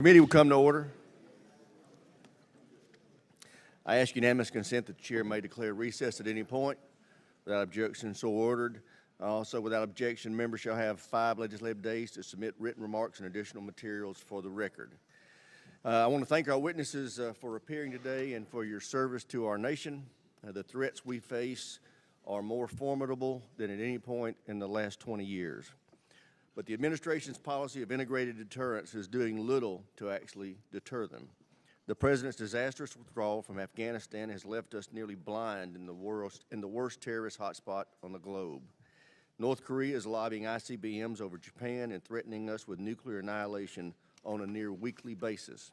Committee will come to order. I ask unanimous consent that the chair may declare recess at any point. Without objection, so ordered. Also, without objection, members shall have 5 legislative days to submit written remarks and additional materials for the record. I want to thank our witnesses for appearing today and for your service to our nation. The threats we face are more formidable than at any point in the last 20 years. But the administration's policy of integrated deterrence is doing little to actually deter them. The president's disastrous withdrawal from Afghanistan has left us nearly blind in the worst terrorist hotspot on the globe. North Korea is lobbying ICBMs over Japan and threatening us with nuclear annihilation on a near weekly basis.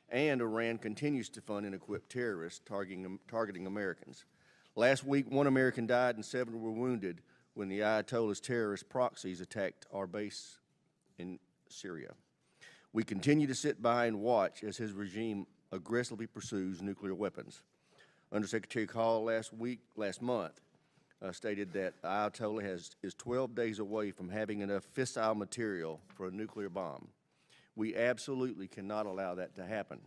And Iran continues to fund and equip terrorists targeting Americans. Last week, 1 American died and 7 were wounded when the Ayatollah's terrorist proxies attacked our base in Syria. We continue to sit by and watch as his regime aggressively pursues nuclear weapons. Undersecretary Hall last month stated that Ayatollah is 12 days away from having enough fissile material for a nuclear bomb. We absolutely cannot allow that to happen.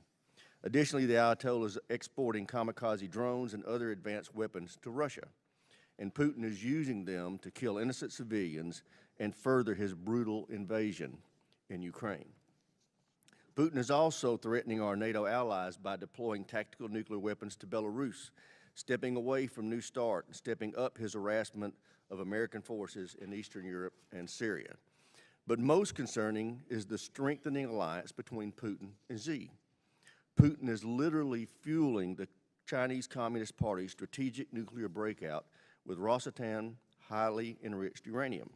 Additionally, the Ayatollah is exporting kamikaze drones and other advanced weapons to Russia, and Putin is using them to kill innocent civilians and further his brutal invasion in Ukraine. Putin is also threatening our NATO allies by deploying tactical nuclear weapons to Belarus, stepping away from New START and stepping up his harassment of American forces in Eastern Europe and Syria. But most concerning is the strengthening alliance between Putin and Xi. Putin is literally fueling the Chinese Communist Party's strategic nuclear breakout with Rosatom highly enriched uranium,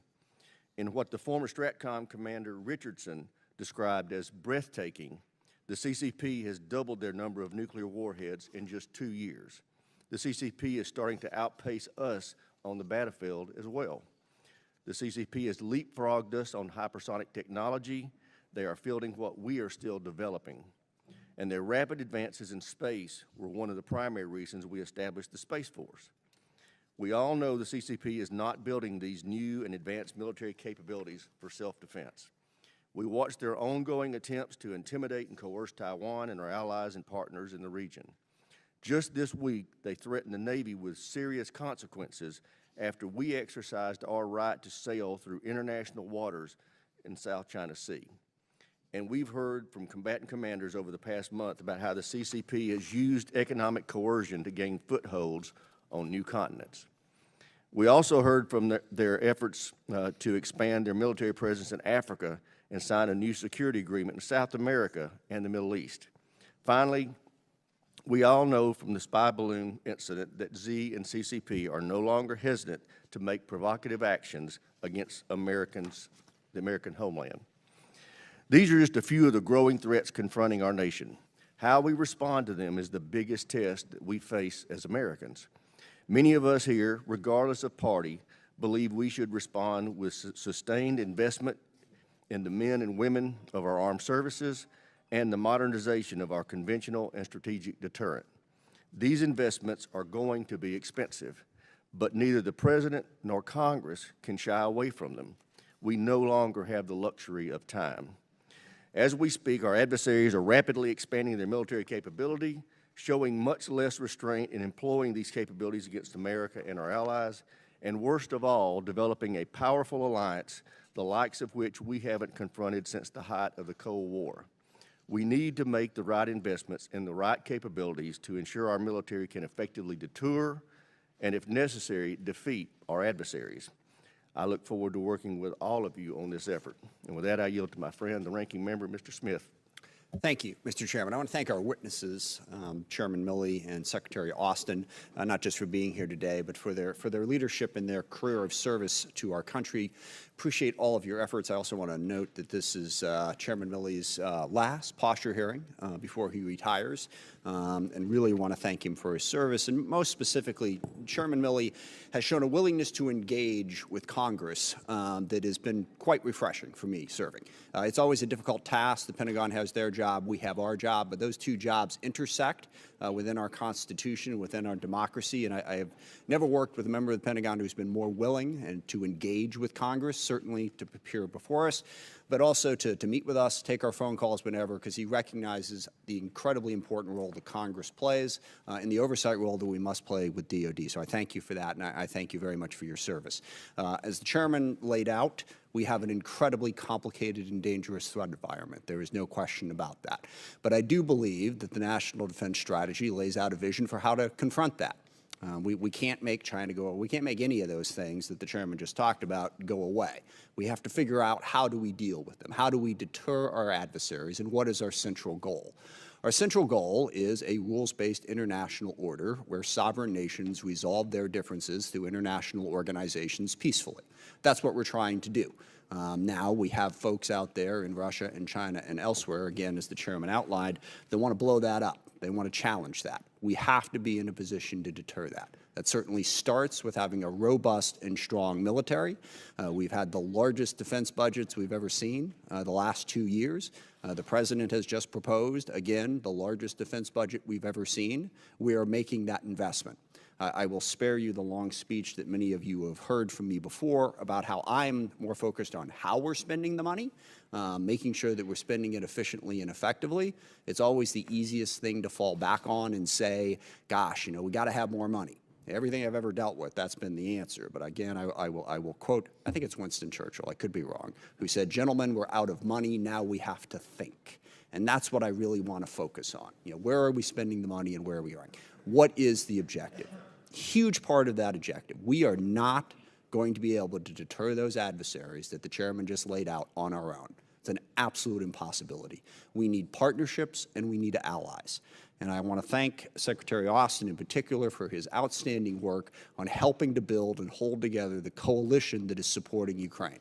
in what the former STRATCOM commander Richardson described as breathtaking. The CCP has doubled their number of nuclear warheads in just 2 years. The CCP is starting to outpace us on the battlefield as well. The CCP has leapfrogged us on hypersonic technology. They are fielding what we are still developing. And their rapid advances in space were one of the primary reasons we established the Space Force. We all know the CCP is not building these new and advanced military capabilities for self-defense. We watch their ongoing attempts to intimidate and coerce Taiwan and our allies and partners in the region. Just this week, they threatened the Navy with serious consequences after we exercised our right to sail through international waters in South China Sea. And we've heard from combatant commanders over the past month about how the CCP has used economic coercion to gain footholds on new continents. We also heard from their efforts to expand their military presence in Africa and sign a new security agreement in South America and the Middle East. Finally, we all know from the spy balloon incident that Xi and CCP are no longer hesitant to make provocative actions against the American homeland. These are just a few of the growing threats confronting our nation. How we respond to them is the biggest test that we face as Americans. Many of us here, regardless of party, believe we should respond with sustained investment in the men and women of our armed services and the modernization of our conventional and strategic deterrent. These investments are going to be expensive, but neither the President nor Congress can shy away from them. We no longer have the luxury of time. As we speak, our adversaries are rapidly expanding their military capability, showing much less restraint in employing these capabilities against America and our allies, and worst of all, developing a powerful alliance, the likes of which we haven't confronted since the height of the Cold War. We need to make the right investments in the right capabilities to ensure our military can effectively deter and, if necessary, defeat our adversaries. I look forward to working with all of you on this effort. And with that, I yield to my friend, the ranking member, Mr. Smith. Thank you, Mr. Chairman. I want to thank our witnesses, Chairman Milley and Secretary Austin, not just for being here today, but for their leadership and their career of service to our country. Appreciate all of your efforts. I also want to note that this is Chairman Milley's last posture hearing before he retires, and really want to thank him for his service. And most specifically, Chairman Milley has shown a willingness to engage with Congress that has been quite refreshing for me serving. It's always a difficult task. The Pentagon has their job, we have our job, but those two jobs intersect within our Constitution, within our democracy, and I have never worked with a member of the Pentagon who's been more willing and to engage with Congress, certainly to appear before us, but also to meet with us, take our phone calls whenever, because he recognizes the incredibly important role that Congress plays and the oversight role that we must play with DOD. So I thank you for that, and I thank you very much for your service. As the chairman laid out, we have an incredibly complicated and dangerous threat environment. There is no question about that. But I do believe that the National Defense Strategy lays out a vision for how to confront that. We can't make China go, we can't make any of those things that the chairman just talked about go away. We have to figure out, how do we deal with them? How do we deter our adversaries, and what is our central goal? Our central goal is a rules-based international order where sovereign nations resolve their differences through international organizations peacefully. That's what we're trying to do. Now we have folks out there in Russia and China and elsewhere, again, as the chairman outlined, that want to blow that up. They want to challenge that. We have to be in a position to deter that. That certainly starts with having a robust and strong military. We've had the largest defense budgets we've ever seen the last 2 years. The president has just proposed, again, the largest defense budget we've ever seen. We are making that investment. I will spare you the long speech that many of you have heard from me before about how I'm more focused on how we're spending the money, making sure that we're spending it efficiently and effectively. It's always the easiest thing to fall back on and say, gosh, you know, we got to have more money. Everything I've ever dealt with, that's been the answer. But again, I will quote, I think it's Winston Churchill, I could be wrong, who said, "Gentlemen, we're out of money, now we have to think." And that's what I really want to focus on. You know, where are we spending the money and where are we going? What is the objective? Huge part of that objective. We are not going to be able to deter those adversaries that the chairman just laid out on our own. It's an absolute impossibility. We need partnerships and we need allies. And I want to thank Secretary Austin in particular for his outstanding work on helping to build and hold together the coalition that is supporting Ukraine.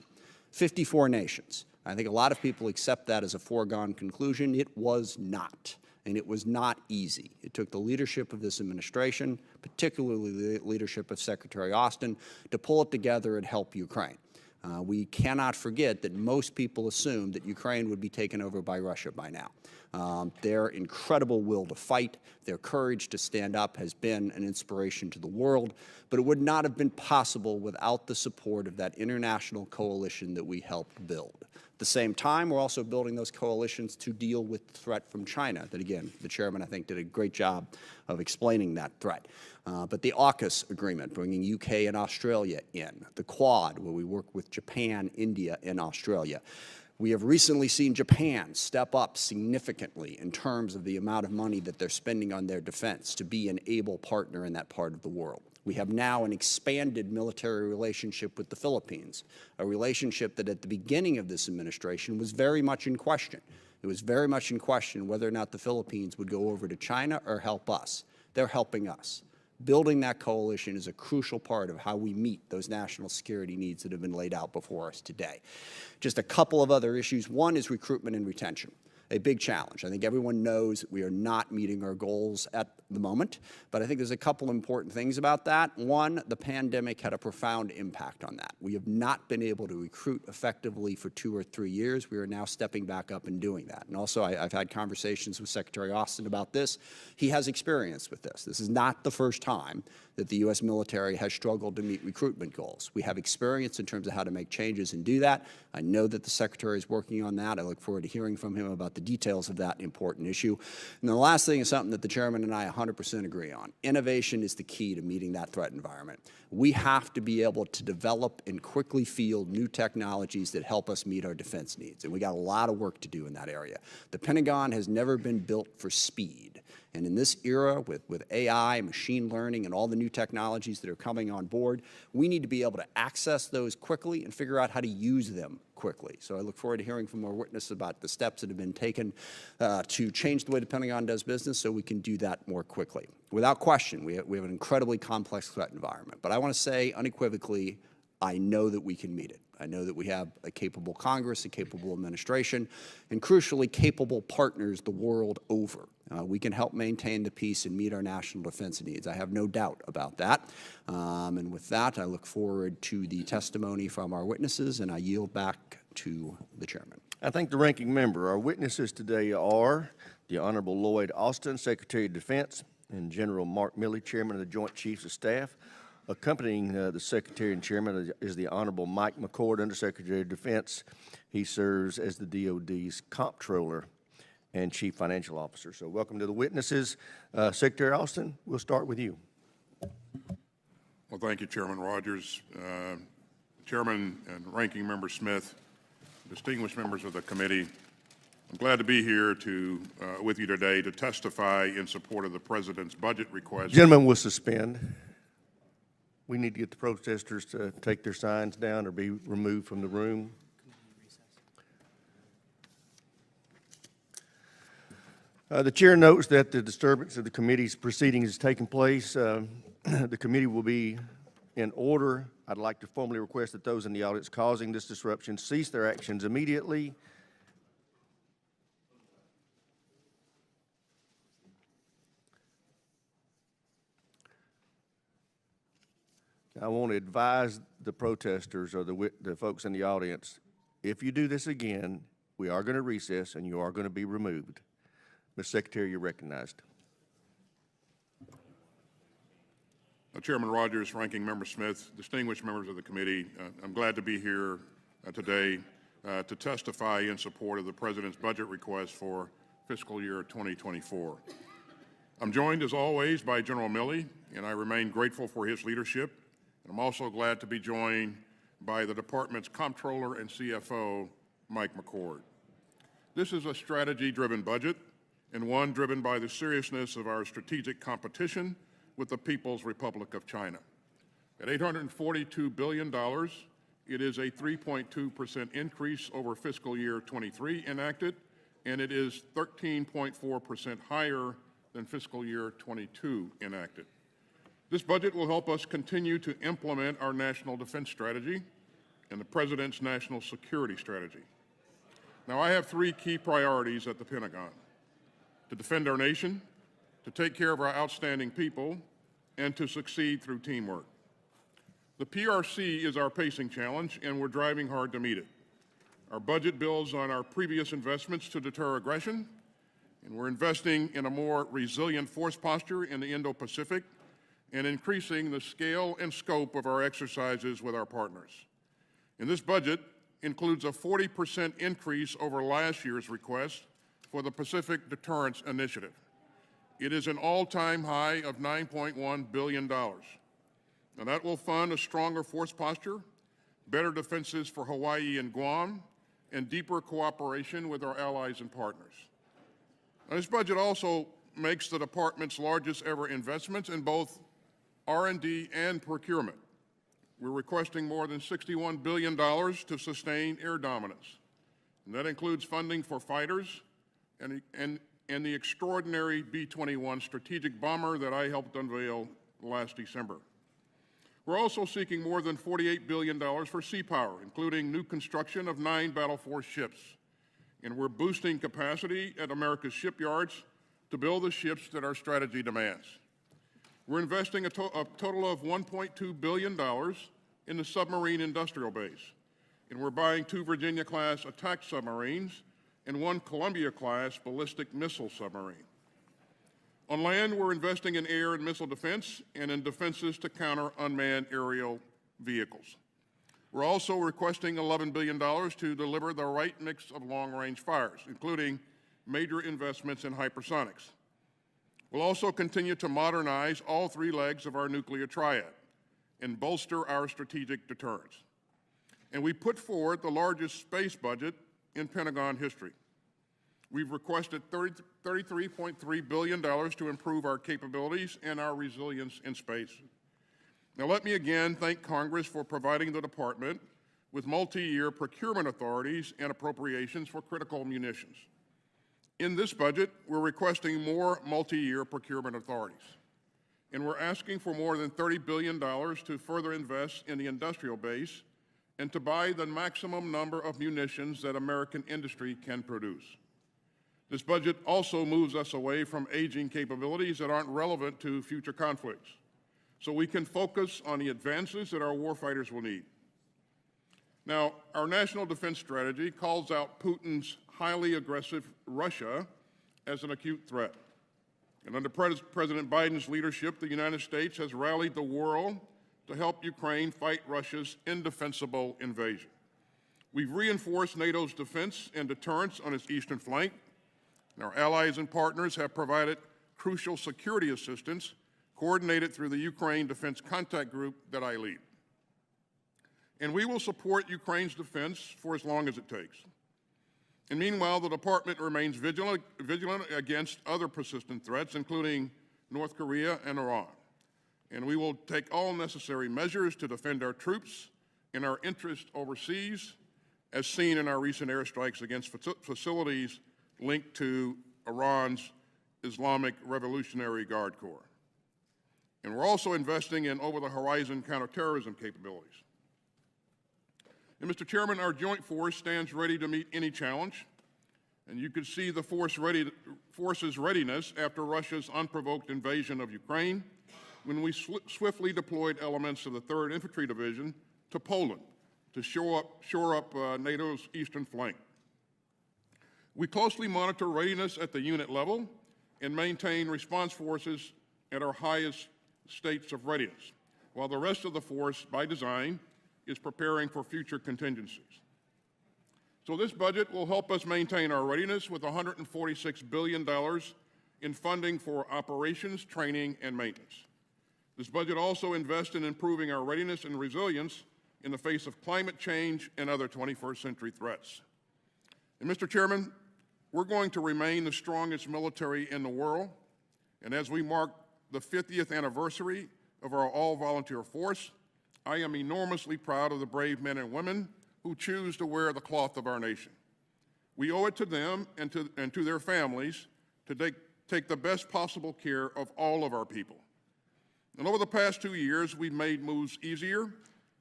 54 nations. I think a lot of people accept that as a foregone conclusion. It was not. And it was not easy. It took the leadership of this administration, particularly the leadership of Secretary Austin, to pull it together and help Ukraine. We cannot forget that most people assumed that Ukraine would be taken over by Russia by now. Their incredible will to fight, their courage to stand up has been an inspiration to the world, but it would not have been possible without the support of that international coalition that we helped build. At the same time, we're also building those coalitions to deal with the threat from China that, again, the chairman, I think, did a great job of explaining that threat. But the AUKUS agreement, bringing UK and Australia in, the Quad, where we work with Japan, India, and Australia. We have recently seen Japan step up significantly in terms of the amount of money that they're spending on their defense to be an able partner in that part of the world. We have now an expanded military relationship with the Philippines, a relationship that at the beginning of this administration was very much in question. It was very much in question whether or not the Philippines would go over to China or help us. They're helping us. Building that coalition is a crucial part of how we meet those national security needs that have been laid out before us today. Just a couple of other issues. One is recruitment and retention. A big challenge. I think everyone knows that we are not meeting our goals at the moment, but I think there's a couple important things about that. One, the pandemic had a profound impact on that. We have not been able to recruit effectively for 2 or 3 years. We are now stepping back up and doing that. And also, I've had conversations with Secretary Austin about this. He has experience with this. This is not the first time that the U.S. military has struggled to meet recruitment goals. We have experience in terms of how to make changes and do that. I know that the Secretary is working on that. I look forward to hearing from him about the details of that important issue. And the last thing is something that the chairman and I 100% agree on. Innovation is the key to meeting that threat environment. We have to be able to develop and quickly field new technologies that help us meet our defense needs. And we got a lot of work to do in that area. The Pentagon has never been built for speed. And in this era, with AI, machine learning, and all the new technologies that are coming on board, we need to be able to access those quickly and figure out how to use them quickly. So I look forward to hearing from our witness about the steps that have been taken to change the way the Pentagon does business so we can do that more quickly. Without question, we have an incredibly complex threat environment. But I want to say unequivocally, I know that we can meet it. I know that we have a capable Congress, a capable administration, and crucially capable partners the world over. We can help maintain the peace and meet our national defense needs. I have no doubt about that. And with that, I look forward to the testimony from our witnesses, and I yield back to the chairman. I thank the ranking member. Our witnesses today are the Honorable Lloyd Austin, Secretary of Defense, and General Mark Milley, Chairman of the Joint Chiefs of Staff. Accompanying the Secretary and Chairman is the Honorable Mike McCord, Undersecretary of Defense. He serves as the DOD's Comptroller and Chief Financial Officer. So welcome to the witnesses. Secretary Austin, we'll start with you. Well, thank you, Chairman Rogers. Chairman and Ranking Member Smith, distinguished members of the committee, I'm glad to be here with you today to testify in support of the President's budget request. Gentlemen, will suspend. We need to get the protesters to take their signs down or be removed from the room. The chair notes that the disturbance of the committee's proceedings is taking place. The committee will be in order. I'd like to formally request that those in the audience causing this disruption cease their actions immediately. I want to advise the protesters or the folks in the audience, if you do this again, we are going to recess and you are going to be removed. Mr. Secretary, you're recognized. Chairman Rogers, Ranking Member Smith, distinguished members of the committee, I'm glad to be here today to testify in support of the President's budget request for fiscal year 2024. I'm joined, as always, by General Milley, and I remain grateful for his leadership. And I'm also glad to be joined by the Department's Comptroller and CFO, Mike McCord. This is a strategy-driven budget and one driven by the seriousness of our strategic competition with the People's Republic of China. At $842 billion, it is a 3.2% increase over fiscal year 23 enacted, and it is 13.4% higher than fiscal year 22 enacted. This budget will help us continue to implement our national defense strategy and the President's national security strategy. Now, I have three key priorities at the Pentagon: to defend our nation, to take care of our outstanding people, and to succeed through teamwork. The PRC is our pacing challenge, and we're driving hard to meet it. Our budget builds on our previous investments to deter aggression, and we're investing in a more resilient force posture in the Indo-Pacific and increasing the scale and scope of our exercises with our partners. And this budget includes a 40% increase over last year's request for the Pacific Deterrence Initiative. It is an all-time high of $9.1 billion. Now that will fund a stronger force posture, better defenses for Hawaii and Guam, and deeper cooperation with our allies and partners. Now, this budget also makes the department's largest ever investments in both R&D and procurement. We're requesting more than $61 billion to sustain air dominance. And that includes funding for fighters and the extraordinary B-21 strategic bomber that I helped unveil last December. We're also seeking more than $48 billion for sea power, including new construction of 9 battle force ships. And we're boosting capacity at America's shipyards to build the ships that our strategy demands. We're investing a total of $1.2 billion in the submarine industrial base. And we're buying 2 Virginia-class attack submarines and 1 Columbia-class ballistic missile submarine. On land, we're investing in air and missile defense and in defenses to counter unmanned aerial vehicles. We're also requesting $11 billion to deliver the right mix of long-range fires, including major investments in hypersonics. We'll also continue to modernize all 3 legs of our nuclear triad and bolster our strategic deterrence. And we put forward the largest space budget in Pentagon history. We've requested $33.3 billion to improve our capabilities and our resilience in space. Now, let me again thank Congress for providing the department with multi-year procurement authorities and appropriations for critical munitions. In this budget, we're requesting more multi-year procurement authorities. And we're asking for more than $30 billion to further invest in the industrial base and to buy the maximum number of munitions that American industry can produce. This budget also moves us away from aging capabilities that aren't relevant to future conflicts, so we can focus on the advances that our warfighters will need. Now, our national defense strategy calls out Putin's highly aggressive Russia as an acute threat. And under President Biden's leadership, the United States has rallied the world to help Ukraine fight Russia's indefensible invasion. We've reinforced NATO's defense and deterrence on its eastern flank. And our allies and partners have provided crucial security assistance coordinated through the Ukraine Defense Contact Group that I lead. And we will support Ukraine's defense for as long as it takes. And meanwhile, the Department remains vigilant against other persistent threats, including North Korea and Iran. And we will take all necessary measures to defend our troops and our interests overseas, as seen in our recent airstrikes against facilities linked to Iran's Islamic Revolutionary Guard Corps. And we're also investing in over-the-horizon counterterrorism capabilities. And Mr. Chairman, our joint force stands ready to meet any challenge. And you could see the force's readiness after Russia's unprovoked invasion of Ukraine, when we swiftly deployed elements of the 3rd Infantry Division to Poland to shore up NATO's eastern flank. We closely monitor readiness at the unit level and maintain response forces at our highest states of readiness, while the rest of the force, by design, is preparing for future contingencies. So this budget will help us maintain our readiness with $146 billion in funding for operations, training, and maintenance. This budget also invests in improving our readiness and resilience in the face of climate change and other 21st century threats. And Mr. Chairman, we're going to remain the strongest military in the world, and as we mark the 50th anniversary of our all-volunteer force, I am enormously proud of the brave men and women who choose to wear the cloth of our nation. We owe it to them and to their families to take the best possible care of all of our people. And over the past 2 years, we've made moves easier,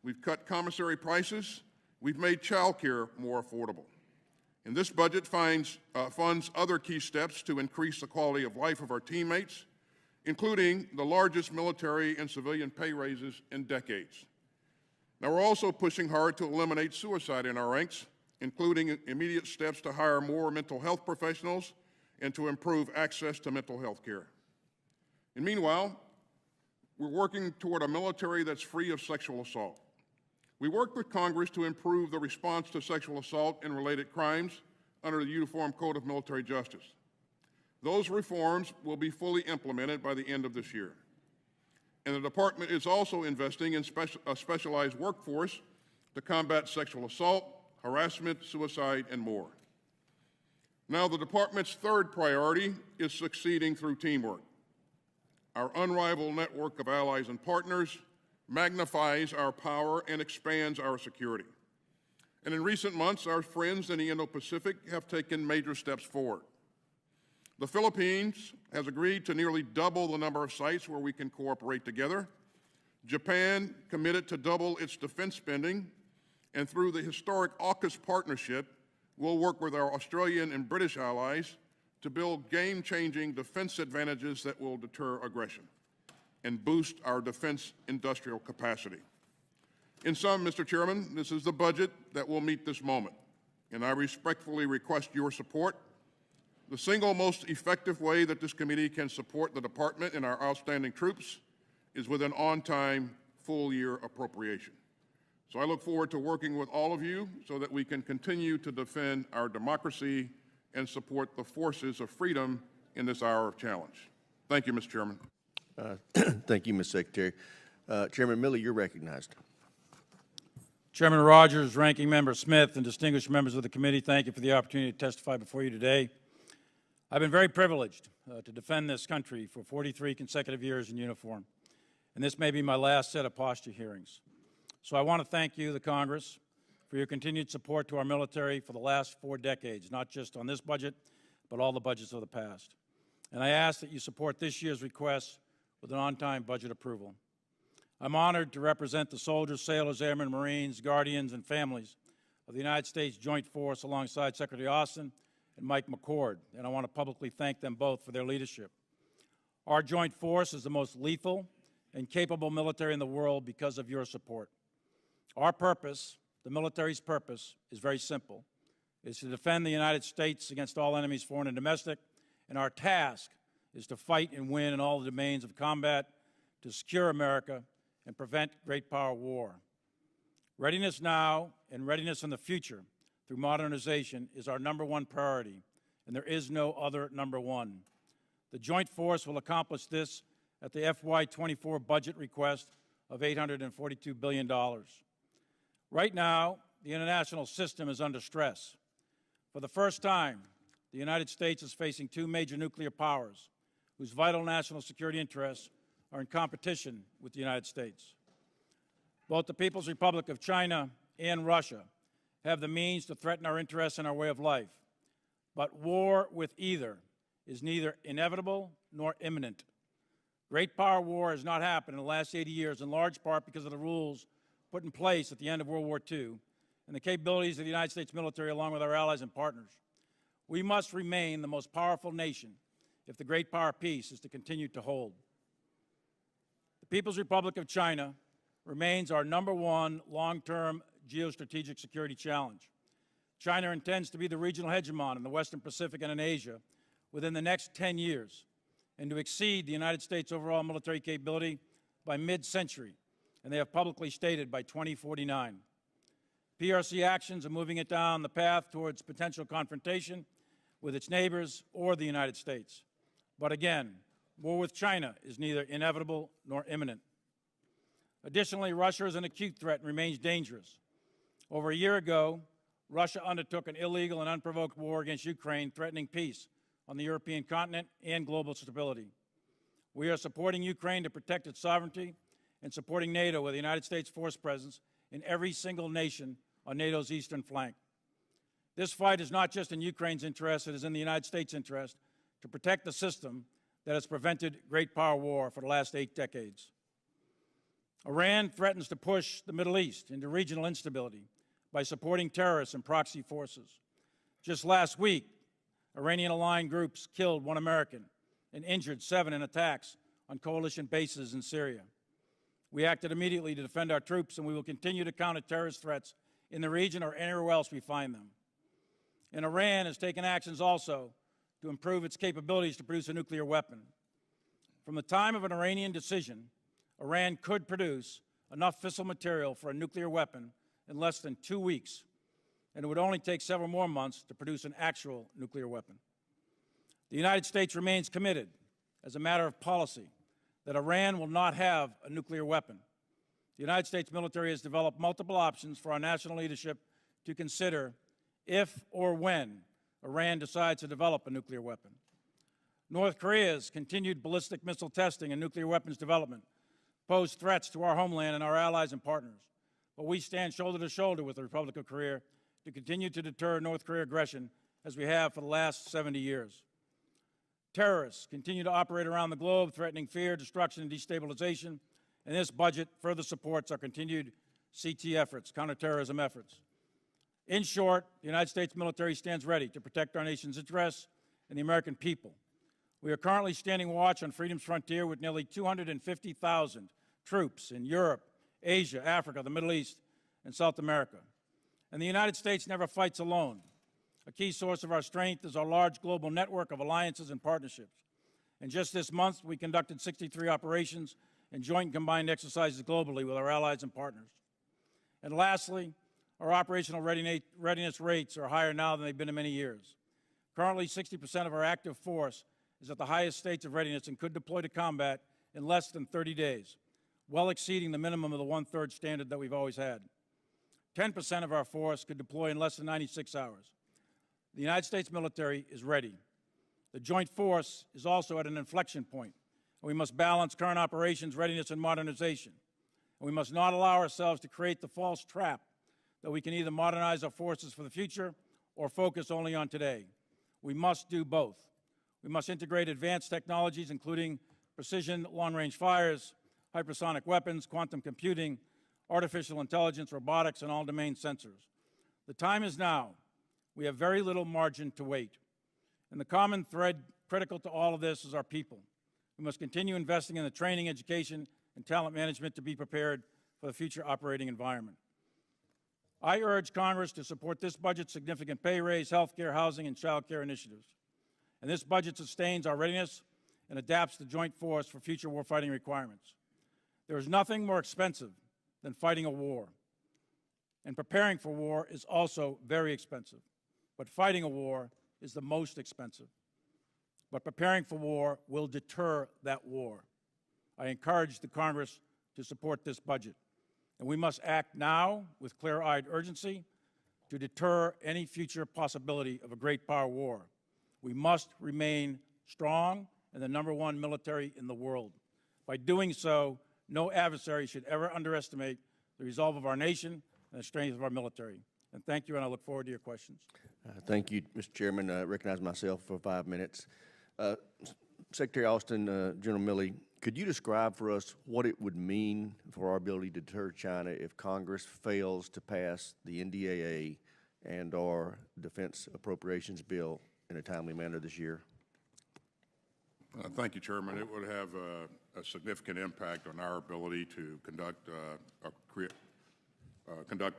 we've cut commissary prices, we've made child care more affordable. And this budget funds other key steps to increase the quality of life of our teammates, including the largest military and civilian pay raises in decades. Now, we're also pushing hard to eliminate suicide in our ranks, including immediate steps to hire more mental health professionals and to improve access to mental health care. And meanwhile, we're working toward a military that's free of sexual assault. We worked with Congress to improve the response to sexual assault and related crimes under the Uniform Code of Military Justice. Those reforms will be fully implemented by the end of this year. And the Department is also investing in a specialized workforce to combat sexual assault, harassment, suicide, and more. Now, the Department's 3rd priority is succeeding through teamwork. Our unrivaled network of allies and partners magnifies our power and expands our security. And in recent months, our friends in the Indo-Pacific have taken major steps forward. The Philippines has agreed to nearly double the number of sites where we can cooperate together. Japan committed to double its defense spending, and through the historic AUKUS partnership, we'll work with our Australian and British allies to build game-changing defense advantages that will deter aggression and boost our defense industrial capacity. In sum, Mr. Chairman, this is the budget that will meet this moment, and I respectfully request your support. The single most effective way that this committee can support the Department and our outstanding troops is with an on-time, full-year appropriation. So I look forward to working with all of you so that we can continue to defend our democracy and support the forces of freedom in this hour of challenge. Thank you, Mr. Chairman. Thank you, Mr. Secretary. Chairman Milley, you're recognized. Chairman Rogers, Ranking Member Smith, and distinguished members of the committee, thank you for the opportunity to testify before you today. I've been very privileged to defend this country for 43 consecutive years in uniform, and this may be my last set of posture hearings. So I want to thank you, the Congress, for your continued support to our military for the last 4 decades, not just on this budget, but all the budgets of the past. And I ask that you support this year's request with an on-time budget approval. I'm honored to represent the soldiers, sailors, airmen, Marines, guardians, and families of the United States Joint Force alongside Secretary Austin and Mike McCord, and I want to publicly thank them both for their leadership. Our joint force is the most lethal and capable military in the world because of your support. Our purpose, the military's purpose, is very simple. It's to defend the United States against all enemies, foreign and domestic, and our task is to fight and win in all the domains of combat, to secure America, and prevent great power war. Readiness now and readiness in the future through modernization is our #1 priority, and there is no other #1. The joint force will accomplish this at the FY24 budget request of $842 billion. Right now, the international system is under stress. For the first time, the United States is facing two major nuclear powers whose vital national security interests are in competition with the United States. Both the People's Republic of China and Russia have the means to threaten our interests and our way of life. But war with either is neither inevitable nor imminent. Great power war has not happened in the last 80 years, in large part because of the rules put in place at the end of World War II and the capabilities of the United States military along with our allies and partners. We must remain the most powerful nation if the great power peace is to continue to hold. The People's Republic of China remains our #1 long-term geostrategic security challenge. China intends to be the regional hegemon in the Western Pacific and in Asia within the next 10 years and to exceed the United States' overall military capability by mid-century, and they have publicly stated by 2049. PRC actions are moving it down the path towards potential confrontation with its neighbors or the United States. But again, war with China is neither inevitable nor imminent. Additionally, Russia is an acute threat and remains dangerous. Over a year ago, Russia undertook an illegal and unprovoked war against Ukraine, threatening peace on the European continent and global stability. We are supporting Ukraine to protect its sovereignty and supporting NATO with the United States force presence in every single nation on NATO's eastern flank. This fight is not just in Ukraine's interest, it is in the United States' interest to protect the system that has prevented great power war for the last 8 decades. Iran threatens to push the Middle East into regional instability by supporting terrorists and proxy forces. Just last week, Iranian-aligned groups killed 1 American and injured 7 in attacks on coalition bases in Syria. We acted immediately to defend our troops, and we will continue to counter terrorist threats in the region or anywhere else we find them. And Iran has taken actions also to improve its capabilities to produce a nuclear weapon. From the time of an Iranian decision, Iran could produce enough fissile material for a nuclear weapon in less than 2 weeks, and it would only take several more months to produce an actual nuclear weapon. The United States remains committed, as a matter of policy, that Iran will not have a nuclear weapon. The United States military has developed multiple options for our national leadership to consider if or when Iran decides to develop a nuclear weapon. North Korea's continued ballistic missile testing and nuclear weapons development pose threats to our homeland and our allies and partners, but we stand shoulder to shoulder with the Republic of Korea to continue to deter North Korea aggression as we have for the last 70 years. Terrorists continue to operate around the globe, threatening fear, destruction, and destabilization, and this budget further supports our continued CT efforts, counterterrorism efforts. In short, the United States military stands ready to protect our nation's interests and the American people. We are currently standing watch on freedom's frontier with nearly 250,000 troops in Europe, Asia, Africa, the Middle East, and South America. And the United States never fights alone. A key source of our strength is our large global network of alliances and partnerships. And just this month, we conducted 63 operations and joint and combined exercises globally with our allies and partners. And lastly, our operational readiness rates are higher now than they've been in many years. Currently, 60% of our active force is at the highest states of readiness and could deploy to combat in less than 30 days, well exceeding the minimum of the 1/3 standard that we've always had. 10% of our force could deploy in less than 96 hours. The United States military is ready. The joint force is also at an inflection point, and we must balance current operations, readiness, and modernization. And we must not allow ourselves to create the false trap that we can either modernize our forces for the future or focus only on today. We must do both. We must integrate advanced technologies, including precision long-range fires, hypersonic weapons, quantum computing, artificial intelligence, robotics, and all-domain sensors. The time is now. We have very little margin to wait. And the common thread critical to all of this is our people. We must continue investing in the training, education, and talent management to be prepared for the future operating environment. I urge Congress to support this budget's significant pay raise, health care, housing, and child care initiatives. And this budget sustains our readiness and adapts the joint force for future warfighting requirements. There is nothing more expensive than fighting a war. And preparing for war is also very expensive. But fighting a war is the most expensive. But preparing for war will deter that war. I encourage the Congress to support this budget. And we must act now with clear-eyed urgency to deter any future possibility of a great power war. We must remain strong and the #1 military in the world. By doing so, no adversary should ever underestimate the resolve of our nation and the strength of our military. And thank you, and I look forward to your questions. Thank you, Mr. Chairman. I recognize myself for 5 minutes. Secretary Austin, General Milley, could you describe for us what it would mean for our ability to deter China if Congress fails to pass the NDAA and/or Defense Appropriations Bill in a timely manner this year? Thank you, Chairman. It would have a significant impact on our ability to conduct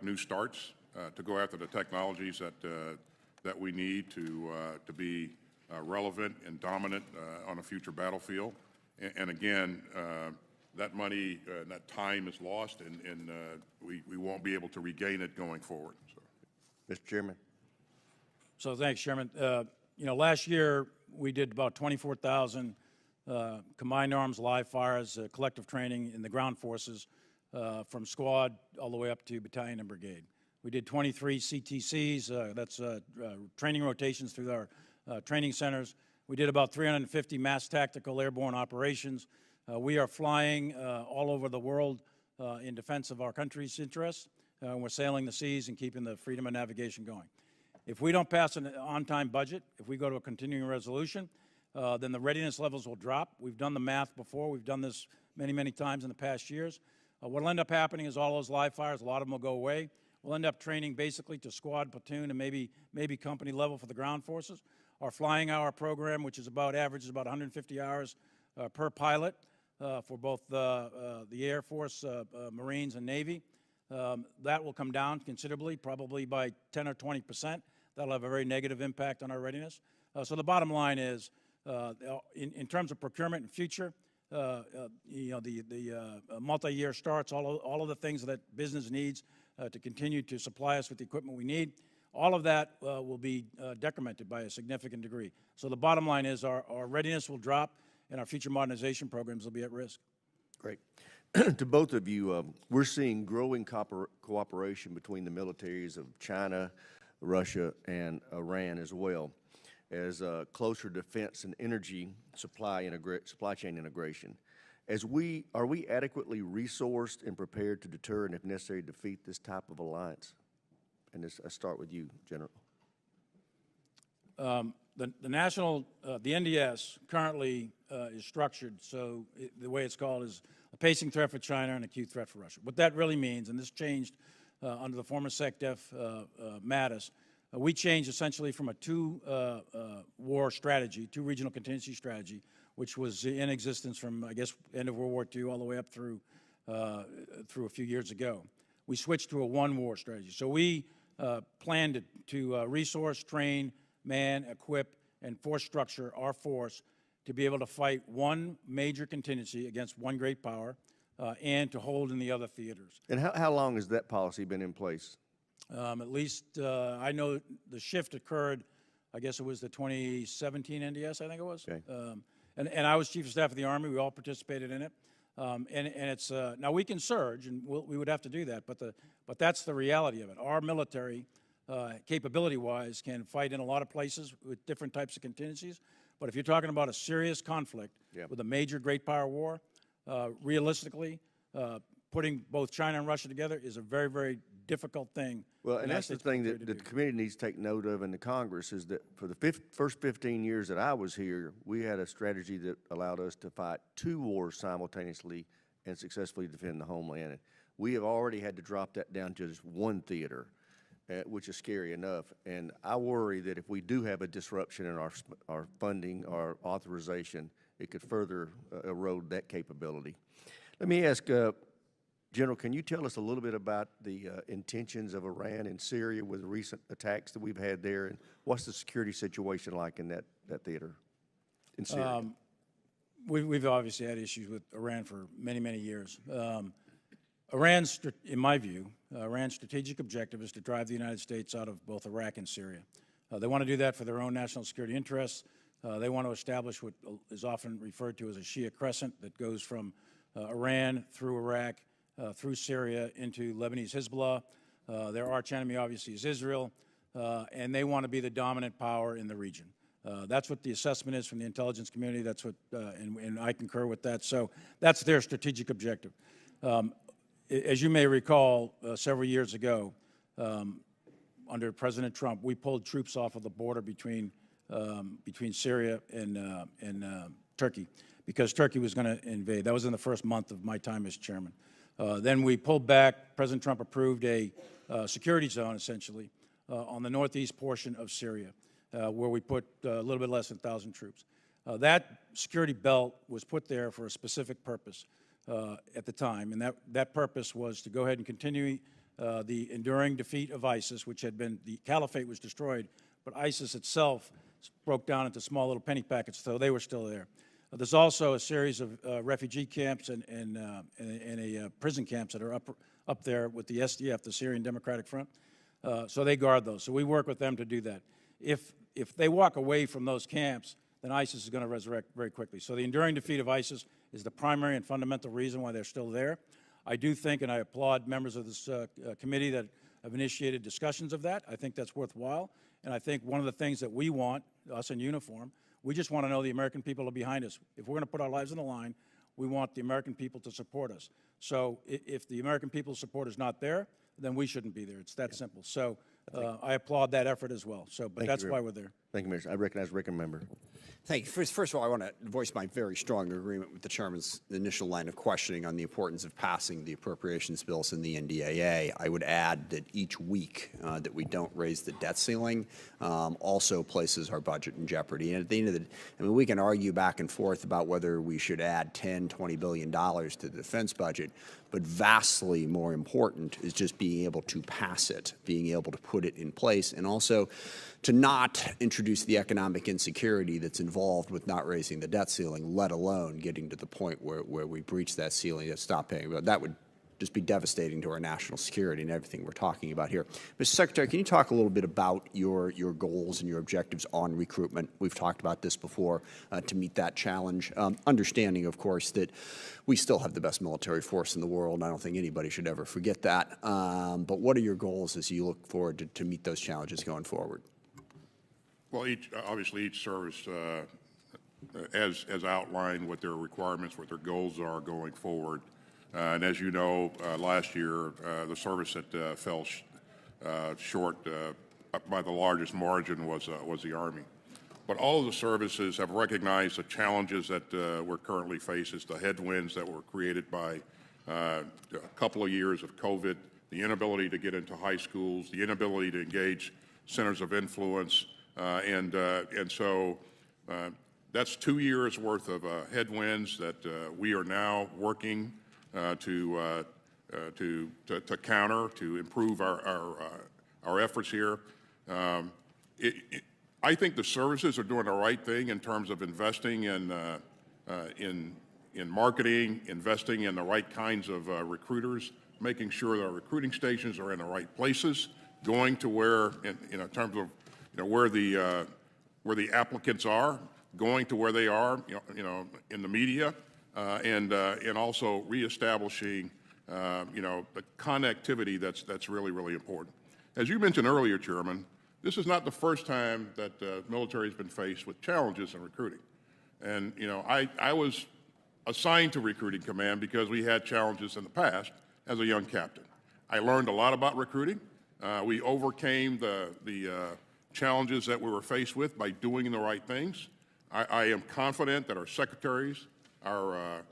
new starts, to go after the technologies that we need to be relevant and dominant on a future battlefield. And again, that money, that time is lost, and we won't be able to regain it going forward. So. Mr. Chairman. So thanks, Chairman. Last year we did about 24,000 combined arms live fires, collective training in the ground forces from squad all the way up to battalion and brigade. We did 23 CTCs, that's training rotations through our training centers. We did about 350 mass tactical airborne operations. We are flying all over the world in defense of our country's interests. We're sailing the seas and keeping the freedom of navigation going. If we don't pass an on-time budget, if we go to a continuing resolution, then the readiness levels will drop. We've done the math before. We've done this many, many times in the past years. What will end up happening is all those live fires, a lot of them will go away. We'll end up training basically to squad, platoon, and maybe company level for the ground forces. Our flying hour program, which is averages about 150 hours per pilot for both the Air Force, Marines, and Navy. That will come down considerably, probably by 10 or 20%. That'll have a very negative impact on our readiness. So the bottom line is, in terms of procurement and future, the multi-year starts, all of the things that business needs to continue to supply us with the equipment we need, all of that will be decremented by a significant degree. So the bottom line is our readiness will drop and our future modernization programs will be at risk. Great. To both of you, we're seeing growing cooperation between the militaries of China, Russia, and Iran as well as closer defense and energy supply chain integration. Are we adequately resourced and prepared to deter and, if necessary, defeat this type of alliance? And I start with you, General. The NDS currently is structured so the way it's called is a pacing threat for China and acute threat for Russia. What that really means, and this changed under the former SecDef Mattis, we changed essentially from a two-war strategy, two regional contingency strategy, which was in existence from, I guess, end of World War II all the way up through a few years ago. We switched to a one-war strategy. So we planned to resource, train, man, equip, and force structure our force to be able to fight one major contingency against one great power and to hold in the other theaters. And how long has that policy been in place? At least I know the shift occurred, I guess it was the 2017 NDS, I think it was. Okay. And I was Chief of Staff of the Army. We all participated in it. And it's now we can surge, and we would have to do that, but that's the reality of it. Our military, capability-wise, can fight in a lot of places with different types of contingencies. But if you're talking about a serious conflict with a major great power war, realistically, putting both China and Russia together is a very, very difficult thing. Well, and that's the thing that the committee needs to take note of in the Congress is that for the first 15 years that I was here, we had a strategy that allowed us to fight two wars simultaneously and successfully defend the homeland. And we have already had to drop that down to just one theater, which is scary enough. And I worry that if we do have a disruption in our funding, our authorization, it could further erode that capability. Let me ask, General, can you tell us a little bit about the intentions of Iran in Syria with the recent attacks that we've had there, and what's the security situation like in that theater in Syria? We've obviously had issues with Iran for many, many years. Iran's, in my view, Iran's strategic objective is to drive the United States out of both Iraq and Syria. They want to do that for their own national security interests. They want to establish what is often referred to as a Shia crescent that goes from Iran through Iraq, through Syria into Lebanese Hezbollah. Their arch enemy, obviously, is Israel, and they want to be the dominant power in the region. That's what the assessment is from the intelligence community. That's what, and I concur with that. So that's their strategic objective. As you may recall, several years ago, under President Trump, we pulled troops off of the border between Syria and Turkey because Turkey was going to invade. That was in the first month of my time as chairman. Then we pulled back. President Trump approved a security zone, essentially, on the northeast portion of Syria, where we put a little bit less than 1,000 troops. That security belt was put there for a specific purpose at the time, and that purpose was to go ahead and continue the enduring defeat of ISIS, which had been, the caliphate was destroyed, but ISIS itself broke down into small little penny packets, so they were still there. There's also a series of refugee camps and prison camps that are up there with the SDF, the Syrian Democratic Front. So they guard those. So we work with them to do that. If they walk away from those camps, then ISIS is going to resurrect very quickly. So the enduring defeat of ISIS is the primary and fundamental reason why they're still there. I do think, and I applaud members of this committee that have initiated discussions of that. I think that's worthwhile. And I think one of the things that we want, us in uniform, we just want to know the American people are behind us. If we're going to put our lives on the line, we want the American people to support us. So if the American people's support is not there, then we shouldn't be there. It's that simple. So I applaud that effort as well. So, but that's why we're there. Thank you, Minister. I recognize Rick and member. Thank you. First of all, I want to voice my very strong agreement with the Chairman's initial line of questioning on the importance of passing the appropriations bills in the NDAA. I would add that each week that we don't raise the debt ceiling also places our budget in jeopardy. And at the end of the day, I mean, we can argue back and forth about whether we should add $10, $20 billion to the defense budget, but vastly more important is just being able to pass it, being able to put it in place, and also to not introduce the economic insecurity that's involved with not raising the debt ceiling, let alone getting to the point where we breach that ceiling and stop paying. But that would just be devastating to our national security and everything we're talking about here. Mr. Secretary, can you talk a little bit about your goals and your objectives on recruitment? We've talked about this before to meet that challenge. Understanding, of course, that we still have the best military force in the world. I don't think anybody should ever forget that. But what are your goals as you look forward to meet those challenges going forward? Well, obviously each service has outlined what their requirements, what their goals are going forward. And as you know, last year, the service that fell short by the largest margin was the Army. But all of the services have recognized the challenges that we're currently facing, the headwinds that were created by a couple of years of COVID, the inability to get into high schools, the inability to engage centers of influence, and so that's 2 years worth of headwinds that we are now working to counter, to improve our efforts here. I think the services are doing the right thing in terms of investing in marketing, investing in the right kinds of recruiters, making sure that our recruiting stations are in the right places, going to where, in terms of where the applicants are, going to where they are, in the media, and also reestablishing, the connectivity that's really, really important. As you mentioned earlier, Chairman, this is not the first time that the military has been faced with challenges in recruiting. And, I was assigned to recruiting command because we had challenges in the past as a young captain. I learned a lot about recruiting. We overcame the challenges that we were faced with by doing the right things. I am confident that our secretaries, our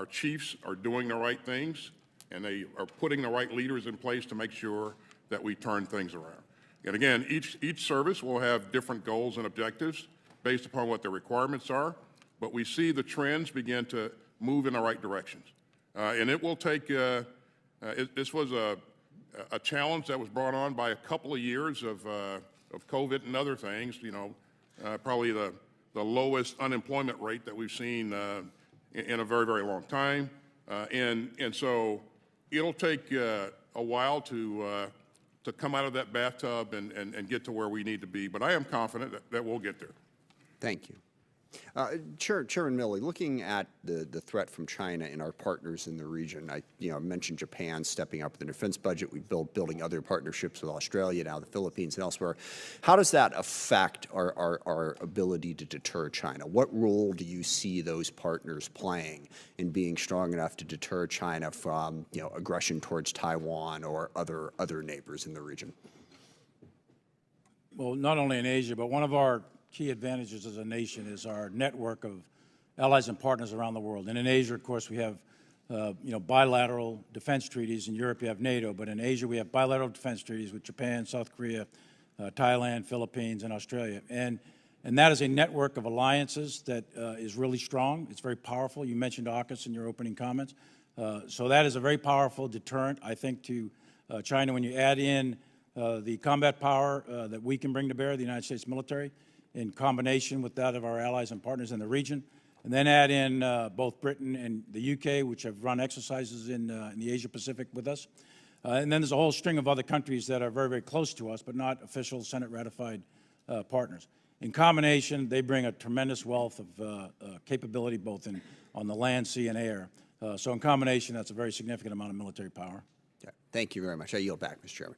chiefs are doing the right things, and they are putting the right leaders in place to make sure that we turn things around. And again, each service will have different goals and objectives based upon what their requirements are, but we see the trends begin to move in the right directions. And it will take, this was a challenge that was brought on by a couple of years of COVID and other things, probably the lowest unemployment rate that we've seen in a very, very long time. And so it'll take a while to come out of that bathtub and get to where we need to be. But I am confident that we'll get there. Thank you. Chairman Milley, looking at the threat from China and our partners in the region, I mentioned Japan stepping up the defense budget. We've building other partnerships with Australia, now the Philippines and elsewhere. How does that affect our ability to deter China? What role do you see those partners playing in being strong enough to deter China from aggression towards Taiwan or other neighbors in the region? Well, not only in Asia, but one of our key advantages as a nation is our network of allies and partners around the world. And in Asia, of course, we have bilateral defense treaties. In Europe, you have NATO, but in Asia, we have bilateral defense treaties with Japan, South Korea, Thailand, Philippines, and Australia. And that is a network of alliances that is really strong. It's very powerful. You mentioned AUKUS in your opening comments. So that is a very powerful deterrent, I think, to China. When you add in the combat power that we can bring to bear, the United States military, in combination with that of our allies and partners in the region, and then add in both Britain and the U.K., which have run exercises in the Asia-Pacific with us. And then there's a whole string of other countries that are very, very close to us, but not official Senate-ratified partners. In combination, they bring a tremendous wealth of capability both on the land, sea, and air. So in combination, that's a very significant amount of military power. Yeah. Thank you very much. I yield back, Mr. Chairman.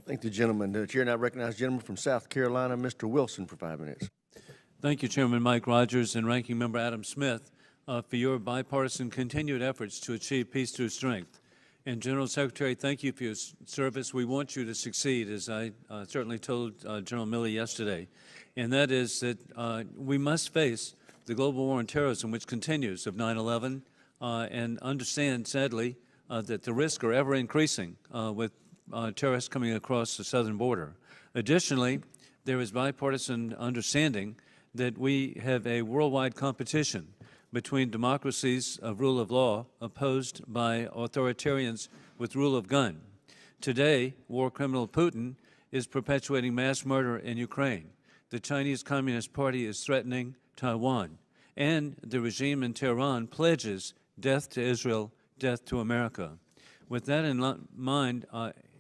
Thank the gentleman. The chair now recognizes the gentleman from South Carolina, Mr. Wilson, for 5 minutes. Thank you, Chairman Mike Rogers and Ranking Member Adam Smith, for your bipartisan continued efforts to achieve peace through strength. And General Secretary, thank you for your service. We want you to succeed, as I certainly told General Milley yesterday. And that is that we must face the global war on terrorism, which continues of 9/11, and understand, sadly, that the risks are ever increasing with terrorists coming across the southern border. Additionally, there is bipartisan understanding that we have a worldwide competition between democracies of rule of law opposed by authoritarians with rule of gun. Today, war criminal Putin is perpetuating mass murder in Ukraine. The Chinese Communist Party is threatening Taiwan. And the regime in Tehran pledges death to Israel, death to America. With that in mind,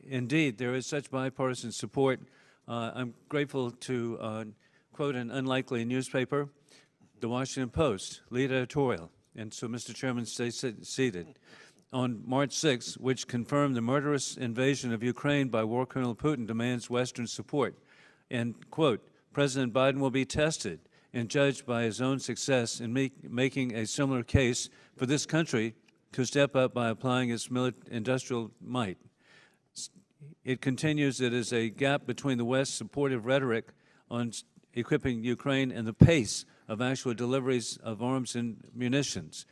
indeed, there is such bipartisan support. I'm grateful to quote an unlikely newspaper, the Washington Post, lead editorial. And so, Mr. Chairman, stay seated. On March 6, which confirmed the murderous invasion of Ukraine by war criminal Putin demands Western support. And, quote, President Biden will be tested and judged by his own success in making a similar case for this country to step up by applying its industrial might. It continues, it is a gap between the West's supportive rhetoric on equipping Ukraine and the pace of actual deliveries of arms and munitions.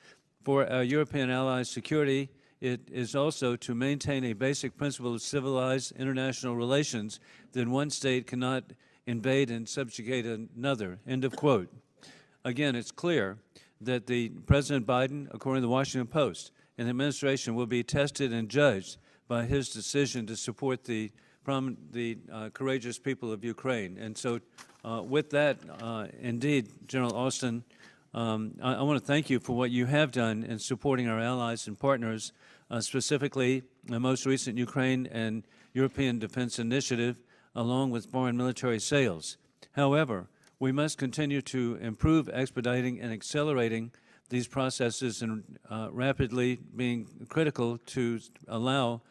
For our European allies' security, it is also to maintain a basic principle of civilized international relations that one state cannot invade and subjugate another, end of quote. Again, it's clear that President Biden, according to the Washington Post, and the administration will be tested and judged by his decision to support the courageous people of Ukraine. And so with that, indeed, General Austin, I want to thank you for what you have done in supporting our allies and partners, specifically the most recent Ukraine and European Defense Initiative, along with foreign military sales. However, we must continue to improve expediting and accelerating these processes and rapidly being critical to allow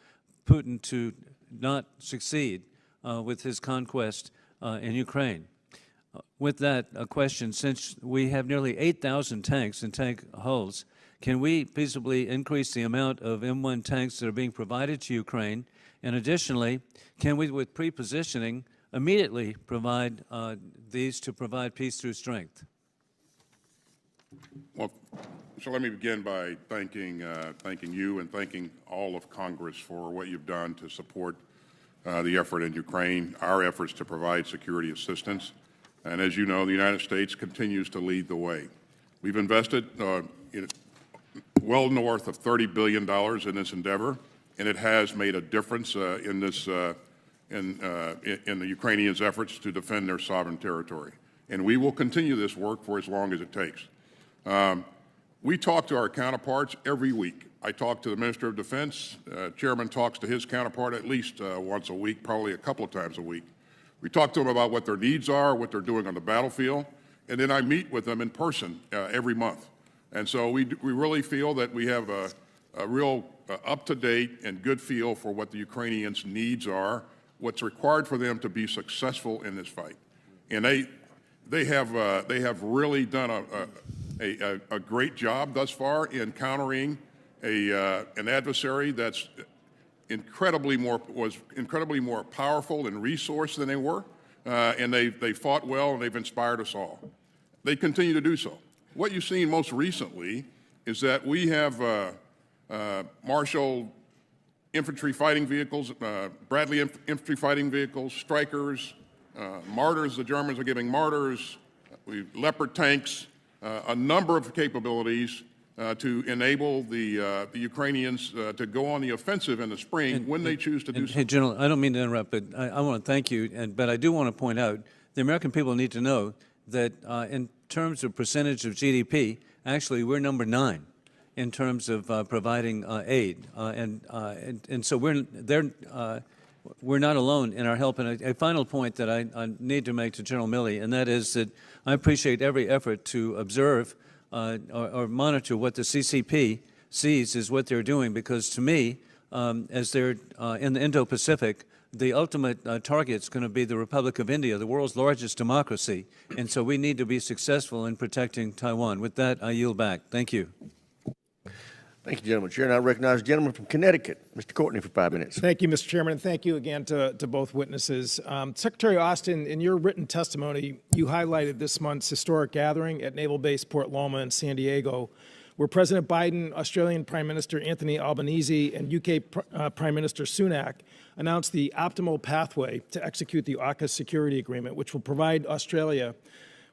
Putin to not succeed with his conquest in Ukraine. With that, a question, since we have nearly 8,000 tanks and tank hulls, can we feasibly increase the amount of M1 tanks that are being provided to Ukraine? And additionally, can we, with pre-positioning, immediately provide these to provide peace through strength? Well, so let me begin by thanking you and thanking all of Congress for what you've done to support the effort in Ukraine, our efforts to provide security assistance. And as you know, the United States continues to lead the way. We've invested well north of $30 billion in this endeavor, and it has made a difference in the Ukrainians' efforts to defend their sovereign territory. And we will continue this work for as long as it takes. We talk to our counterparts every week. I talk to the Minister of Defense. Chairman talks to his counterpart at least once a week, probably a couple of times a week. We talk to them about what their needs are, what they're doing on the battlefield, and then I meet with them in person every month. And so we really feel that we have a real up-to-date and good feel for what the Ukrainians' needs are, what's required for them to be successful in this fight. And they have really done a great job thus far in countering an adversary that's was incredibly more powerful and resourced than they were, and they fought well and they've inspired us all. They continue to do so. What you've seen most recently is that we have Marshall infantry fighting vehicles, Bradley infantry fighting vehicles, Strykers, Martyrs. The Germans are giving Martyrs, Leopard tanks, a number of capabilities to enable the Ukrainians to go on the offensive in the spring when they choose to do so. Hey, General, I don't mean to interrupt, but I want to thank you. But I do want to point out the American people need to know that in terms of percentage of GDP, actually we're number 9 in terms of providing aid, and so we're not alone in our help. And a final point that I need to make to General Milley, and that is that I appreciate every effort to observe or monitor what the CCP sees is what they're doing, because to me, as they're in the Indo-Pacific, the ultimate target is going to be the Republic of India, the world's largest democracy, and so we need to be successful in protecting Taiwan. With that, I yield back. Thank you. Thank you, gentleman. Chair, and I recognize the gentleman from Connecticut, Mr. Courtney, for 5 minutes. Thank you, Mr. Chairman, and thank you again to both witnesses. Secretary Austin, in your written testimony, you highlighted this month's historic gathering at Naval Base Port Loma in San Diego, where President Biden, Australian Prime Minister Anthony Albanese, and UK Prime Minister Sunak announced the optimal pathway to execute the AUKUS security agreement, which will provide Australia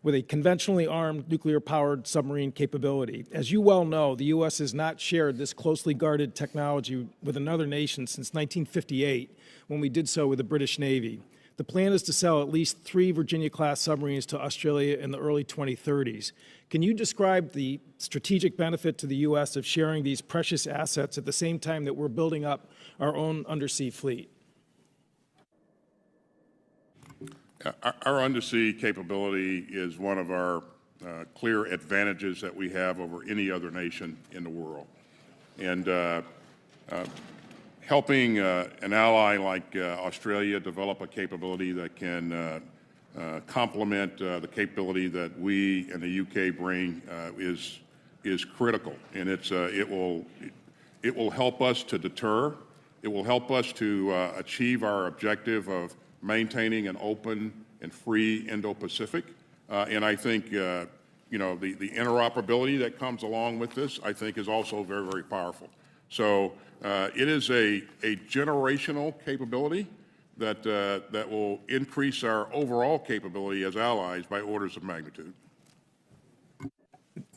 with a conventionally armed nuclear-powered submarine capability. As you well know, the U.S. has not shared this closely guarded technology with another nation since 1958, when we did so with the British Navy. The plan is to sell at least 3 Virginia-class submarines to Australia in the early 2030s. Can you describe the strategic benefit to the U.S. of sharing these precious assets at the same time that we're building up our own undersea fleet? Our undersea capability is one of our clear advantages that we have over any other nation in the world. And helping an ally like Australia develop a capability that can complement the capability that we and the UK bring is critical. And it will help us to deter. It will help us to achieve our objective of maintaining an open and free Indo-Pacific. And I think, the interoperability that comes along with this, I think, is also very, very powerful. So it is a generational capability that will increase our overall capability as allies by orders of magnitude.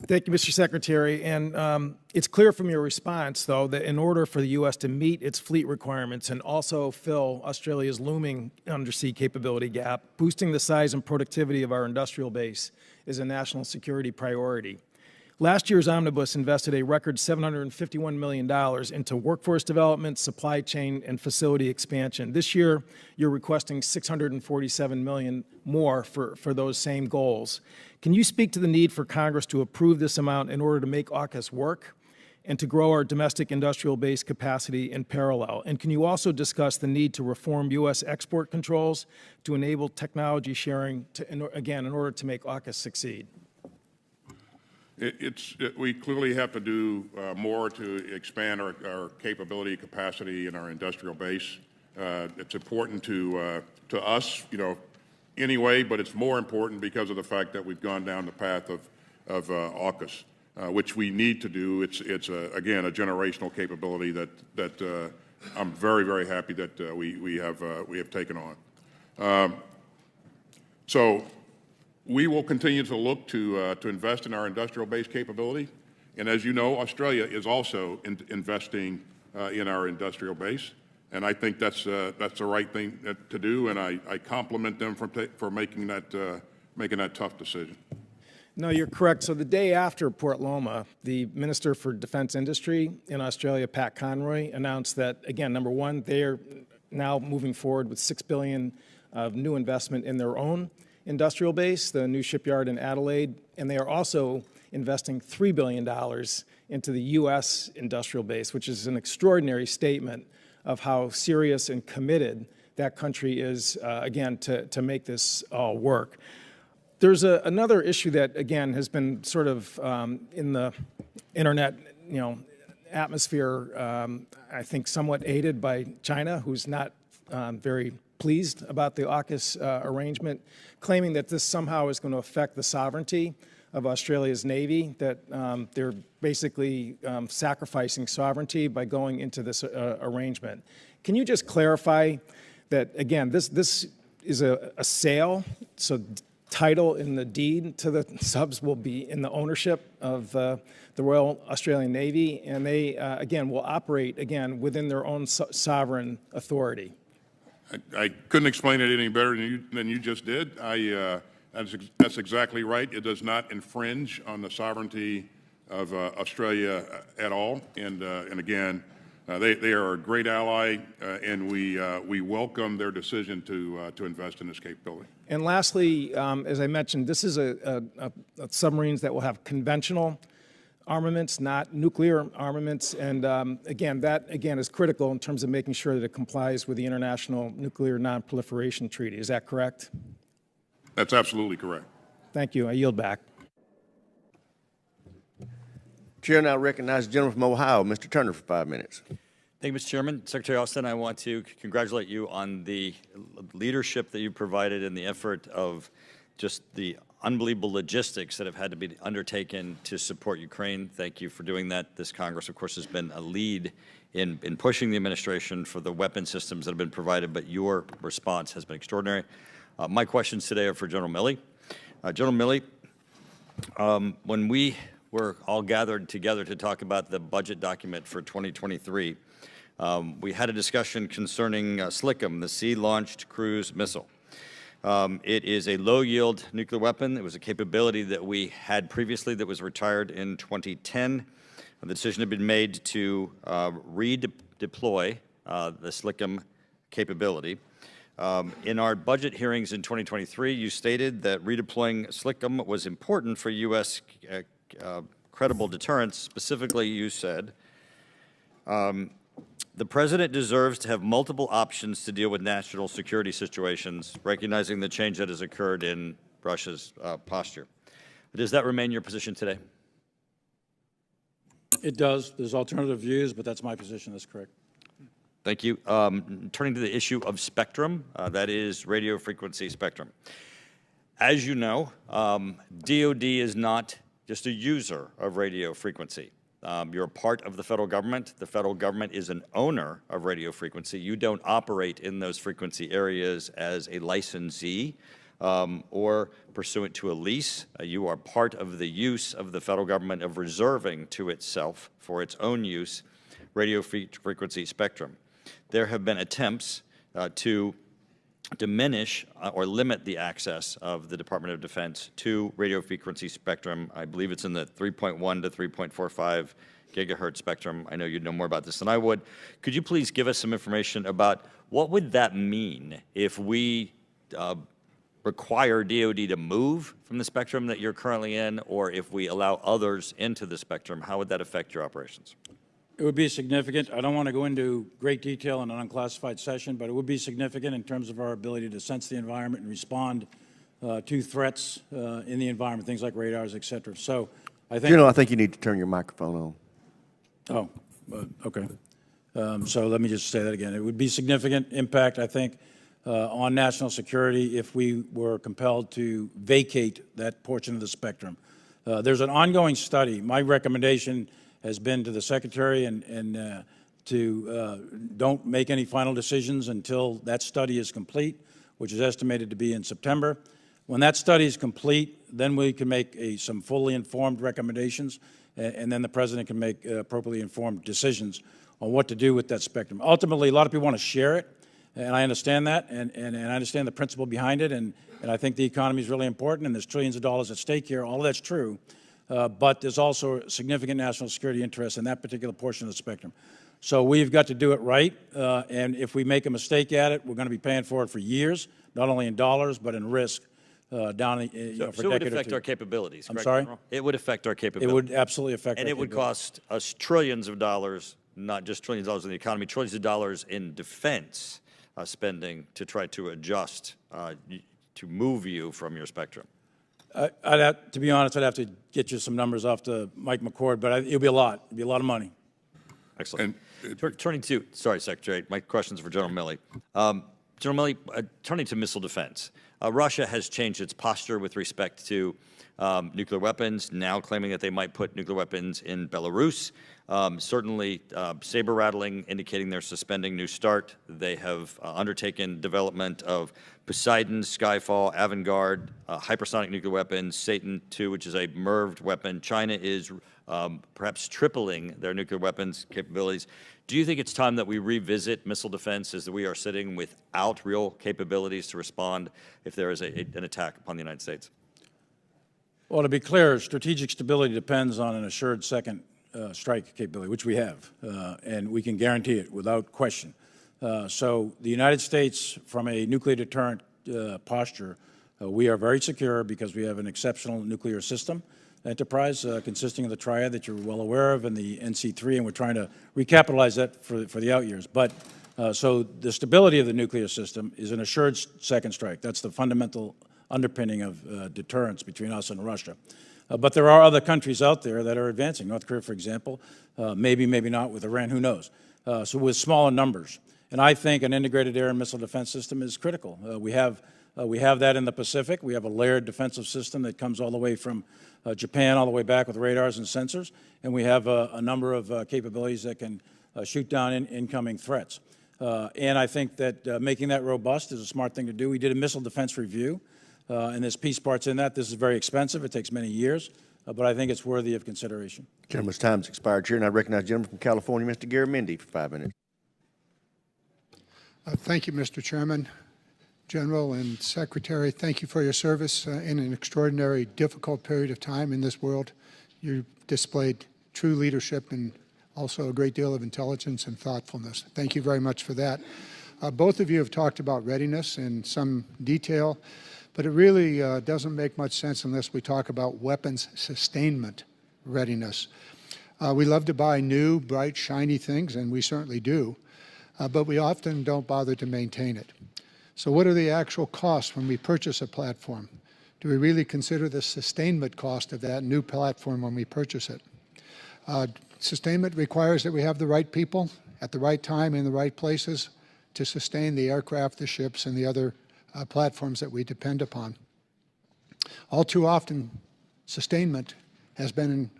Thank you, Mr. Secretary. And it's clear from your response, though, that in order for the U.S. to meet its fleet requirements and also fill Australia's looming undersea capability gap, boosting the size and productivity of our industrial base is a national security priority. Last year's omnibus invested a record $751 million into workforce development, supply chain, and facility expansion. This year, you're requesting $647 million more for those same goals. Can you speak to the need for Congress to approve this amount in order to make AUKUS work and to grow our domestic industrial base capacity in parallel? And can you also discuss the need to reform U.S. export controls to enable technology sharing, in order to make AUKUS succeed? We clearly have to do more to expand our capability, capacity in our industrial base. It's important to us, anyway, but it's more important because of the fact that we've gone down the path of AUKUS, which we need to do. It's again a generational capability that I'm very, very happy that we have taken on. So we will continue to look to invest in our industrial base capability, and as you know, Australia is also investing in our industrial base. And I think that's the right thing to do, and I compliment them for making that tough decision. No, you're correct. So the day after Port Loma, the Minister for Defense Industry in Australia, Pat Conroy, announced that, again, number one, they're now moving forward with $6 billion of new investment in their own industrial base, the new shipyard in Adelaide, and they are also investing $3 billion into the U.S. industrial base, which is an extraordinary statement of how serious and committed that country is, again, to make this all work. There's another issue that, again, has been sort of in the internet, atmosphere, I think somewhat aided by China, who's not very pleased about the AUKUS arrangement, claiming that this somehow is going to affect the sovereignty of Australia's Navy, that they're basically sacrificing sovereignty by going into this arrangement. Can you just clarify that, again, this is a sale, so title in the deed to the subs will be in the ownership of the Royal Australian Navy, and they, again, will operate, again, within their own sovereign authority? I couldn't explain it any better than you just did. That's exactly right. It does not infringe on the sovereignty of Australia at all. And again, they are a great ally, and we welcome their decision to invest in this capability. And lastly, as I mentioned, this is a submarines that will have conventional armaments, not nuclear armaments. And again, that is critical in terms of making sure that it complies with the International Nuclear Non-Proliferation Treaty. Is that correct? That's absolutely correct. Thank you. I yield back. Chair now recognizes the gentleman from Ohio, Mr. Turner, for 5 minutes. Thank you, Mr. Chairman. Secretary Austin, I want to congratulate you on the leadership that you provided in the effort of just the unbelievable logistics that have had to be undertaken to support Ukraine. Thank you for doing that. This Congress, of course, has been a lead in pushing the administration for the weapon systems that have been provided, but your response has been extraordinary. My questions today are for General Milley. General Milley, when we were all gathered together to talk about the budget document for 2023, we had a discussion concerning SLCM, the Sea-Launched Cruise Missile. It is a low-yield nuclear weapon. It was a capability that we had previously that was retired in 2010. The decision had been made to redeploy the SLCM capability. In our budget hearings in 2023, you stated that redeploying SLCM was important for U.S. Credible deterrence. Specifically, you said, the President deserves to have multiple options to deal with national security situations, recognizing the change that has occurred in Russia's posture. Does that remain your position today? It does. There's alternative views, but that's my position. That's correct. Thank you. Turning to the issue of spectrum, that is radio frequency spectrum. As you know, DoD is not just a user of radio frequency. You're a part of the federal government. The federal government is an owner of radio frequency. You don't operate in those frequency areas as a licensee or pursuant to a lease. You are part of the use of the federal government of reserving to itself for its own use radio frequency spectrum. There have been attempts to diminish or limit the access of the Department of Defense to radio frequency spectrum. I believe it's in the 3.1 to 3.45 gigahertz spectrum. I know you'd know more about this than I would. Could you please give us some information about what would that mean if we require DoD to move from the spectrum that you're currently in, or if we allow others into the spectrum? How would that affect your operations? It would be significant. I don't want to go into great detail in an unclassified session, but it would be significant in terms of our ability to sense the environment and respond to threats in the environment, things like radars, et cetera. So I think... I think you need to turn your microphone on. Oh, okay. So let me just say that again. It would be significant impact, I think, on national security if we were compelled to vacate that portion of the spectrum. There's an ongoing study. My recommendation has been to the Secretary and to don't make any final decisions until that study is complete, which is estimated to be in September. When that study is complete, then we can make some fully informed recommendations, and then the President can make appropriately informed decisions on what to do with that spectrum. Ultimately, a lot of people want to share it, And I understand that, and I understand the principle behind it, and I think the economy is really important, and there's trillions of dollars at stake here. All of that's true, but there's also significant national security interests in that particular portion of the spectrum. So we've got to do it right, and if we make a mistake at it, we're going to be paying for it for years, not only in dollars, but in risk down for a decade or two. So it would affect our capabilities, I'm correct, sorry? General? It would affect our capabilities. It would absolutely affect And our it would capabilities. cost us trillions of dollars, not just trillions of dollars in the economy, trillions of dollars in defense spending to try to adjust, to move you from your spectrum. To be honest, I'd have to get you some numbers off to Mike McCord, but it'll be a lot. It'll be a lot of money. Excellent. Turning to, sorry, Secretary, my questions for General Milley. General Milley, turning to missile defense. Russia has changed its posture with respect to nuclear weapons, now claiming that they might put nuclear weapons in Belarus. Certainly, saber rattling, indicating they're suspending New START. They have undertaken development of Poseidon, Skyfall, Avangard, hypersonic nuclear weapons, Satan II, which is a MIRVed weapon. China is perhaps tripling their nuclear weapons capabilities. Do you think it's time that we revisit missile defense as we are sitting without real capabilities to respond if there is an attack upon the United States? Well, to be clear, strategic stability depends on an assured second strike capability, which we have, and we can guarantee it without question. So the United States, from a nuclear deterrent posture, we are very secure because we have an exceptional nuclear system enterprise consisting of the triad that you're well aware of and the NC3, and we're trying to recapitalize that for the out years. But so the stability of the nuclear system is an assured second strike. That's the fundamental underpinning of deterrence between us and Russia. But there are other countries out there that are advancing. North Korea, for example, maybe not with Iran, who knows. So with smaller numbers. And I think an integrated air and missile defense system is critical. We have that in the Pacific. We have a layered defensive system that comes all the way from Japan all the way back with radars and sensors. And we have a number of capabilities that can shoot down incoming threats. And I think that making that robust is a smart thing to do. We did a missile defense review, and there's piece parts in that. This is very expensive. It takes many years, but I think it's worthy of consideration. Gentleman's time's expired, Chair, and I recognize the gentleman from California, Mr. Garamendi, for 5 minutes. Thank you, Mr. Chairman, General, and Secretary. Thank you for your service in an extraordinary, difficult period of time in this world. You displayed true leadership and also a great deal of intelligence and thoughtfulness. Thank you very much for that. Both of you have talked about readiness in some detail, but it really doesn't make much sense unless we talk about weapons sustainment readiness. We love to buy new, bright, shiny things, and we certainly do, but we often don't bother to maintain it. So what are the actual costs when we purchase a platform? Do we really consider the sustainment cost of that new platform when we purchase it? Sustainment requires that we have the right people at the right time in the right places to sustain the aircraft, the ships, and the other platforms that we depend upon. All too often, sustainment has been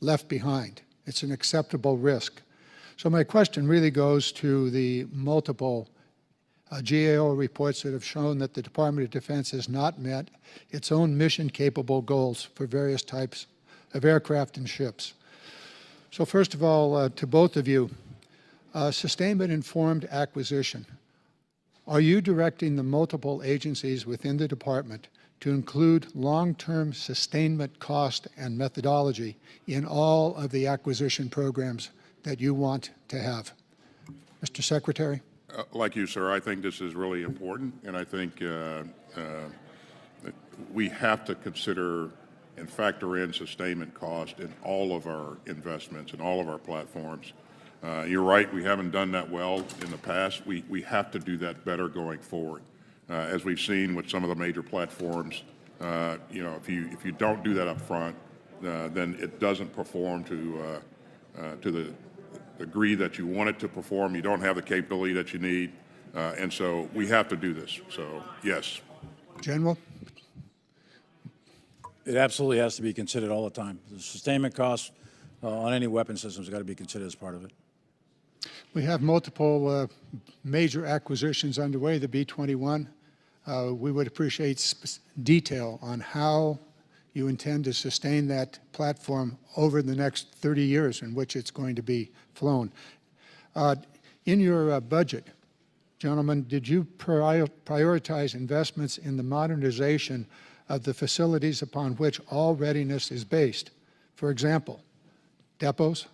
left behind. It's an acceptable risk. So my question really goes to the multiple GAO reports that have shown that the Department of Defense has not met its own mission-capable goals for various types of aircraft and ships. So first of all, to both of you, sustainment-informed acquisition. Are you directing the multiple agencies within the department to include long-term sustainment cost and methodology in all of the acquisition programs that you want to have? Mr. Secretary? Like you, sir, I think this is really important, and I think that we have to consider and factor in sustainment cost in all of our investments and all of our platforms. You're right, we haven't done that well in the past. We have to do that better going forward. As we've seen with some of the major platforms, if you don't do that up front, then it doesn't perform to the degree that you want it to perform. You don't have the capability that you need, and so we have to do this. So, yes. General? It absolutely has to be considered all the time. The sustainment costs on any weapon system has got to be considered as part of it. We have multiple major acquisitions underway, the B-21. We would appreciate detail on how you intend to sustain that platform over the next 30 years in which it's going to be flown. In your budget, Gentlemen, did you prioritize investments in the modernization of the facilities upon which all readiness is based? For example, depots,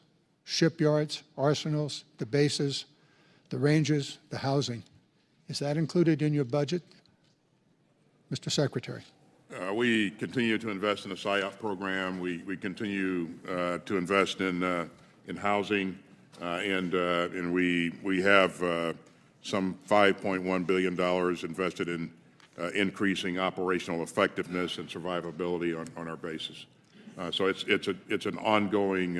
shipyards, arsenals, the bases, the ranges, the housing. Is that included in your budget, Mr. Secretary? We continue to invest in the PSYOP program. We continue to invest in housing, and we have some $5.1 billion invested in increasing operational effectiveness and survivability on our bases. So it's an ongoing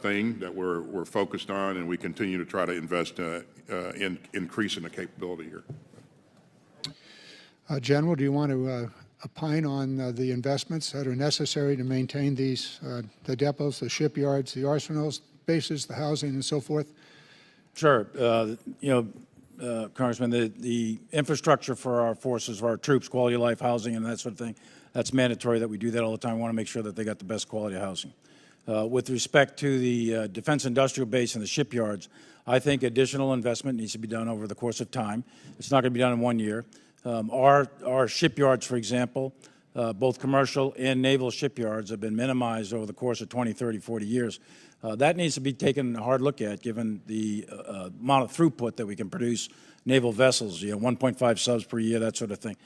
thing that we're focused on, and we continue to try to invest in increasing the capability here. General, do you want to opine on the investments that are necessary to maintain these, the depots, the shipyards, the arsenals, bases, the housing, and so forth? Sure. Congressman, the infrastructure for our forces, for our troops, quality of life, housing, and that sort of thing, that's mandatory that we do that all the time. We want to make sure that they got the best quality of housing. With respect to the defense industrial base and the shipyards, I think additional investment needs to be done over the course of time. It's not going to be done in 1 year. Our shipyards, for example, both commercial and naval shipyards have been minimized over the course of 20, 30, 40 years. That needs to be taken a hard look at given the amount of throughput that we can produce naval vessels, 1.5 subs per year, that sort of thing.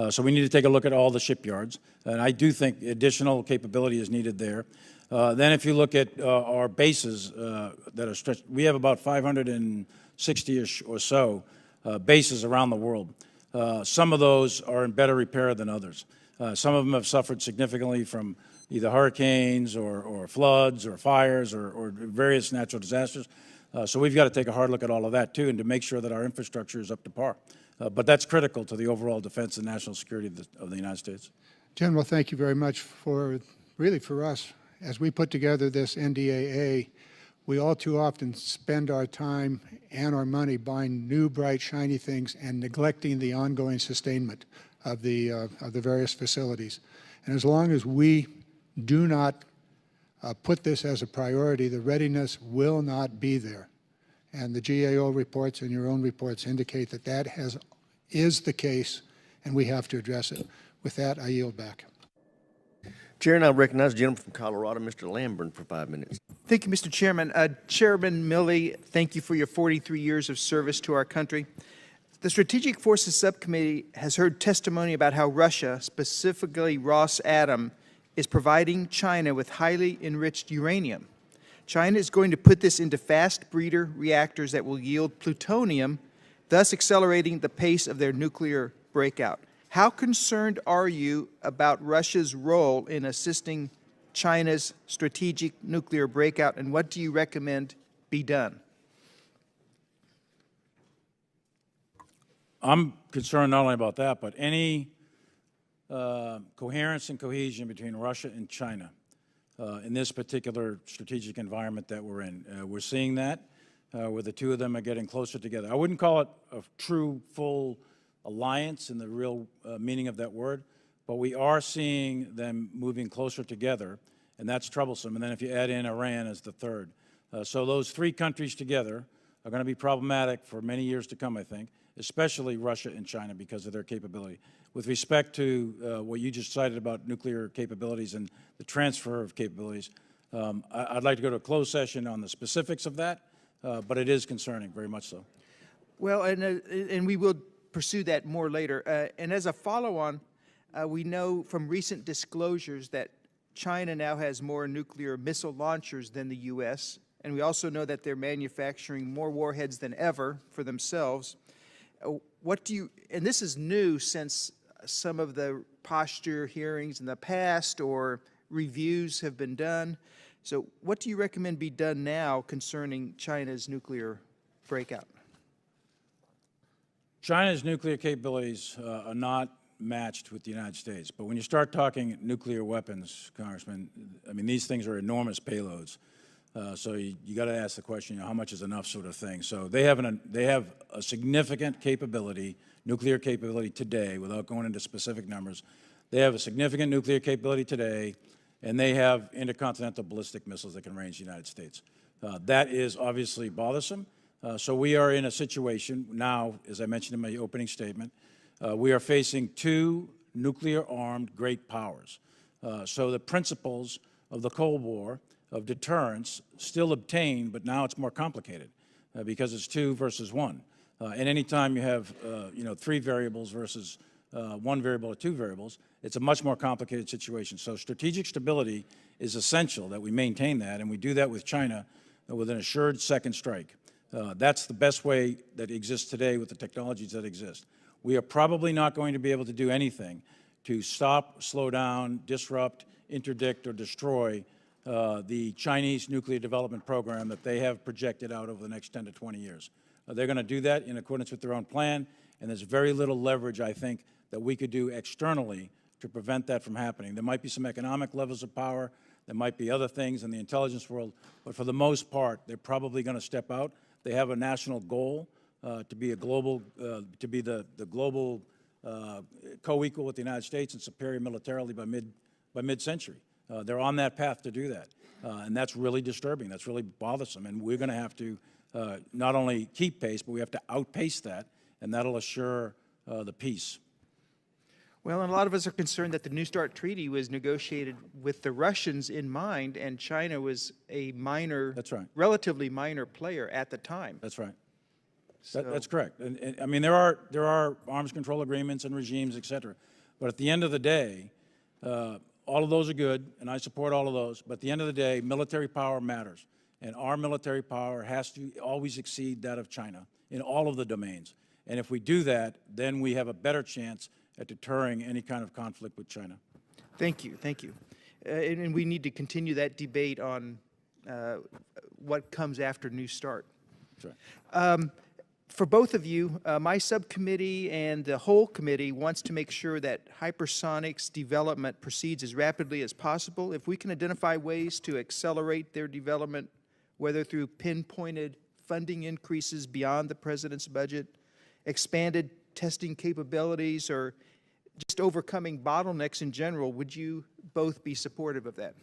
So we need to take a look at all the shipyards, and I do think additional capability is needed there. Then if you look at our bases that are stretched, we have about 560-ish or so bases around the world. Some of those are in better repair than others. Some of them have suffered significantly from either hurricanes or floods or fires or various natural disasters. So we've got to take a hard look at all of that, too, and to make sure that our infrastructure is up to par. But that's critical to the overall defense and national security of the United States. General, thank you very much for us. As we put together this NDAA, we all too often spend our time and our money buying new, bright, shiny things and neglecting the ongoing sustainment of the various facilities. And as long as we do not put this as a priority, the readiness will not be there. And the GAO reports and your own reports indicate that that is the case, and we have to address it. With that, I yield back. Chair, and I recognize the gentleman from Colorado, Mr. Lamborn, for 5 minutes. Thank you, Mr. Chairman. Chairman Milley, thank you for your 43 years of service to our country. The Strategic Forces Subcommittee has heard testimony about how Russia, specifically Ross Atom, is providing China with highly enriched uranium. China is going to put this into fast breeder reactors that will yield plutonium, thus accelerating the pace of their nuclear breakout. How concerned are you about Russia's role in assisting China's strategic nuclear breakout, and what do you recommend be done? I'm concerned not only about that, but any coherence and cohesion between Russia and China in this particular strategic environment that we're in. We're seeing that where the two of them are getting closer together. I wouldn't call it a true, full alliance in the real meaning of that word, but we are seeing them moving closer together, and that's troublesome. And then if you add in Iran as the third. So those three countries together are going to be problematic for many years to come, I think, especially Russia and China because of their capability. With respect to what you just cited about nuclear capabilities and the transfer of capabilities, I'd like to go to a closed session on the specifics of that, but it is concerning, very much so. Well, and we will pursue that more later. And as a follow-on, we know from recent disclosures that China now has more nuclear missile launchers than the U.S., and we also know that they're manufacturing more warheads than ever for themselves. What do you, and this is new since some of the posture hearings in the past or reviews have been done. So what do you recommend be done now concerning China's nuclear breakout? China's nuclear capabilities are not matched with the United States. But when you start talking nuclear weapons, Congressman, I mean, these things are enormous payloads. So you got to ask the question, how much is enough sort of thing. So they have a significant capability, nuclear capability today, without going into specific numbers. They have a significant nuclear capability today, and they have intercontinental ballistic missiles that can range the United States. That is obviously bothersome. So we are in a situation now, as I mentioned in my opening statement, we are facing two nuclear-armed great powers. So the principles of the Cold War of deterrence still obtain, but now it's more complicated because it's 2 versus 1. And any time you have, 3 variables versus 1 variable or 2 variables, it's a much more complicated situation. So strategic stability is essential that we maintain that, and we do that with China with an assured second strike. That's the best way that exists today with the technologies that exist. We are probably not going to be able to do anything to stop, slow down, disrupt, interdict, or destroy the Chinese nuclear development program that they have projected out over the next 10 to 20 years. They're going to do that in accordance with their own plan, and there's very little leverage, I think, that we could do externally to prevent that from happening. There might be some economic levels of power. There might be other things in the intelligence world, but for the most part, they're probably going to step out. They have a national goal to be a global, to be the global co-equal with the United States and superior militarily by mid-century. They're on that path to do that, and that's really disturbing. That's really bothersome, and we're going to have to not only keep pace, but we have to outpace that, and that'll assure the peace. Well, and a lot of us are concerned that the New START treaty was negotiated with the Russians in mind, and China was a minor, That's right, relatively minor player at the time. That's right. So, That's correct. And I mean, there are arms control agreements and regimes, et cetera. But at the end of the day, all of those are good, and I support all of those. But at the end of the day, military power matters. And our military power has to always exceed that of China in all of the domains. And if we do that, then we have a better chance at deterring any kind of conflict with China. Thank you, thank you. And we need to continue that debate on what comes after New START. That's right. For both of you, my subcommittee and the whole committee wants to make sure that hypersonics development proceeds as rapidly as possible. If we can identify ways to accelerate their development, whether through pinpointed funding increases beyond the President's budget, expanded testing capabilities, or just overcoming bottlenecks in general, would you both be supportive of that?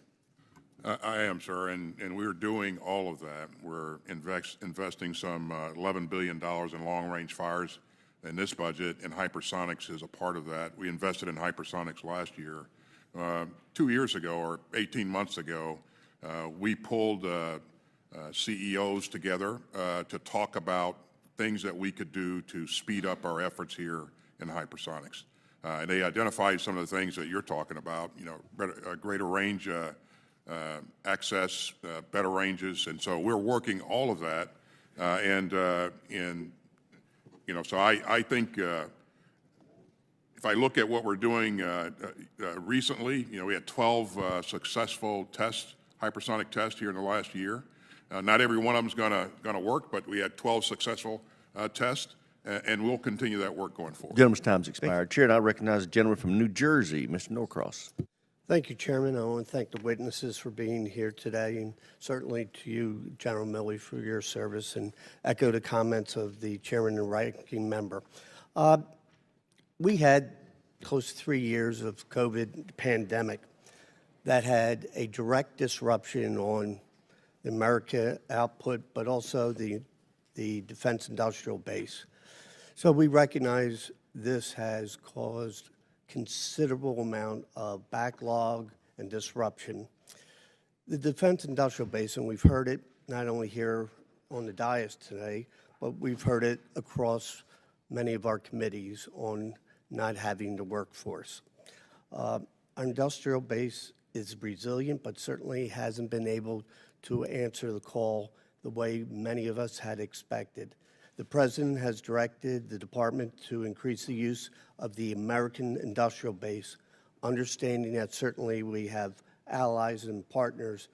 I am, sir, and we're doing all of that. We're investing some $11 billion in long-range fires in this budget, and hypersonics is a part of that. We invested in hypersonics last year. 2 years ago, or 18 months ago, we pulled CEOs together to talk about things that we could do to speed up our efforts here in hypersonics. And they identified some of the things that you're talking about, a greater range access, better ranges, and so we're working all of that. So I think if I look at what we're doing recently, we had 12 successful tests, hypersonic tests here in the last year. Not every one of them is going to work, but we had 12 successful tests, and we'll continue that work going forward. Gentleman's time's expired. Chair, and I recognize the gentleman from New Jersey, Mr. Norcross. Thank you, Chairman. I want to thank the witnesses for being here today, and certainly to you, General Milley, for your service, and echo the comments of the Chairman and Ranking Member. We had close to 3 years of COVID pandemic that had a direct disruption on the America output, but also the defense industrial base. So we recognize this has caused considerable amount of backlog and disruption. The defense industrial base, and we've heard it not only here on the dais today, but we've heard it across many of our committees on not having the workforce. Our industrial base is resilient, but certainly hasn't been able to answer the call the way many of us had expected. The President has directed the Department to increase the use of the American industrial base, understanding that certainly we have allies and partners.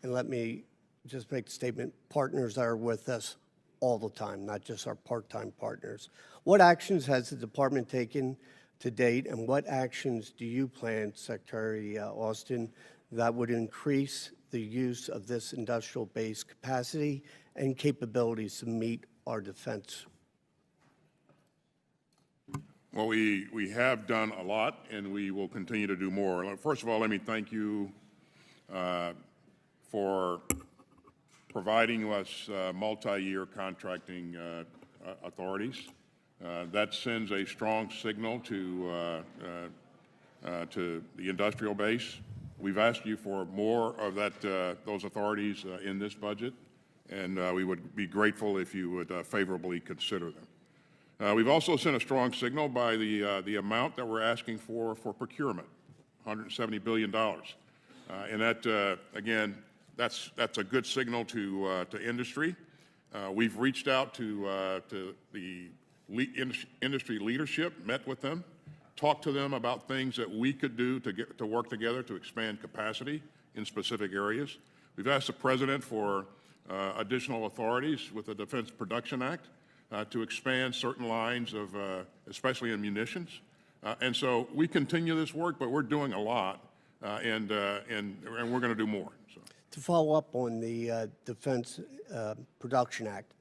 And let me just make the statement, partners are with us all the time, not just our part-time partners. What actions has the Department taken to date, and what actions do you plan, Secretary Austin, that would increase the use of this industrial base capacity and capabilities to meet our defense? Well, we have done a lot, and we will continue to do more. First of all, let me thank you for providing us multi-year contracting authorities. That sends a strong signal to the industrial base. We've asked you for more of those authorities in this budget, and we would be grateful if you would favorably consider them. We've also sent a strong signal by the amount that we're asking for procurement, $170 billion. And that, again, that's a good signal to industry. We've reached out to the industry leadership, met with them, talked to them about things that we could do to work together to expand capacity in specific areas. We've asked the President for additional authorities with the Defense Production Act to expand certain lines of, especially in munitions. And so we continue this work, but we're doing a lot, and we're going to do more. So. To follow up on the Defense Production Act,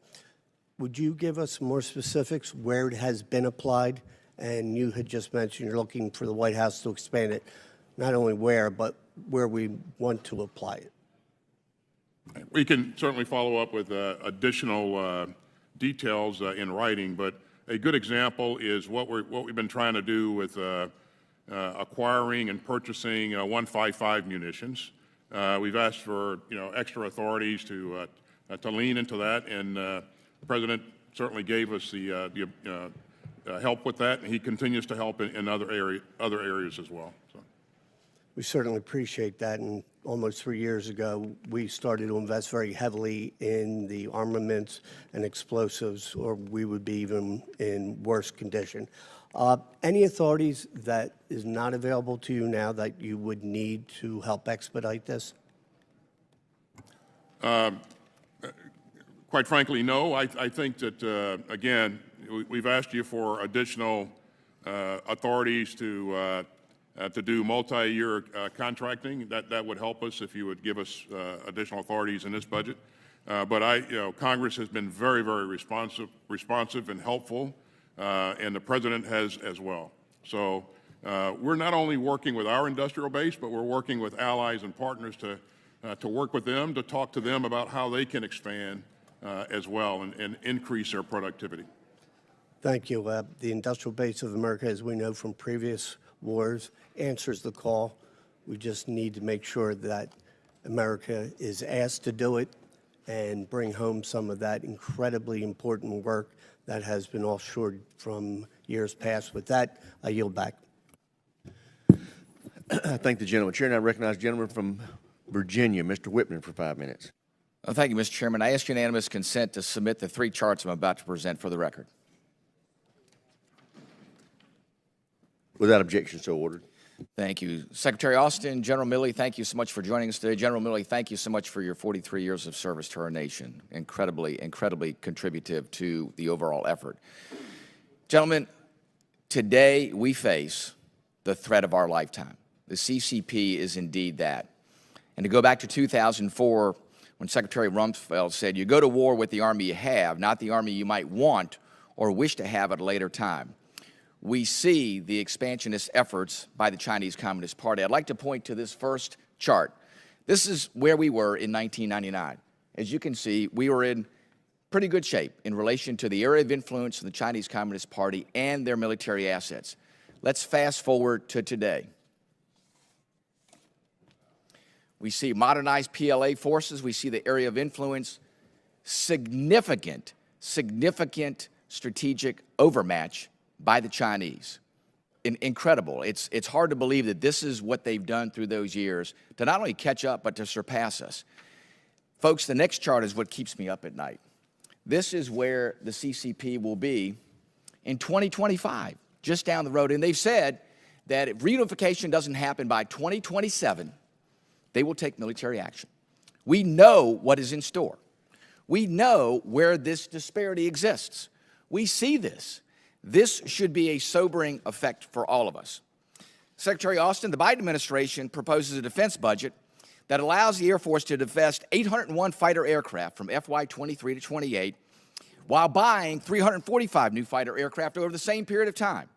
would you give us more specifics where it has been applied? And you had just mentioned you're looking for the White House to expand it, not only where, but where we want to apply it. We can certainly follow up with additional details in writing, but a good example is what we've been trying to do with acquiring and purchasing 155 munitions. We've asked for extra authorities to lean into that, and the President certainly gave us the help with that, and he continues to help in other areas as well. So. We certainly appreciate that, and almost 3 years ago, we started to invest very heavily in the armaments and explosives, or we would be even in worse condition. Any authorities that is not available to you now that you would need to help expedite this? Quite frankly, no. I think that, again, we've asked you for additional authorities to do multi-year contracting. That would help us if you would give us additional authorities in this budget. But Congress has been very, very responsive and helpful, and the President has as well. So we're not only working with our industrial base, but we're working with allies and partners to work with them, to talk to them about how they can expand as well and increase their productivity. Thank you. The industrial base of America, as we know from previous wars, answers the call. We just need to make sure that America is asked to do it and bring home some of that incredibly important work that has been offshored from years past. With that, I yield back. I thank the gentleman. Chair, and I recognize the gentleman from Virginia, Mr. Whitman, for 5 minutes. Thank you, Mr. Chairman. I ask unanimous consent to submit the 3 charts I'm about to present for the record. Without objection, so ordered. Thank you. Secretary Austin, General Milley, thank you so much for joining us today. General Milley, thank you so much for your 43 years of service to our nation. Incredibly, incredibly contributive to the overall effort. Gentlemen, today we face the threat of our lifetime. The CCP is indeed that. And to go back to 2004, when Secretary Rumsfeld said, you go to war with the army you have, not the army you might want or wish to have at a later time. We see the expansionist efforts by the Chinese Communist Party. I'd like to point to this first chart. This is where we were in 1999. As you can see, we were in pretty good shape in relation to the area of influence of the Chinese Communist Party and their military assets. Let's fast forward to today. We see modernized PLA forces. We see the area of influence, significant strategic overmatch by the Chinese. Incredible. It's hard to believe that this is what they've done through those years to not only catch up, but to surpass us. Folks, the next chart is what keeps me up at night. This is where the CCP will be in 2025, just down the road. And they've said that if reunification doesn't happen by 2027, they will take military action. We know what is in store. We know where this disparity exists. We see this. This should be a sobering effect for all of us. Secretary Austin, the Biden administration proposes a defense budget that allows the Air Force to divest 801 fighter aircraft from FY23 to 28 while buying 345 new fighter aircraft over the same period of time.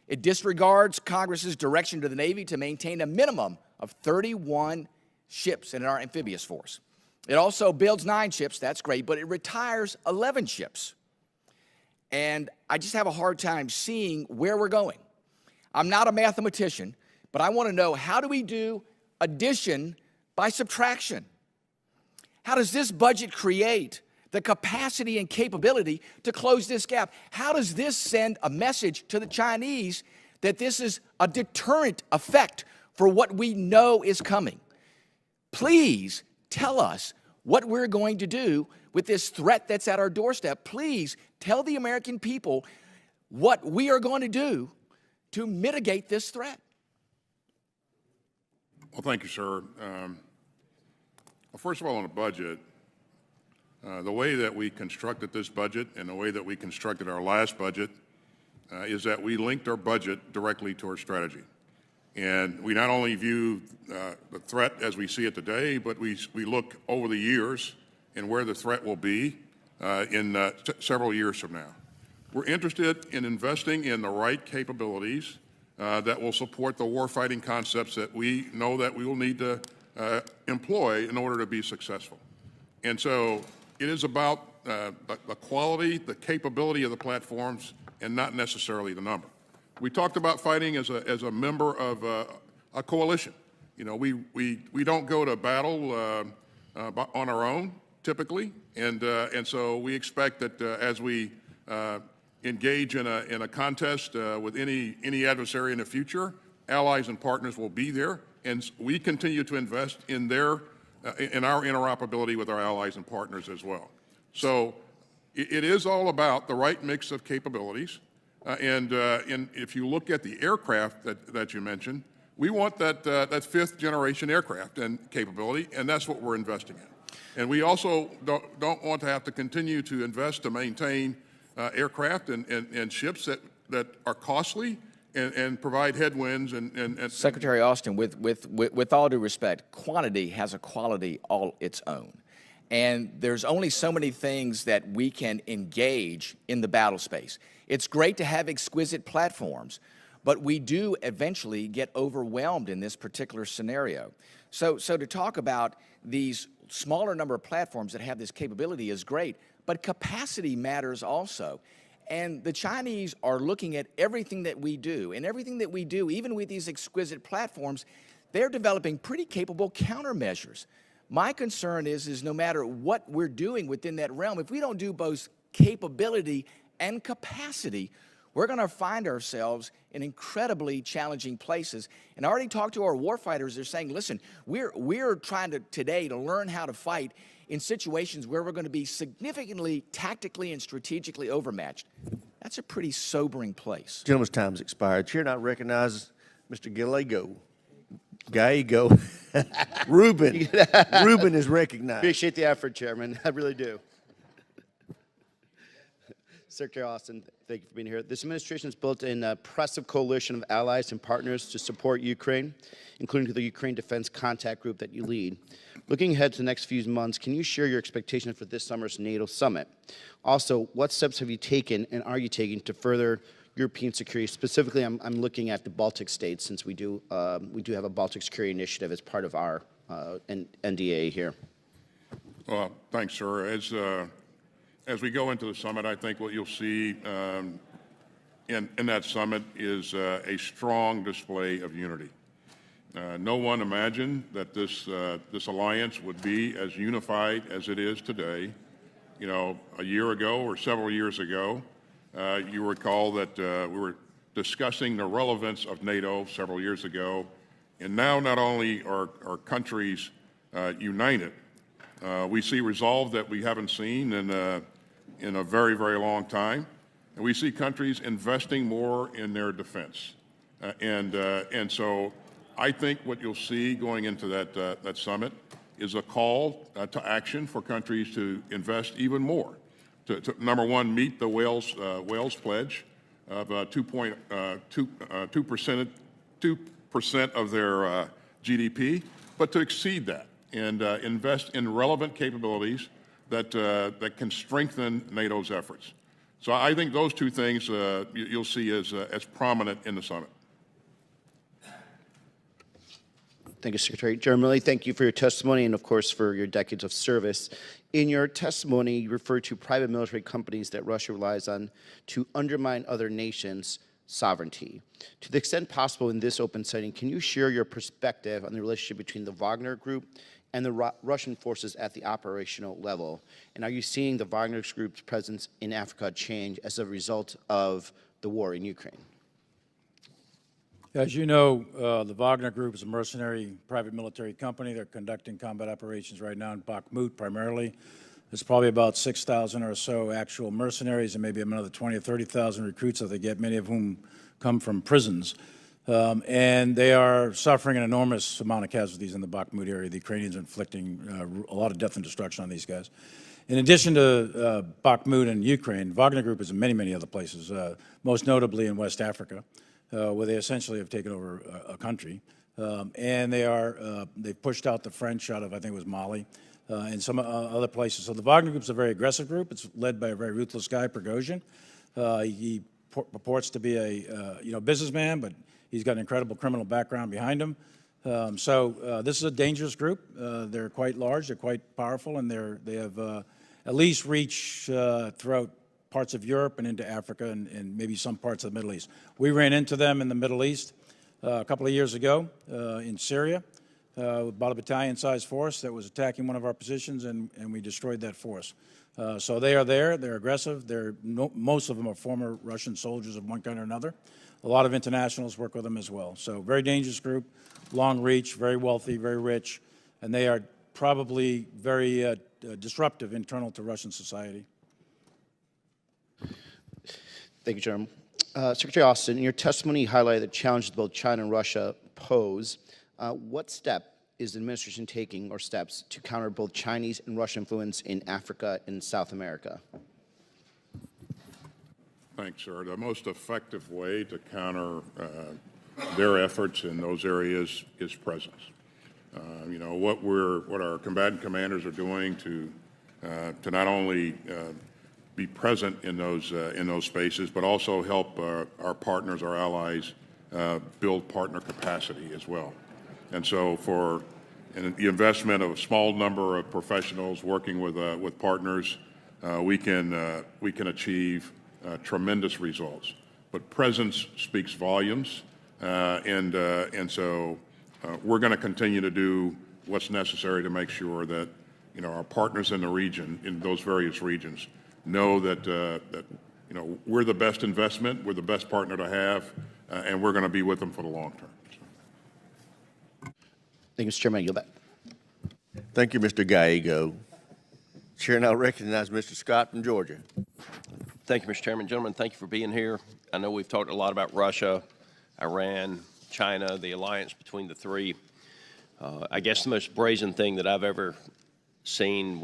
It disregards Congress's direction to the Navy to maintain a minimum of 31 ships in our amphibious force. It also builds 9 ships, that's great, but it retires 11 ships. And I just have a hard time seeing where we're going. I'm not a mathematician, but I want to know, how do we do addition by subtraction? How does this budget create the capacity and capability to close this gap? How does this send a message to the Chinese that this is a deterrent effect for what we know is coming? Please tell us what we're going to do with this threat that's at our doorstep. Please tell the American people what we are going to do to mitigate this threat. Well, thank you, sir. Well, first of all, on the budget, the way that we constructed this budget and the way that we constructed our last budget is that we linked our budget directly to our strategy. And we not only view the threat as we see it today, but we look over the years and where the threat will be in several years from now. We're interested in investing in the right capabilities that will support the warfighting concepts that we know that we will need to employ in order to be successful. And so it is about the quality, the capability of the platforms, and not necessarily the number. We talked about fighting as a member of a coalition. You know, we don't go to battle on our own typically, and so we expect that as we engage in a contest with any adversary in the future, allies and partners will be there, and we continue to invest in our interoperability with our allies and partners as well. So it is all about the right mix of capabilities. And if you look at the aircraft that you mentioned, we want that fifth generation aircraft and capability, and that's what we're investing in. And we also don't want to have to continue to invest to maintain aircraft and ships that are costly and provide headwinds. And Secretary Austin, with all due respect, quantity has a quality all its own. And there's only so many things that we can engage in the battle space. It's great to have exquisite platforms, but we do eventually get overwhelmed in this particular scenario. So to talk about these smaller number of platforms that have this capability is great, but capacity matters also. And the Chinese are looking at everything that we do, and everything that we do, even with these exquisite platforms, they're developing pretty capable countermeasures. My concern is no matter what we're doing within that realm, if we don't do both capability and capacity, we're going to find ourselves in incredibly challenging places. And I already talked to our warfighters. They're saying, listen, we're trying today to learn how to fight in situations where we're going to be significantly tactically and strategically overmatched. That's a pretty sobering place. Gentleman's time has expired. Chair now recognizes Mr. Gallego. Ruben. Ruben is recognized. Appreciate the effort, Chairman. I really do. Secretary Austin, thank you for being here. This administration has built an impressive coalition of allies and partners to support Ukraine, including the Ukraine Defense Contact Group that you lead. Looking ahead to the next few months, can you share your expectations for this summer's NATO summit? Also, what steps have you taken and are you taking to further European security? Specifically, I'm looking at the Baltic states, since we do have a Baltic security initiative as part of our NDA here. Well, thanks, sir. As we go into the summit, I think what you'll see in that summit is a strong display of unity. No one imagined that this alliance would be as unified as it is today. You know, a year ago or several years ago, you recall that we were discussing the relevance of NATO several years ago, and now not only are countries united, we see resolve that we haven't seen in a very, very long time, and we see countries investing more in their defense, and so I think what you'll see going into that summit is a call to action for countries to invest even more. To number one, meet the Wales pledge of 2% of their GDP, but to exceed that and invest in relevant capabilities that can strengthen NATO's efforts. So I think those two things you'll see as prominent in the summit. Thank you, Secretary. Chairman Milley, thank you for your testimony and, of course, for your decades of service. In your testimony, you refer to private military companies that Russia relies on to undermine other nations' sovereignty. To the extent possible in this open setting, can you share your perspective on the relationship between the Wagner Group and the Russian forces at the operational level? And are you seeing the Wagner Group's presence in Africa change as a result of the war in Ukraine? As you know, the Wagner Group is a mercenary private military company. They're conducting combat operations right now in Bakhmut primarily. There's probably about 6,000 or so actual mercenaries and maybe another 20 or 30,000 recruits that they get, many of whom come from prisons. And they are suffering an enormous amount of casualties in the Bakhmut area. The Ukrainians are inflicting a lot of death and destruction on these guys. In addition to Bakhmut and Ukraine, Wagner Group is in many, many other places, most notably in West Africa, where they essentially have taken over a country. And they've pushed out the French out of, I think it was Mali, and some other places. So the Wagner Group is a very aggressive group. It's led by a very ruthless guy, Prigozhin. He purports to be a businessman, but he's got an incredible criminal background behind him. So this is a dangerous group. They're quite large, they're quite powerful, and they have at least reached throughout parts of Europe and into Africa and maybe some parts of the Middle East. We ran into them in the Middle East a couple of years ago in Syria, about a battalion-sized force that was attacking one of our positions, and we destroyed that force. So they are there. They're aggressive. Most of them are former Russian soldiers of one kind or another. A lot of internationals work with them as well. So very dangerous group, long reach, very wealthy, very rich, and they are probably very disruptive internal to Russian society. Thank you, Chairman. Secretary Austin, in your testimony, you highlighted the challenges both China and Russia pose. What step is the administration taking, or steps, to counter both Chinese and Russian influence in Africa and South America? Thanks, sir. The most effective way to counter their efforts in those areas is presence. What our combatant commanders are doing to not only be present in those spaces, but also help our partners, our allies, build partner capacity as well. And so, for the investment of a small number of professionals working with partners, we can achieve tremendous results. But presence speaks volumes, and so we're going to continue to do what's necessary to make sure that our partners in the region, in those various regions, know that we're the best investment, we're the best partner to have, and we're going to be with them for the long term. Thank you, Mr. Chairman. I yield back. Thank you, Mr. Gallego. Chair now recognizes Mr. Scott from Georgia. Thank you, Mr. Chairman. Gentlemen, thank you for being here. I know we've talked a lot about Russia, Iran, China, the alliance between the three. I guess the most brazen thing that I've ever seen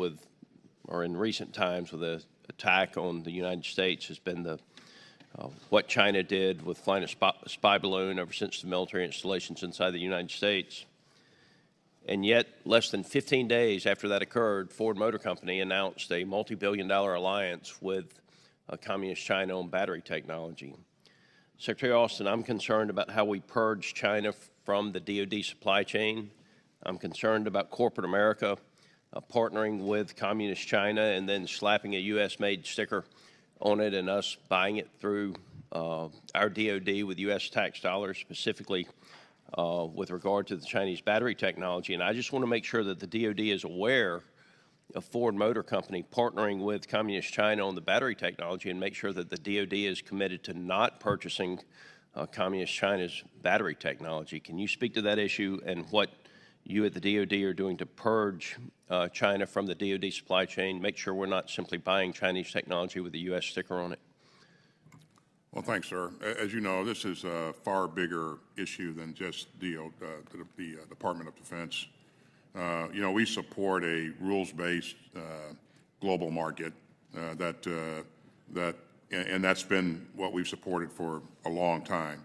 or in recent times with an attack on the United States has been what China did with flying a spy balloon over sensitive military installations inside the United States. And yet, less than 15 days after that occurred, Ford Motor Company announced a multi-billion-dollar alliance with Communist China on battery technology. Secretary Austin, I'm concerned about how we purge China from the DoD supply chain. I'm concerned about corporate America partnering with Communist China and then slapping a U.S.-made sticker on it and us buying it through our DoD with U.S. tax dollars, specifically with regard to the Chinese battery technology. And I just want to make sure that the DoD is aware of Ford Motor Company partnering with Communist China on the battery technology, and make sure that the DoD is committed to not purchasing Communist China's battery technology. Can you speak to that issue and what you at the DoD are doing to purge China from the DoD supply chain, make sure we're not simply buying Chinese technology with a U.S. sticker on it? Well, thanks, sir. As you know, this is a far bigger issue than just the Department of Defense. We support a rules-based global market and that's been what we've supported for a long time.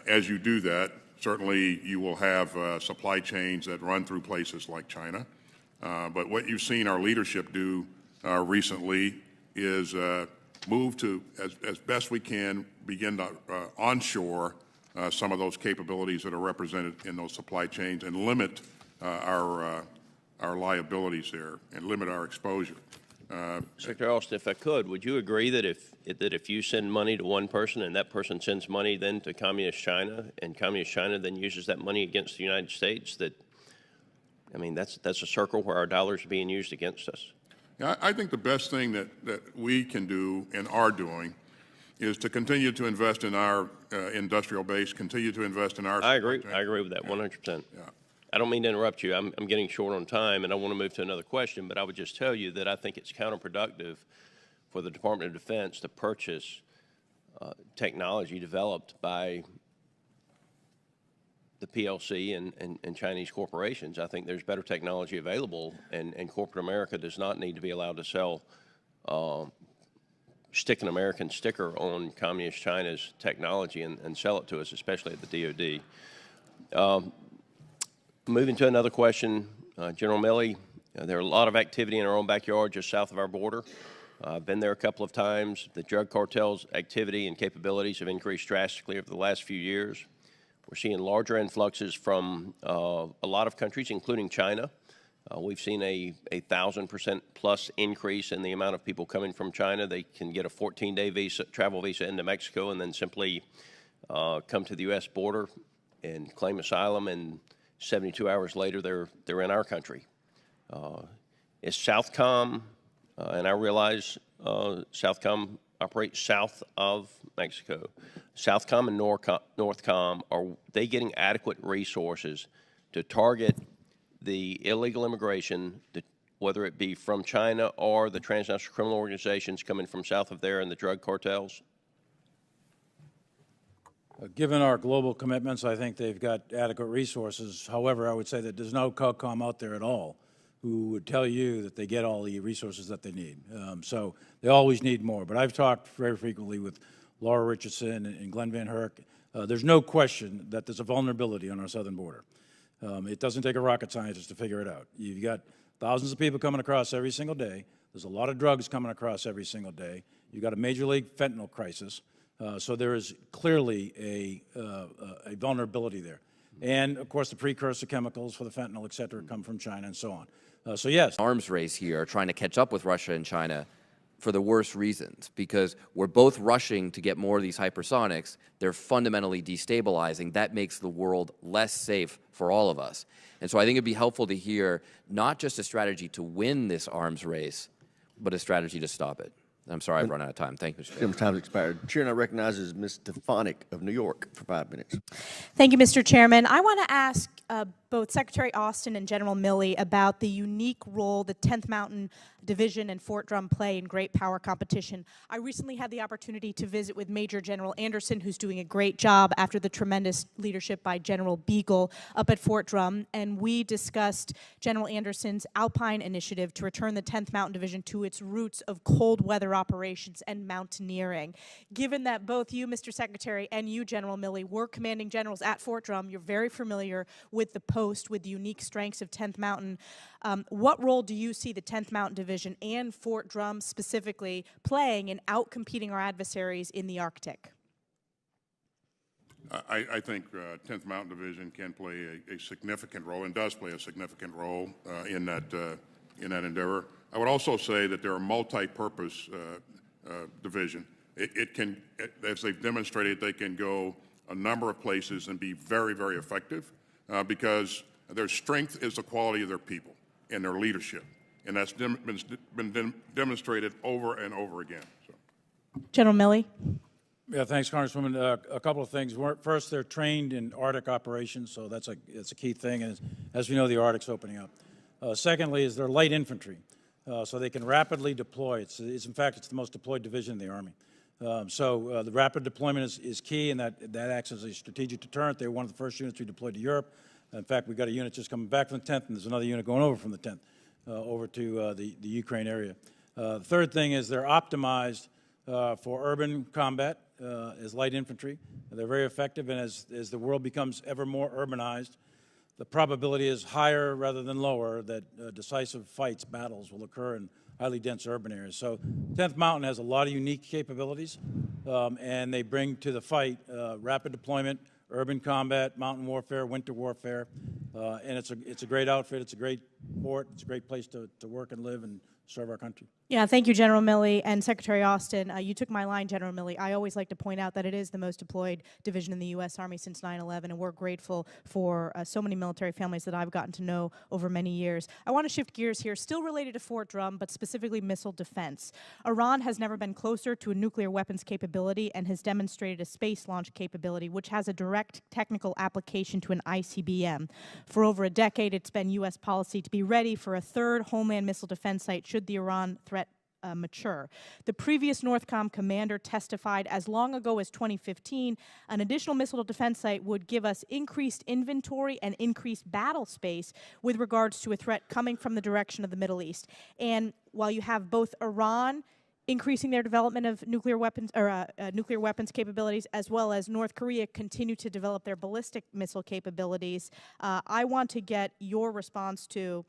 As you do that, certainly you will have supply chains that run through places like China. But what you've seen our leadership do recently is move to, as best we can, begin to onshore some of those capabilities that are represented in those supply chains and limit our liabilities there and limit our exposure. Secretary Austin, if I could, would you agree that if you send money to one person and that person sends money then to Communist China and Communist China then uses that money against the United States, that, I mean, that's a circle where our dollars are being used against us? Yeah, I think the best thing that we can do and are doing is to continue to invest in our industrial base, continue to invest in our... I agree with that 100%. Yeah. I don't mean to interrupt you. I'm getting short on time, and I want to move to another question, but I would just tell you that I think it's counterproductive for the Department of Defense to purchase technology developed by the PLC and Chinese corporations. I think there's better technology available, and corporate America does not need to be allowed to sell, stick an American sticker on Communist China's technology and sell it to us, especially at the DOD. Moving to another question, General Milley, there are a lot of activity in our own backyard just south of our border. I've been there a couple of times. The drug cartels' activity and capabilities have increased drastically over the last few years. We're seeing larger influxes from a lot of countries, including China. We've seen a 1,000% plus increase in the amount of people coming from China. They can get a 14-day travel visa into Mexico and then simply come to the U.S. border and claim asylum, and 72 hours later they're in our country. Is Southcom, and I realize Southcom operates south of Mexico, Southcom and Northcom, are they getting adequate resources to target the illegal immigration, whether it be from China or the transnational criminal organizations coming from south of there and the drug cartels? Given our global commitments, I think they've got adequate resources. However, I would say that there's no COCOM out there at all who would tell you that they get all the resources that they need. So they always need more. But I've talked very frequently with Laura Richardson and Glenn Van Herk. There's no question that there's a vulnerability on our southern border. It doesn't take a rocket scientist to figure it out. You've got thousands of people coming across every single day. There's a lot of drugs coming across every single day. You've got a major league fentanyl crisis. So there is clearly a vulnerability there. And, of course, the precursor chemicals for the fentanyl, et cetera, come from China and so on. So, yes. Arms race here, trying to catch up with Russia and China for the worst reasons, because we're both rushing to get more of these hypersonics. They're fundamentally destabilizing. That makes the world less safe for all of us. And so I think it'd be helpful to hear not just a strategy to win this arms race, but a strategy to stop it. I'm sorry I've run out of time. Thank you, Mr. Chairman. Time expired. Chair now recognizes Ms. Stefanik of New York for 5 minutes. Thank you, Mr. Chairman. I want to ask both Secretary Austin and General Milley about the unique role the 10th Mountain Division and Fort Drum play in great power competition. I recently had the opportunity to visit with Major General Anderson, who's doing a great job after the tremendous leadership by General Beagle up at Fort Drum, and we discussed General Anderson's Alpine initiative to return the 10th Mountain Division to its roots of cold weather operations and mountaineering. Given that both you, Mr. Secretary, and you, General Milley, were commanding generals at Fort Drum, you're very familiar with the post, with the unique strengths of 10th Mountain. What role do you see the 10th Mountain Division and Fort Drum specifically playing in outcompeting our adversaries in the Arctic? I think 10th Mountain Division can play a significant role and does play a significant role in that endeavor. I would also say that they're a multi-purpose division. It can, as they've demonstrated, they can go a number of places and be very, very effective because their strength is the quality of their people and their leadership, and that's been demonstrated over and over again. So. General Milley. Yeah, thanks, Congresswoman. A couple of things. First, they're trained in Arctic operations, so that's a key thing, and as we know, the Arctic's opening up. Secondly, is they're light infantry, so they can rapidly deploy. In fact, it's the most deployed division in the Army. So the rapid deployment is key, and that acts as a strategic deterrent. They're one of the first units we deployed to Europe. In fact, we've got a unit just coming back from the 10th, and there's another unit going over from the 10th over to the Ukraine area. The third thing is they're optimized for urban combat as light infantry. They're very effective, and as the world becomes ever more urbanized, the probability is higher rather than lower that decisive fights, battles will occur in highly dense urban areas. So 10th Mountain has a lot of unique capabilities, and they bring to the fight rapid deployment, urban combat, mountain warfare, winter warfare, and it's a great outfit. It's a great port. It's a great place to work and live and serve our country. Yeah, thank you, General Milley and Secretary Austin. You took my line, General Milley. I always like to point out that it is the most deployed division in the U.S. Army since 9/11, and we're grateful for so many military families that I've gotten to know over many years. I want to shift gears here, still related to Fort Drum, but specifically missile defense. Iran has never been closer to a nuclear weapons capability and has demonstrated a space launch capability, which has a direct technical application to an ICBM. For over a decade, it's been U.S. policy to be ready for a third homeland missile defense site should the Iran threat mature. The previous NORTHCOM commander testified as long ago as 2015, an additional missile defense site would give us increased inventory and increased battle space with regards to a threat coming from the direction of the Middle East. And while you have both Iran increasing their development of nuclear weapons or nuclear weapons capabilities, as well as North Korea continue to develop their ballistic missile capabilities, I want to get your response to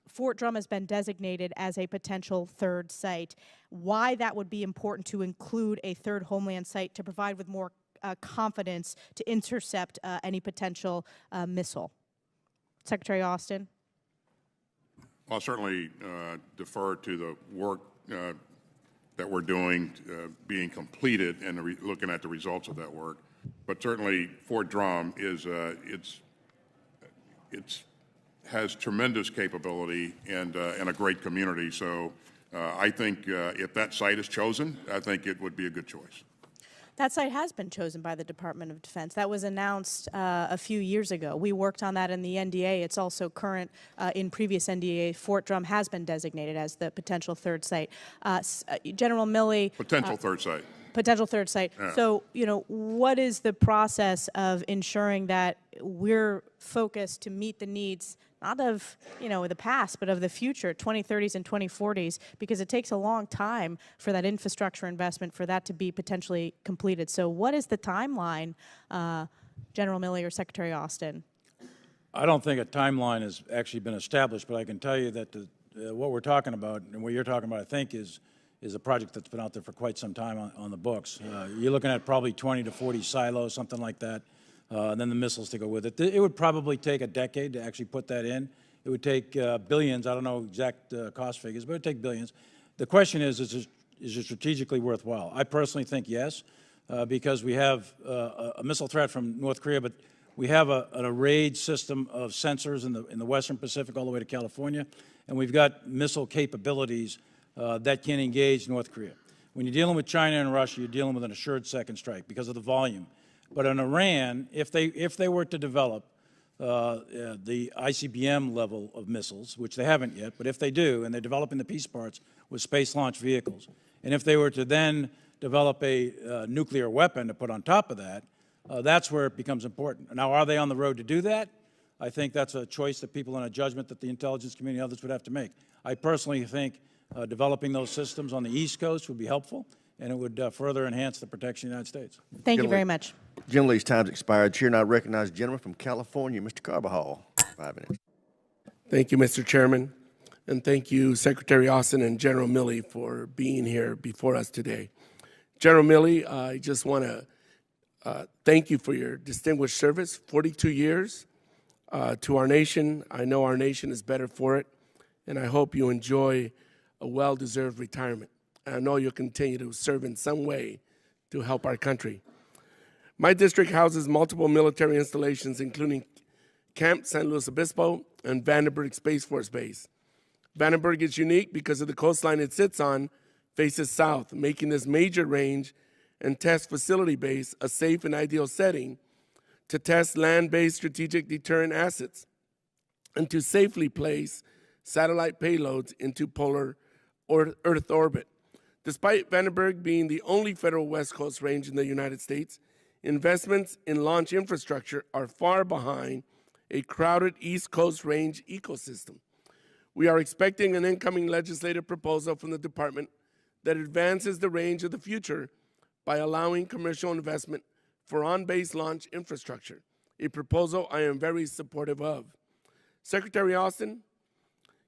Fort Drum has been designated as a potential third site. Why that would be important to include a third homeland site to provide with more confidence to intercept any potential missile. Secretary Austin. I'll certainly defer to the work that we're doing being completed and looking at the results of that work. But certainly Fort Drum is has tremendous capability and a great community. So I think if that site is chosen, I think it would be a good choice. That site has been chosen by the Department of Defense. That was announced a few years ago. We worked on that in the NDA. It's also current in previous NDA. Fort Drum has been designated as the potential third site. General Milley. Potential third site. Potential third site. Yeah. So, what is the process of ensuring that we're focused to meet the needs, not of, the past, but of the future, 2030s and 2040s, because it takes a long time for that infrastructure investment, for that to be potentially completed. So what is the timeline, General Milley or Secretary Austin? I don't think a timeline has actually been established, but I can tell you that what we're talking about and what you're talking about, I think, is a project that's been out there for quite some time on the books. You're looking at probably 20 to 40 silos, something like that, and then the missiles to go with it. It would probably take a decade to actually put that in. It would take billions. I don't know exact cost figures, but it would take billions. The question is it strategically worthwhile? I personally think yes, because we have a missile threat from North Korea, but we have an arrayed system of sensors in the Western Pacific all the way to California, and we've got missile capabilities that can engage North Korea. When you're dealing with China and Russia, you're dealing with an assured second strike because of the volume. But in Iran, if they were to develop the ICBM level of missiles, which they haven't yet, but if they do, and they're developing the piece parts with space launch vehicles, and if they were to then develop a nuclear weapon to put on top of that, that's where it becomes important. Now, are they on the road to do that? I think that's a choice that people in a judgment that the intelligence community and others would have to make. I personally think developing those systems on the East Coast would be helpful, and it would further enhance the protection of the United States. Thank you very much. General Lee's time's expired. Chair now recognizes the gentleman from California, Mr. Carbajal. 5 minutes. Thank you, Mr. Chairman, and thank you, Secretary Austin and General Milley, for being here before us today. General Milley, I just want to thank you for your distinguished service, 42 years to our nation. I know our nation is better for it, and I hope you enjoy a well-deserved retirement. I know you'll continue to serve in some way to help our country. My district houses multiple military installations, including Camp San Luis Obispo and Vandenberg Space Force Base. Vandenberg is unique because of the coastline it sits on faces south, making this major range and test facility base a safe and ideal setting to test land-based strategic deterrent assets and to safely place satellite payloads into polar Earth orbit. Despite Vandenberg being the only federal West Coast range in the United States, investments in launch infrastructure are far behind a crowded East Coast range ecosystem. We are expecting an incoming legislative proposal from the department that advances the range of the future by allowing commercial investment for on-base launch infrastructure, a proposal I am very supportive of. Secretary Austin,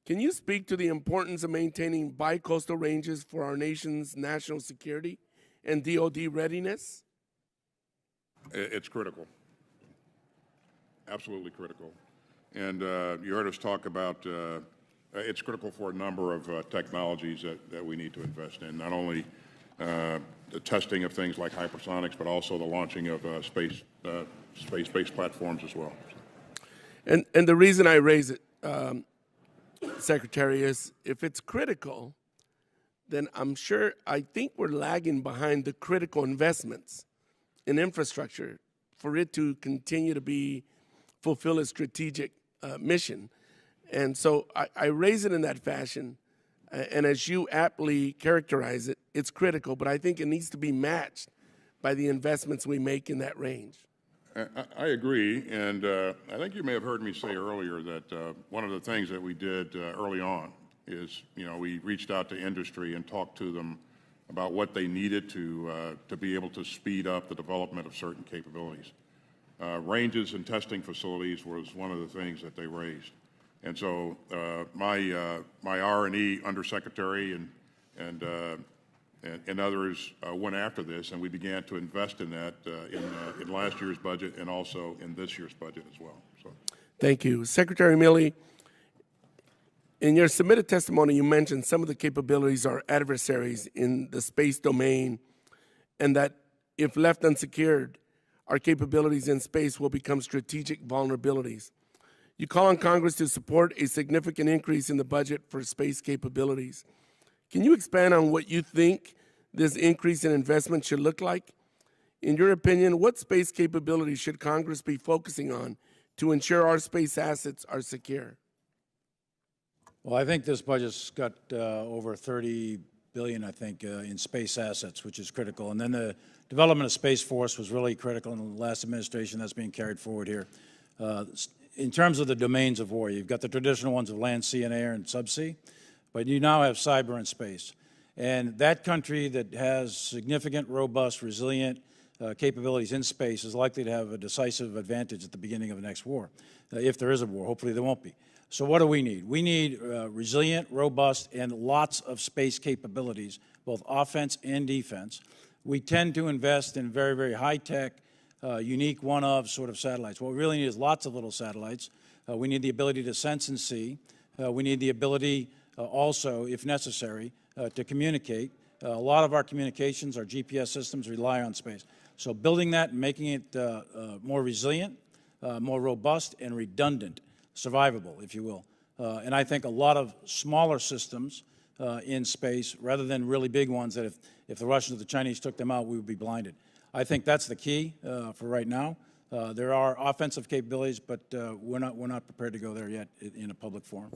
can you speak to the importance of maintaining bi-coastal ranges for our nation's national security and DoD readiness? It's critical. absolutely critical. And you heard us talk about it's critical for a number of technologies that we need to invest in, not only the testing of things like hypersonics, but also the launching of space-based platforms as well. And the reason I raise it, Secretary, is if it's critical, then I think we're lagging behind the critical investments in infrastructure for it to continue to fulfill its strategic mission. And so I raise it in that fashion. And as you aptly characterize it, it's critical, but I think it needs to be matched by the investments we make in that range. I agree, and I think you may have heard me say earlier that one of the things that we did early on is, we reached out to industry and talked to them about what they needed to be able to speed up the development of certain capabilities. Ranges and testing facilities was one of the things that they raised. And so my R&E undersecretary and others went after this, and we began to invest in that in last year's budget and also in this year's budget as well. So, thank you. Secretary Milley, in your submitted testimony, you mentioned some of the capabilities are adversaries in the space domain, and that if left unsecured, our capabilities in space will become strategic vulnerabilities. You call on Congress to support a significant increase in the budget for space capabilities. Can you expand on what you think this increase in investment should look like? In your opinion, what space capabilities should Congress be focusing on to ensure our space assets are secure? Well, I think this budget's got over $30 billion, I think, in space assets, which is critical. And then the development of Space Force was really critical in the last administration. That's being carried forward here. In terms of the domains of war, you've got the traditional ones of land, sea, and air, and subsea, but you now have cyber and space. And that country that has significant, robust, resilient capabilities in space is likely to have a decisive advantage at the beginning of the next war, if there is a war. Hopefully there won't be. So what do we need? We need resilient, robust, and lots of space capabilities, both offense and defense. We tend to invest in very, very high-tech, unique one-of sort of satellites. What we really need is lots of little satellites. We need the ability to sense and see. We need the ability also, if necessary, to communicate. A lot of our communications, our GPS systems rely on space. So building that and making it more resilient, more robust, and redundant, survivable, if you will. And I think a lot of smaller systems in space, rather than really big ones that if the Russians or the Chinese took them out, we would be blinded. I think that's the key for right now. There are offensive capabilities, but we're not prepared to go there yet in a public forum.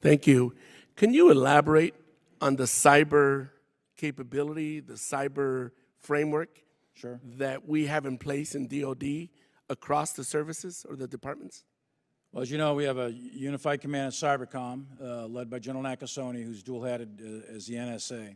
Thank you. Can you elaborate on the cyber capability, the cyber framework that we have in place in DOD across the services or the departments? Well, as you know, we have a unified command of cybercom led by General Nakasone, who's dual-hatted as the NSA.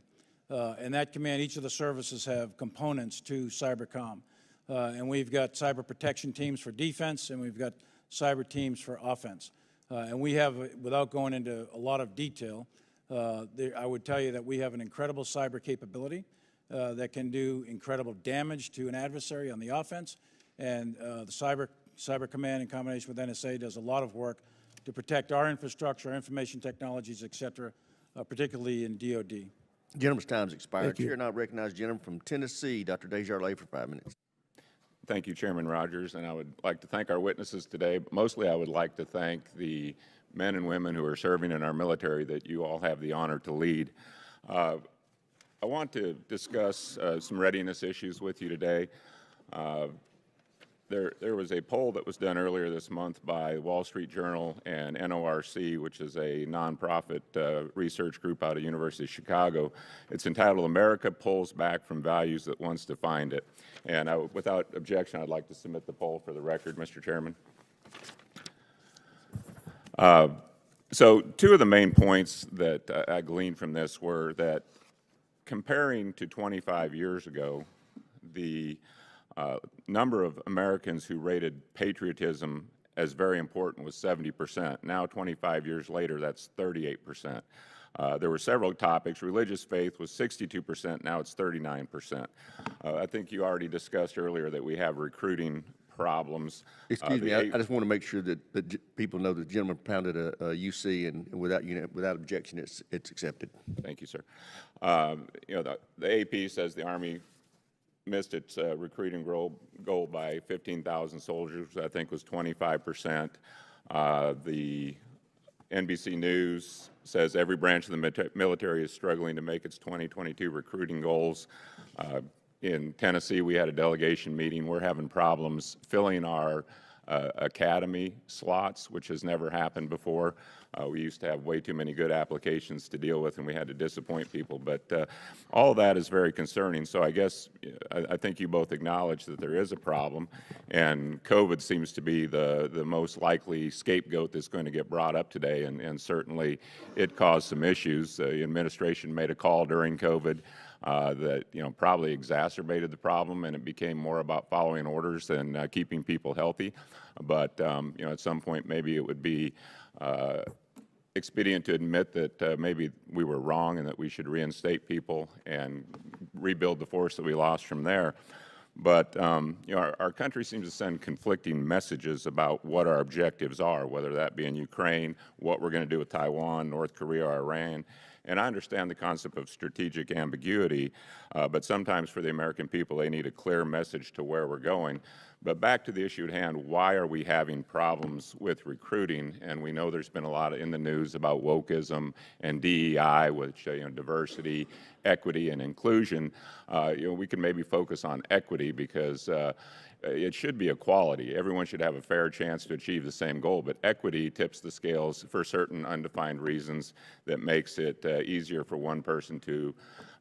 And that command, each of the services have components to cybercom. And we've got cyber protection teams for defense, and we've got cyber teams for offense. And we have, without going into a lot of detail, I would tell you that we have an incredible cyber capability that can do incredible damage to an adversary on the offense. And the Cyber Command, in combination with NSA, does a lot of work to protect our infrastructure, our information technologies, et cetera, particularly in DOD. Gentleman's time's expired. Chair now recognize the gentleman from Tennessee, Dr. Desjardins, for 5 minutes. Thank you, Chairman Rogers, and I would like to thank our witnesses today, but mostly I would like to thank the men and women who are serving in our military that you all have the honor to lead. I want to discuss some readiness issues with you today. There was a poll that was done earlier this month by Wall Street Journal and NORC, which is a nonprofit research group out of University of Chicago. It's entitled "America Pulls Back from Values That Once Defined It." And without objection, I'd like to submit the poll for the record, Mr. Chairman. So two of the main points that I gleaned from this were that comparing to 25 years ago, the number of Americans who rated patriotism as very important was 70%. Now, 25 years later, that's 38%. There were several topics. Religious faith was 62%. Now it's 39%. I think you already discussed earlier that we have recruiting problems. Excuse me, I just want to make sure that people know the gentleman propounded a UC, and without objection, it's accepted. Thank you, sir. You know, the AP says the Army missed its recruiting goal by 15,000 soldiers, which I think was 25%. The NBC News says every branch of the military is struggling to make its 2022 recruiting goals. In Tennessee, we had a delegation meeting. We're having problems filling our academy slots, which has never happened before. We used to have way too many good applications to deal with, and we had to disappoint people. But all of that is very concerning. So I guess I think you both acknowledge that there is a problem, and COVID seems to be the most likely scapegoat that's going to get brought up today, and certainly it caused some issues. The administration made a call during COVID that probably exacerbated the problem, and it became more about following orders than keeping people healthy. But at some point, maybe it would be expedient to admit that maybe we were wrong and that we should reinstate people and rebuild the force that we lost from there. But our country seems to send conflicting messages about what our objectives are, whether that be in Ukraine, what we're going to do with Taiwan, North Korea, or Iran. And I understand the concept of strategic ambiguity, but sometimes for the American people, they need a clear message to where we're going. But back to the issue at hand, why are we having problems with recruiting? And we know there's been a lot in the news about wokeism and DEI, which diversity, equity, and inclusion. We can maybe focus on equity because it should be equality. Everyone should have a fair chance to achieve the same goal, but equity tips the scales for certain undefined reasons that makes it easier for one person to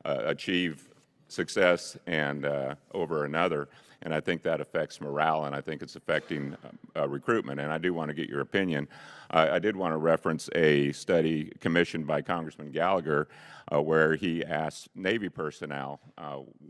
achieve success and over another. And I think that affects morale, and I think it's affecting recruitment. And I do want to get your opinion. I did want to reference a study commissioned by Congressman Gallagher where he asked Navy personnel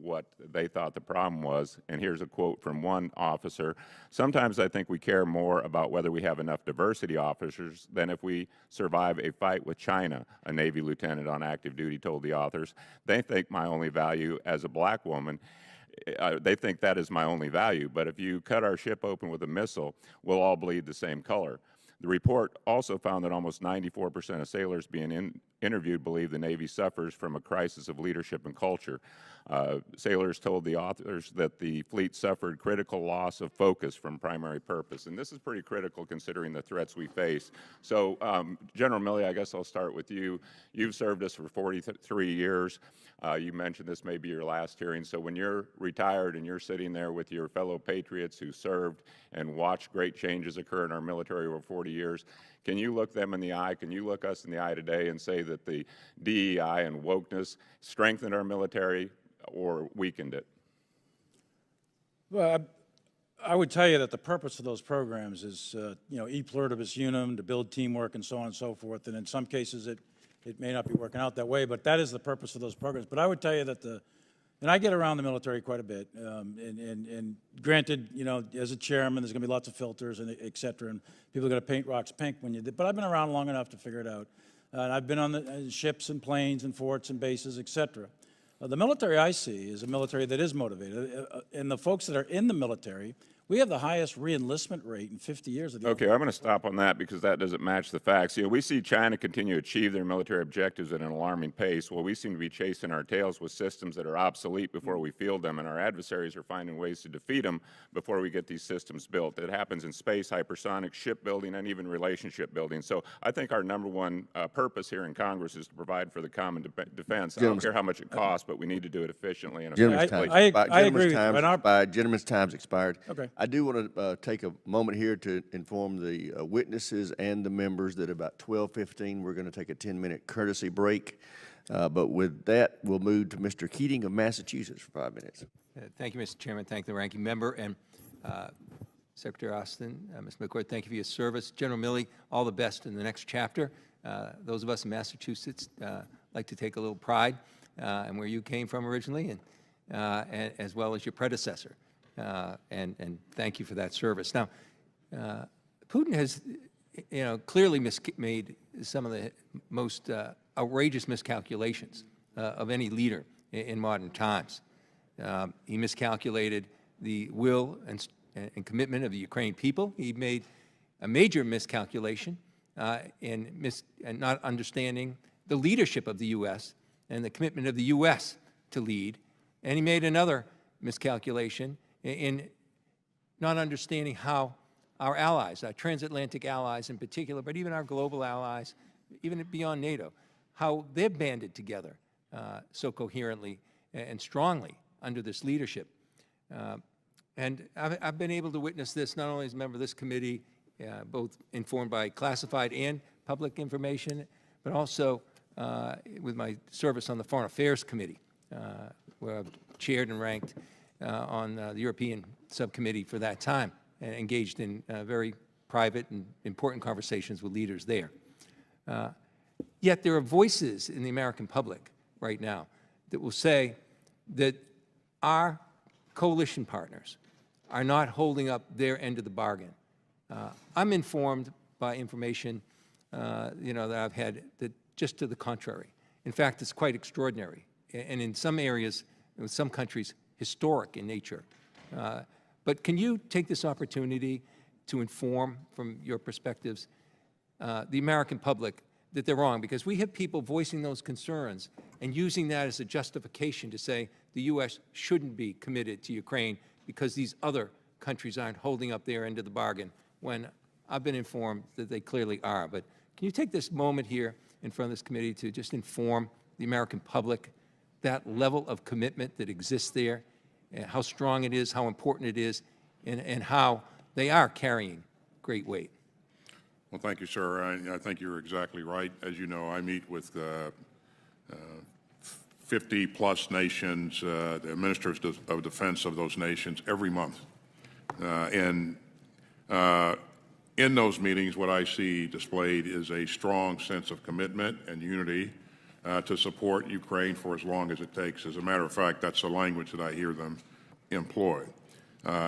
what they thought the problem was. And here's a quote from one officer: "Sometimes I think we care more about whether we have enough diversity officers than if we survive a fight with China," a Navy lieutenant on active duty told the authors. "They think my only value as a black woman they think that is my only value, but if you cut our ship open with a missile, we'll all bleed the same color." The report also found that almost 94% of sailors being interviewed believe the Navy suffers from a crisis of leadership and culture. Sailors told the authors that the fleet suffered critical loss of focus from primary purpose, and this is pretty critical considering the threats we face. So, General Milley, I guess I'll start with you. You've served us for 43 years. You mentioned this may be your last hearing, so when you're retired and you're sitting there with your fellow patriots who served and watched great changes occur in our military over 40 years, can you look them in the eye, can you look us in the eye today and say that the DEI and wokeness strengthened our military or weakened it? Well, I would tell you that the purpose of those programs is, e pluribus unum, to build teamwork and so on and so forth. And in some cases, it may not be working out that way, but that is the purpose of those programs. But I would tell you that and I get around the military quite a bit, and granted, as a chairman, there's going to be lots of filters and et cetera, and people are going to paint rocks pink when you do. But I've been around long enough to figure it out. And I've been on the ships and planes and forts and bases, et cetera. The military I see is a military that is motivated. And the folks that are in the military, we have the highest re-enlistment rate in 50 years of the Okay, I'm going to stop on that because that doesn't match the facts. We see China continue to achieve their military objectives at an alarming pace. Well, we seem to be chasing our tails with systems that are obsolete before we field them, and our adversaries are finding ways to defeat them before we get these systems built. It happens in space, hypersonic, shipbuilding, and even relationship building. So I think our number one purpose here in Congress is to provide for the common defense. I don't care how much it costs, but we need to do it efficiently and effectively. I agree. Gentleman's time's expired. Okay. I do want to take a moment here to inform the witnesses and the members that about 12:15 we're going to take a 10-minute courtesy break. But with that, we'll move to Mr. Keating of Massachusetts for 5 minutes. Thank you, Mr. Chairman. Thank the ranking member. And Secretary Austin, Ms. McCord, thank you for your service. General Milley, all the best in the next chapter. Those of us in Massachusetts like to take a little pride in where you came from originally, and as well as your predecessor. And thank you for that service. Now, Putin has, clearly made some of the most outrageous miscalculations of any leader in modern times. He miscalculated the will and commitment of the Ukraine people. He made a major miscalculation in not understanding the leadership of the U.S. and the commitment of the U.S. to lead. And he made another miscalculation in not understanding how our allies, our transatlantic allies in particular, but even our global allies, even beyond NATO, how they're banded together so coherently and strongly under this leadership. And I've been able to witness this not only as a member of this committee, both informed by classified and public information, but also with my service on the Foreign Affairs Committee, where I've chaired and ranked on the European subcommittee for that time, and engaged in very private and important conversations with leaders there. Yet there are voices in the American public right now that will say that our coalition partners are not holding up their end of the bargain. I'm informed by information that I've had that just to the contrary. In fact, it's quite extraordinary, and in some areas, with some countries, historic in nature. But can you take this opportunity to inform, from your perspectives, the American public that they're wrong? Because we have people voicing those concerns and using that as a justification to say the U.S. shouldn't be committed to Ukraine because these other countries aren't holding up their end of the bargain, when I've been informed that they clearly are. But can you take this moment here in front of this committee to just inform the American public that level of commitment that exists there, and how strong it is, how important it is, and how they are carrying great weight? Well, thank you, sir. I think you're exactly right. As you know, I meet with 50-plus nations, the ministers of defense of those nations every month. In those meetings, what I see displayed is a strong sense of commitment and unity to support Ukraine for as long as it takes. As a matter of fact, that's the language that I hear them employ.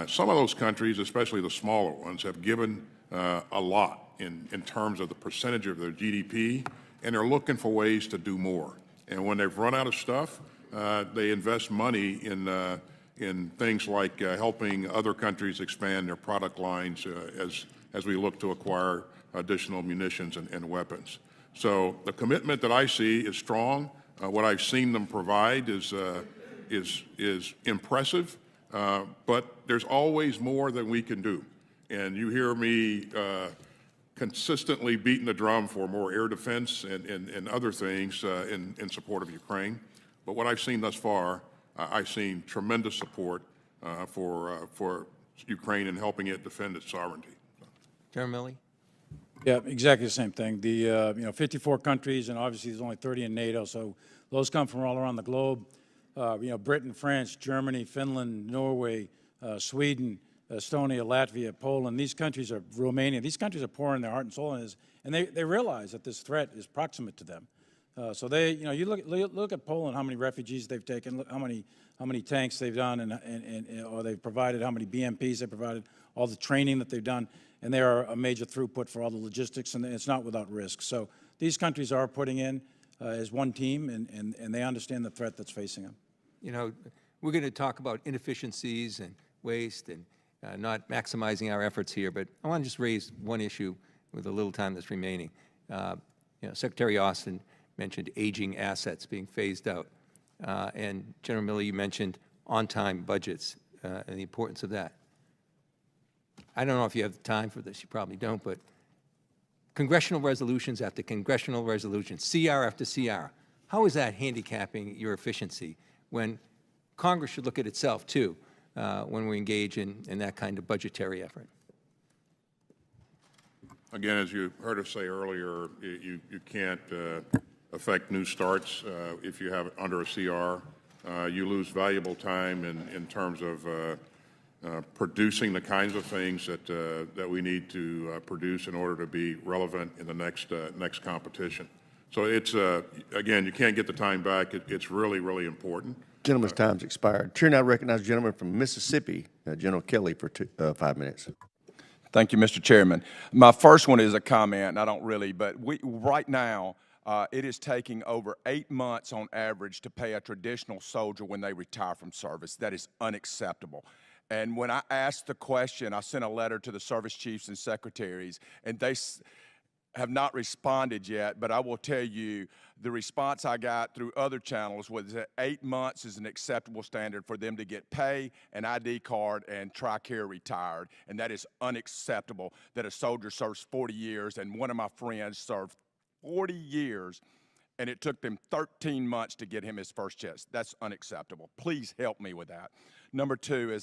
Some of those countries, especially the smaller ones, have given a lot in terms of the percentage of their GDP, and they're looking for ways to do more. And when they've run out of stuff, they invest money in things like helping other countries expand their product lines as we look to acquire additional munitions and weapons. So the commitment that I see is strong. What I've seen them provide is impressive, but there's always more that we can do. And you hear me consistently beating the drum for more air defense and other things in support of Ukraine. But what I've seen thus far, I've seen tremendous support for Ukraine and helping it defend its sovereignty. Chairman Milley? Yeah, exactly the same thing. The 54 countries, and obviously there's only 30 in NATO, so those come from all around the globe. Britain, France, Germany, Finland, Norway, Sweden, Estonia, Latvia, Poland. These countries are Romania. These countries are pouring their heart and soul in this, and they realize that this threat is proximate to them. So they, you look at Poland, how many refugees they've taken, look how many tanks they've done, or they've provided, how many BMPs they've provided, all the training that they've done, and they are a major throughput for all the logistics, and it's not without risk. So these countries are putting in as one team, and they understand the threat that's facing them. You know, we're going to talk about inefficiencies and waste and not maximizing our efforts here, but I want to just raise one issue with the little time that's remaining. Secretary Austin mentioned aging assets being phased out, and General Milley, you mentioned on-time budgets and the importance of that. I don't know if you have time for this, you probably don't, but congressional resolutions after congressional resolutions, CR after CR, how is that handicapping your efficiency when Congress should look at itself, too, when we engage in that kind of budgetary effort? Again, as you heard us say earlier, you can't affect new starts if you have it under a CR. You lose valuable time in terms of producing the kinds of things that we need to produce in order to be relevant in the next competition. So it's, again, you can't get the time back. It's really, really important. Gentleman's time's expired. Chair now recognizes the gentleman from Mississippi, General Kelly, for 5 minutes. Thank you, Mr. Chairman. My first one is a comment. I don't really, but right now, it is taking over 8 months on average to pay a traditional soldier when they retire from service. That is unacceptable. And when I asked the question, I sent a letter to the service chiefs and secretaries, and they have not responded yet, but I will tell you the response I got through other channels was that 8 months is an acceptable standard for them to get pay, an ID card, and TRICARE retired, and that is unacceptable that a soldier serves 40 years, and one of my friends served 40 years, and it took them 13 months to get him his first check. That's unacceptable. Please help me with that. Number two is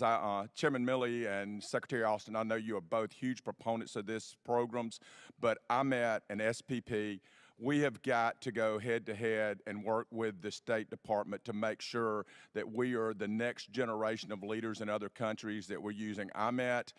Chairman Milley and Secretary Austin, I know you are both huge proponents of this programs, but IMET and SPP, we have got to go head-to-head and work with the State Department to make sure that we are the next generation of leaders in other countries, that we're using IMET,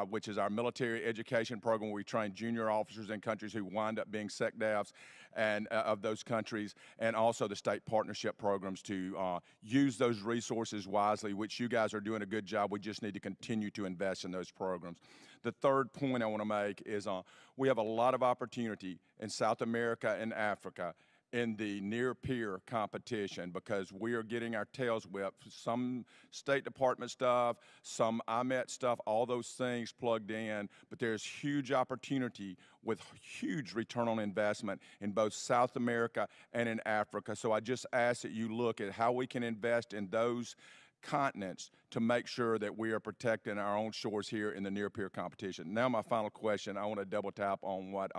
which is our military education program where we train junior officers in countries who wind up being SecDefs and of those countries, and also the state partnership programs to use those resources wisely, which you guys are doing a good job. We just need to continue to invest in those programs. The third point I want to make is we have a lot of opportunity in South America and Africa in the near-peer competition because we are getting our tails whipped. Some State Department stuff, some IMET stuff, all those things plugged in, but there's huge opportunity with huge return on investment in both South America and in Africa. So I just ask that you look at how we can invest in those continents to make sure that we are protecting our own shores here in the near-peer competition. Now my final question, I want to double tap on what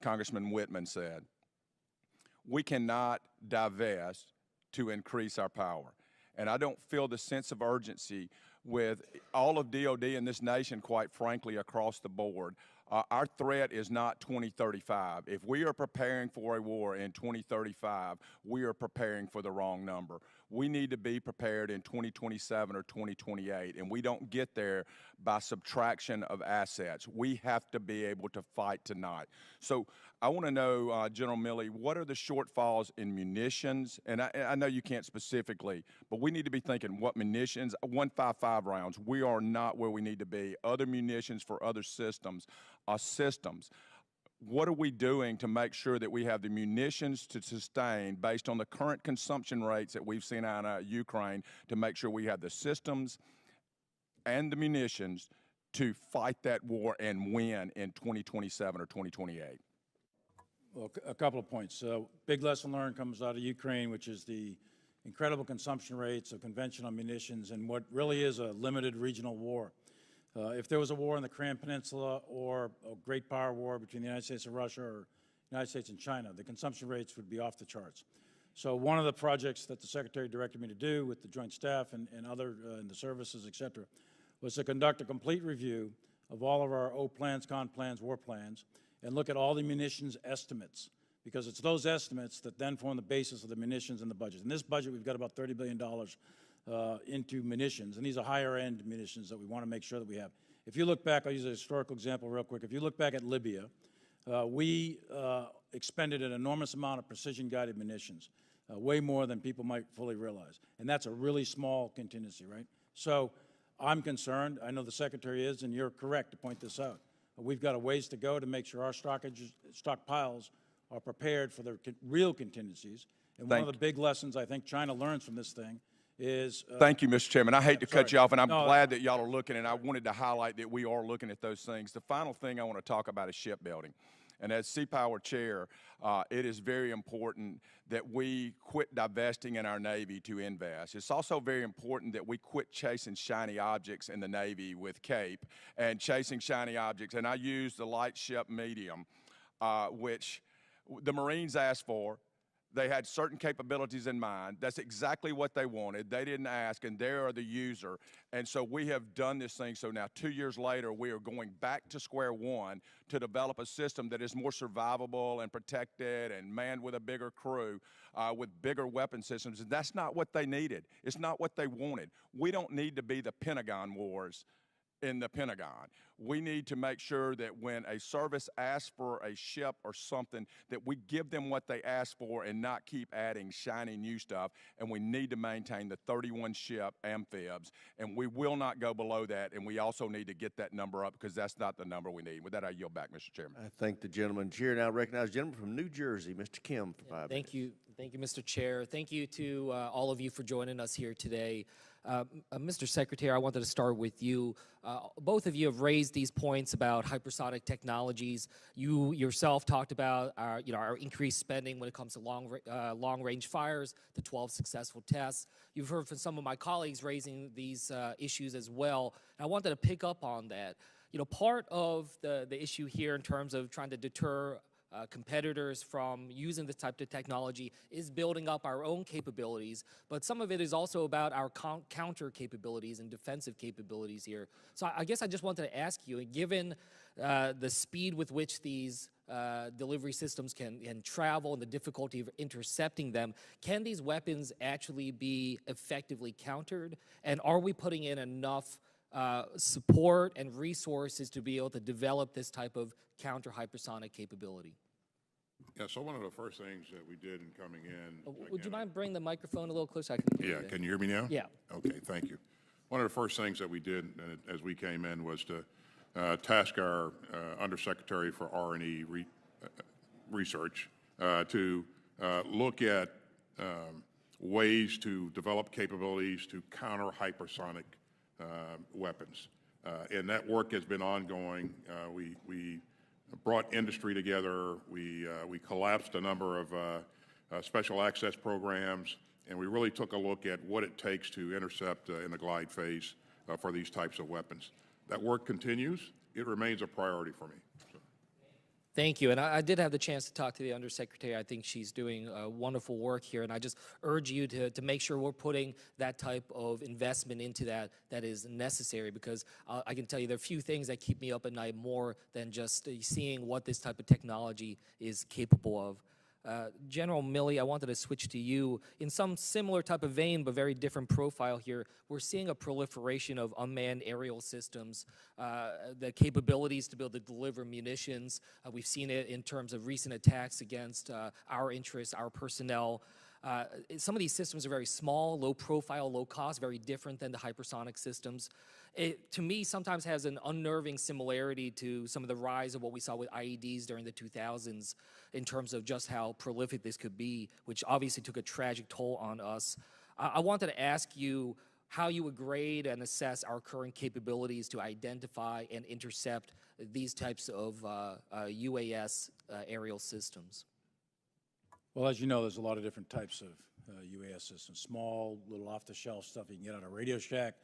Congressman Whitman said. We cannot divest to increase our power. And I don't feel the sense of urgency with all of DOD in this nation, quite frankly, across the board. Our threat is not 2035. If we are preparing for a war in 2035, we are preparing for the wrong number. We need to be prepared in 2027 or 2028, and we don't get there by subtraction of assets. We have to be able to fight tonight. So I want to know, General Milley, what are the shortfalls in munitions? And I know you can't specifically, but we need to be thinking what munitions, 155 rounds, we are not where we need to be. Other munitions for other systems are systems. What are we doing to make sure that we have the munitions to sustain based on the current consumption rates that we've seen out of Ukraine to make sure we have the systems and the munitions to fight that war and win in 2027 or 2028? Well, a couple of points. Big lesson learned comes out of Ukraine, which is the incredible consumption rates of conventional munitions and what really is a limited regional war. If there was a war in the Korean Peninsula or a great power war between the United States and Russia or the United States and China, the consumption rates would be off the charts. So one of the projects that the Secretary directed me to do with the Joint Staff and other in the services, et cetera, was to conduct a complete review of all of our O plans, con plans, war plans, and look at all the munitions estimates, because it's those estimates that then form the basis of the munitions and the budget. In this budget, we've got about $30 billion into munitions, and these are higher-end munitions that we want to make sure that we have. If you look back, I'll use a historical example real quick. If you look back at Libya, we expended an enormous amount of precision-guided munitions, way more than people might fully realize, and that's a really small contingency, right? So I'm concerned. I know the Secretary is, and you're correct to point this out. We've got a ways to go to make sure our stockpiles are prepared for the real contingencies. And one of the big lessons I think China learns from this thing is... Thank you, Mr. Chairman. I hate to cut you off, and I'm glad that y'all are looking, and I wanted to highlight that we are looking at those things. The final thing I want to talk about is shipbuilding. And as Sea Power Chair, it is very important that we quit divesting in our Navy to invest. It's also very important that we quit chasing shiny objects in the Navy with CAPE and chasing shiny objects. And I use the light ship medium, which the Marines asked for. They had certain capabilities in mind. That's exactly what they wanted. They didn't ask, and they are the user. And so we have done this thing. So now 2 years later, we are going back to square one to develop a system that is more survivable and protected and manned with a bigger crew, with bigger weapon systems. And that's not what they needed. It's not what they wanted. We don't need to be the Pentagon Wars in the Pentagon. We need to make sure that when a service asks for a ship or something, that we give them what they ask for and not keep adding shiny new stuff. And we need to maintain the 31 ship amphibs. And we will not go below that. And we also need to get that number up because that's not the number we need. With that, I yield back, Mr. Chairman. I thank the gentleman. Chair now recognizes the gentleman from New Jersey, Mr. Kim, for 5 minutes. Thank you Thank you, Mr. Chair. Thank you to all of you for joining us here today. Mr. Secretary, I wanted to start with you. Both of you have raised these points about hypersonic technologies. You yourself talked about our increased spending when it comes to long-range fires, the 12 successful tests. You've heard from some of my colleagues raising these issues as well. And I wanted to pick up on that. Part of the issue here in terms of trying to deter competitors from using this type of technology is building up our own capabilities, but some of it is also about our counter capabilities and defensive capabilities here. So I guess I just wanted to ask you, given the speed with which these delivery systems can travel and the difficulty of intercepting them, can these weapons actually be effectively countered? And are we putting in enough support and resources to be able to develop this type of counter-hypersonic capability? Yeah, so one of the first things that we did in coming in... Would you mind bringing the microphone a little closer? Yeah, can you hear me now? Yeah. Okay, thank you. One of the first things that we did as we came in was to task our Undersecretary for R&E research to look at ways to develop capabilities to counter hypersonic weapons. And that work has been ongoing. We brought industry together. We collapsed a number of special access programs, and we really took a look at what it takes to intercept in the glide phase for these types of weapons. That work continues. It remains a priority for me. Thank you. And I did have the chance to talk to the Undersecretary. I think she's doing wonderful work here. And I just urge you to make sure we're putting that type of investment into that is necessary, because I can tell you there are few things that keep me up at night more than just seeing what this type of technology is capable of. General Milley, I wanted to switch to you. In some similar type of vein, but very different profile here, we're seeing a proliferation of unmanned aerial systems, the capabilities to be able to deliver munitions. We've seen it in terms of recent attacks against our interests, our personnel. Some of these systems are very small, low profile, low cost, very different than the hypersonic systems. It, to me, sometimes has an unnerving similarity to some of the rise of what we saw with IEDs during the 2000s in terms of just how prolific this could be, which obviously took a tragic toll on us. I wanted to ask you how you would grade and assess our current capabilities to identify and intercept these types of UAS aerial systems. Well, as you know, there's a lot of different types of UAS systems. Small, little off-the-shelf stuff you can get out of Radio Shack,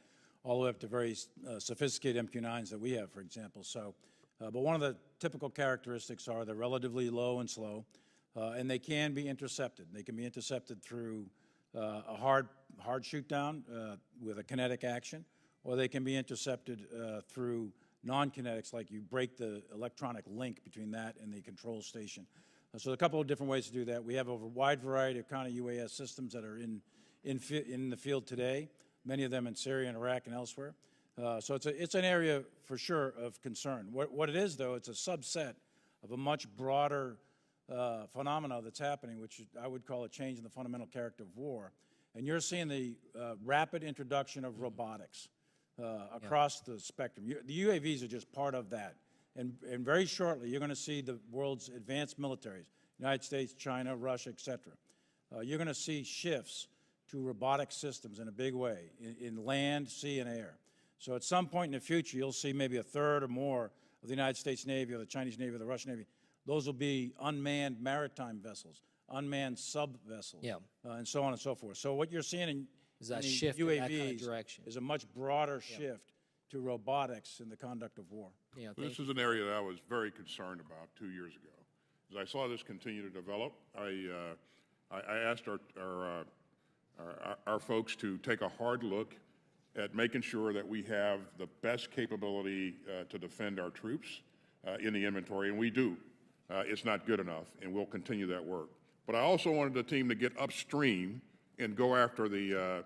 all the way up to very sophisticated MQ-9s that we have, for example. So, but one of the typical characteristics are they're relatively low and slow, and they can be intercepted. They can be intercepted through a hard shoot down with a kinetic action, or they can be intercepted through non-kinetics, like you break the electronic link between that and the control station. So a couple of different ways to do that. We have a wide variety of kind of UAS systems that are in the field today, many of them in Syria and Iraq and elsewhere. So it's an area for sure of concern. What it is, though, it's a subset of a much broader phenomena that's happening, which I would call a change in the fundamental character of war. And you're seeing the rapid introduction of robotics across the spectrum. The UAVs are just part of that. And very shortly, you're going to see the world's advanced militaries, United States, China, Russia, et cetera. You're going to see shifts to robotic systems in a big way, in land, sea, and air. So at some point in the future, you'll see maybe a third or more of the United States Navy or the Chinese Navy or the Russian Navy. Those will be unmanned maritime vessels, unmanned sub-vessels, and so on and so forth. So what you're seeing in shift UAVs in that kind of direction is a much broader shift to robotics in the conduct of war. This is an area that I was very concerned about 2 years ago. As I saw this continue to develop, I asked our folks to take a hard look at making sure that we have the best capability to defend our troops in the inventory, and we do. It's not good enough, and we'll continue that work. But I also wanted the team to get upstream and go after the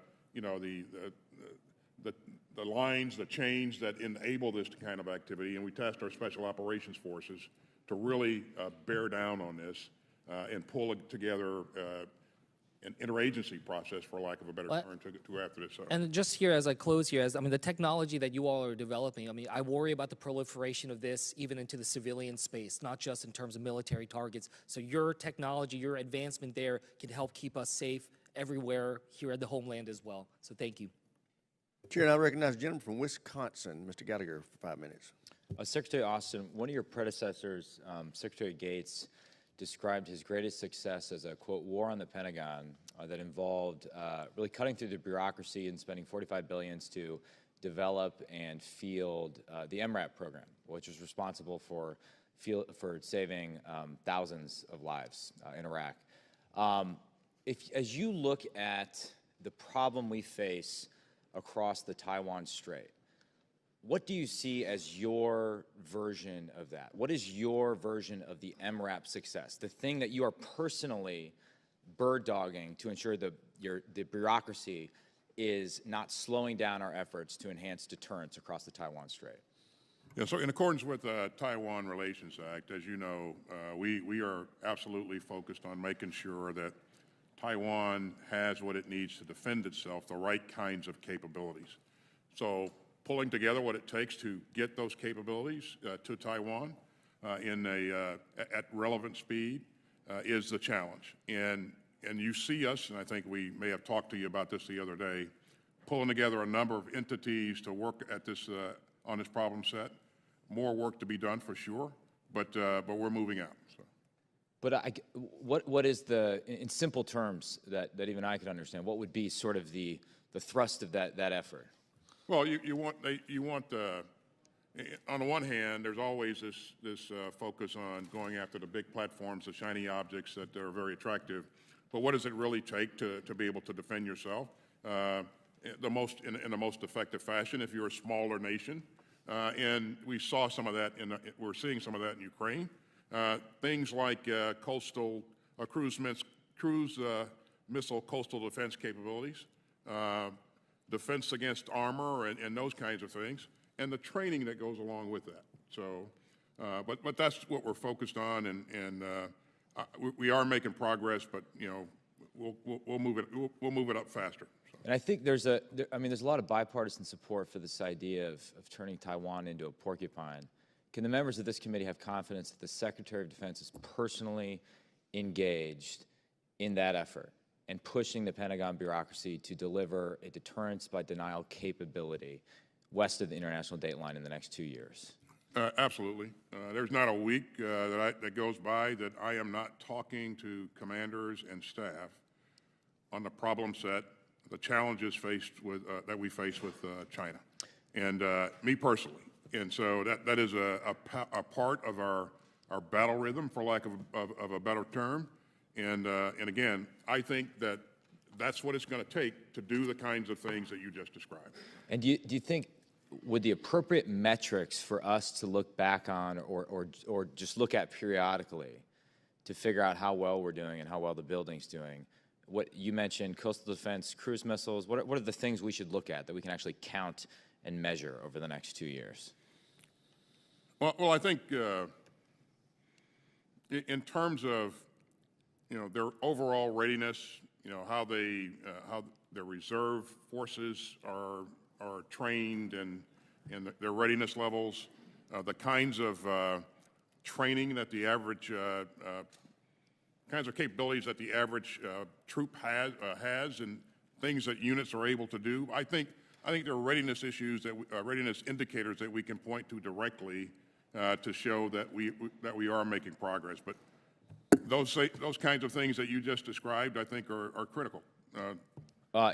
lines, the chains that enable this kind of activity, and we tasked our special operations forces to really bear down on this and pull it together an interagency process, for lack of a better term, to go after this. So. And just here, as I close here, I mean, the technology that you all are developing, I mean, I worry about the proliferation of this even into the civilian space, not just in terms of military targets. So your technology, your advancement there can help keep us safe everywhere here at the homeland as well. So thank you. Chair, and I recognize the gentleman from Wisconsin, Mr. Gallagher, for 5 minutes. Secretary Austin, one of your predecessors, Secretary Gates, described his greatest success as a, quote, war on the Pentagon that involved really cutting through the bureaucracy and spending $45 billion to develop and field the MRAP program, which was responsible for saving thousands of lives in Iraq. As you look at the problem we face across the Taiwan Strait, what do you see as your version of that? What is your version of the MRAP success, the thing that you are personally bird-dogging to ensure the bureaucracy is not slowing down our efforts to enhance deterrence across the Taiwan Strait? Yeah, so in accordance with the Taiwan Relations Act, as you know, we are absolutely focused on making sure that Taiwan has what it needs to defend itself, the right kinds of capabilities. So pulling together what it takes to get those capabilities to Taiwan at relevant speed is the challenge. And you see us, and I think we may have talked to you about this the other day, pulling together a number of entities to work at this on this problem set. More work to be done for sure, but we're moving out. So. But what is in simple terms that even I could understand, what would be sort of the thrust of that effort? Well, you want on the one hand, there's always this focus on going after the big platforms, the shiny objects that are very attractive. But what does it really take to be able to defend yourself in the most effective fashion if you're a smaller nation? And we saw some of that we're seeing some of that in Ukraine. Things like coastal cruise missile coastal defense capabilities. Defense against armor and those kinds of things, and the training that goes along with that. So, but that's what we're focused on, and we are making progress. But you know, we'll move it up faster. So. And I think there's a lot of bipartisan support for this idea of turning Taiwan into a porcupine. Can the members of this committee have confidence that the Secretary of Defense is personally engaged in that effort and pushing the Pentagon bureaucracy to deliver a deterrence by denial capability west of the international date line in the next 2 years? Absolutely. There's not a week that goes by that I am not talking to commanders and staff on the problem set, the challenges that we face with China, and me personally. And so that is a part of our battle rhythm, for lack of a better term. And again, I think that's what it's going to take to do the kinds of things that you just described. And do you think, would the appropriate metrics for us to look back on or just look at periodically to figure out how well we're doing and how well the building's doing? What you mentioned, coastal defense, cruise missiles, what are the things we should look at that we can actually count and measure over the next 2 years? Well, I think in terms of their overall readiness, how their reserve forces are trained and their readiness levels, the kinds of training that the average kinds of capabilities that the average troop has and things that units are able to do. I think there are readiness issues readiness indicators that we can point to directly to show that we are making progress. But those kinds of things that you just described, I think, are critical.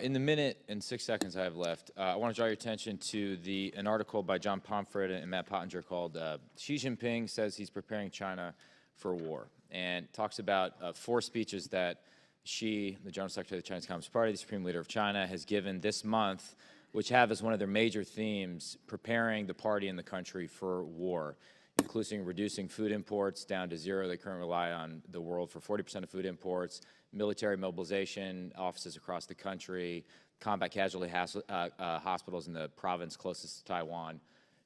In the minute and 6 seconds I have left, I want to draw your attention to an article by John Pomfret and Matt Pottinger called Xi Jinping Says He's Preparing China for War, and talks about 4 speeches that Xi, the General Secretary of the Chinese Communist Party, the Supreme Leader of China, has given this month, which have as one of their major themes preparing the party and the country for war, including reducing food imports down to 0. They currently rely on the world for 40% of food imports, military mobilization offices across the country, combat casualty hospitals in the province closest to Taiwan.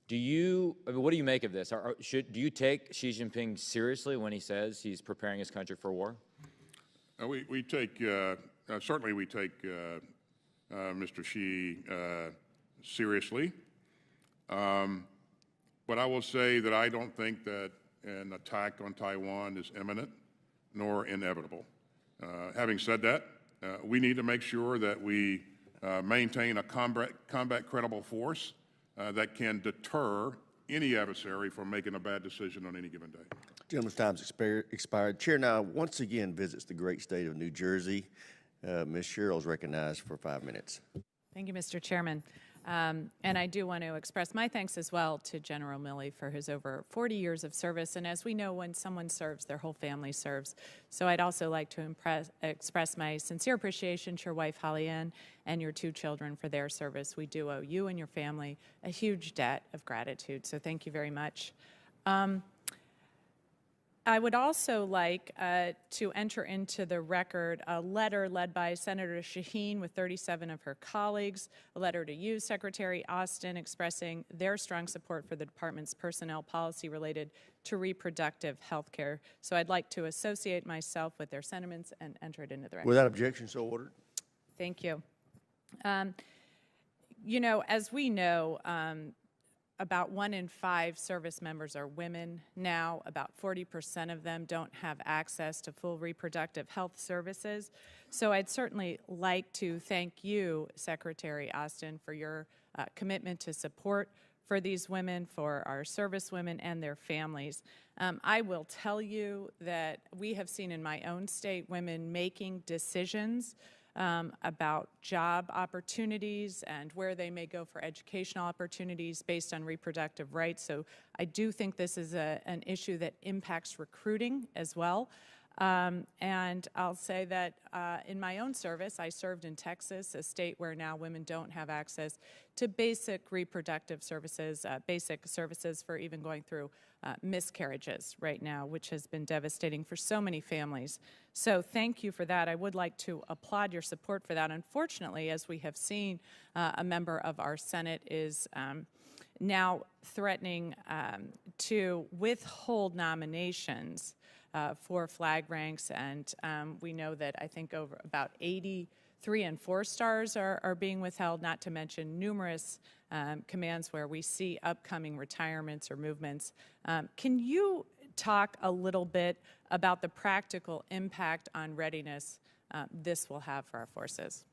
What do you make of this? Do you take Xi Jinping seriously when he says he's preparing his country for war? We take certainly we take Mr. Xi seriously. But I will say that I don't think that an attack on Taiwan is imminent nor inevitable. Having said that, we need to make sure that we maintain a combat credible force that can deter any adversary from making a bad decision on any given day. Gentleman's time's expired. Chair now once again visits the great state of New Jersey. Ms. Sherrill is recognized for 5 minutes. Thank you, Mr. Chairman. And I do want to express my thanks as well to General Milley for his over 40 years of service. And as we know, when someone serves, their whole family serves. So I'd also like to express my sincere appreciation to your wife, Holly Ann, and your 2 children for their service. We do owe you and your family a huge debt of gratitude. So thank you very much. I would also like to enter into the record a letter led by Senator Shaheen with 37 of her colleagues, a letter to you, Secretary Austin, expressing their strong support for the department's personnel policy related to reproductive health care. So I'd like to associate myself with their sentiments and enter it into the record. Without objection, so ordered. Thank you. You know, as we know, about 1 in 5 service members are women now. About 40% of them don't have access to full reproductive health services. So I'd certainly like to thank you, Secretary Austin, for your commitment to support for these women, for our service women and their families. I will tell you that we have seen in my own state women making decisions about job opportunities and where they may go for educational opportunities based on reproductive rights. So I do think this is an issue that impacts recruiting as well. And I'll say that in my own service, I served in Texas, a state where now women don't have access to basic reproductive services, basic services for even going through miscarriages right now, which has been devastating for so many families. So thank you for that. I would like to applaud your support for that. Unfortunately, as we have seen, a member of our Senate is now threatening to withhold nominations for flag ranks, and we know that I think over about 80 3- and 4-stars are being withheld, not to mention numerous commands where we see upcoming retirements or movements. Can you talk a little bit about the practical impact on readiness this will have for our forces?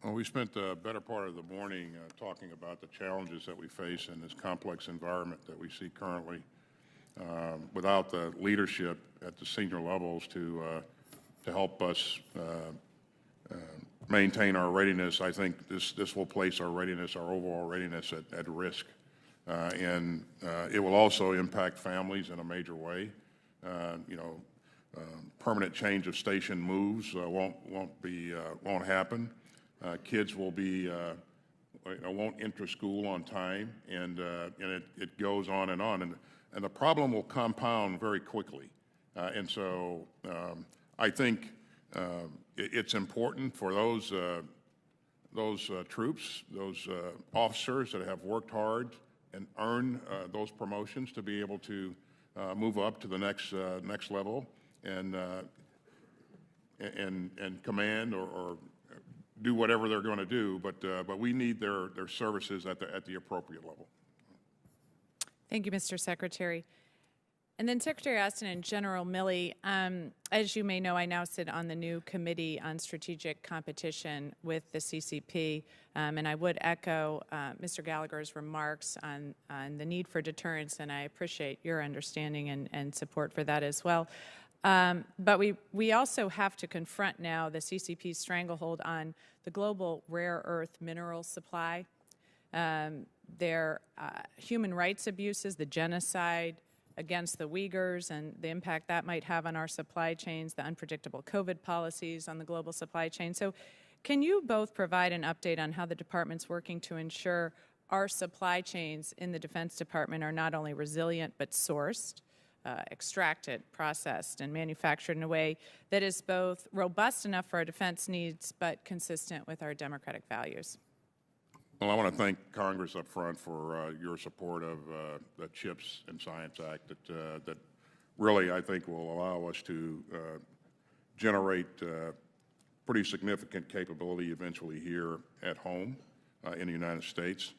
Well, we spent the better part of the morning talking about the challenges that we face in this complex environment that we see currently. Without the leadership at the senior levels to help us maintain our readiness, I think this will place our readiness, our overall readiness, at risk. And it will also impact families in a major way. Permanent change of station moves won't happen. Kids will won't enter school on time, and it goes on. And the problem will compound very quickly. And so I think it's important for those troops, those officers that have worked hard and earned those promotions to be able to move up to the next level and command or do whatever they're going to do. But we need their services at the appropriate level. Thank you, Mr. Secretary. And then Secretary Austin and General Milley, as you may know, I now sit on the new Committee on Strategic Competition with the CCP, and I would echo Mr. Gallagher's remarks on the need for deterrence, and I appreciate your understanding and support for that as well. But we also have to confront now the CCP's stranglehold on the global rare earth mineral supply. Their human rights abuses, the genocide against the Uyghurs and the impact that might have on our supply chains, the unpredictable COVID policies on the global supply chain. So can you both provide an update on how the department's working to ensure our supply chains in the Defense Department are not only resilient but sourced, extracted, processed, and manufactured in a way that is both robust enough for our defense needs but consistent with our democratic values? Well, I want to thank Congress up front for your support of the CHIPS and Science Act that really, I think, will allow us to generate pretty significant capability eventually here at home in the United States.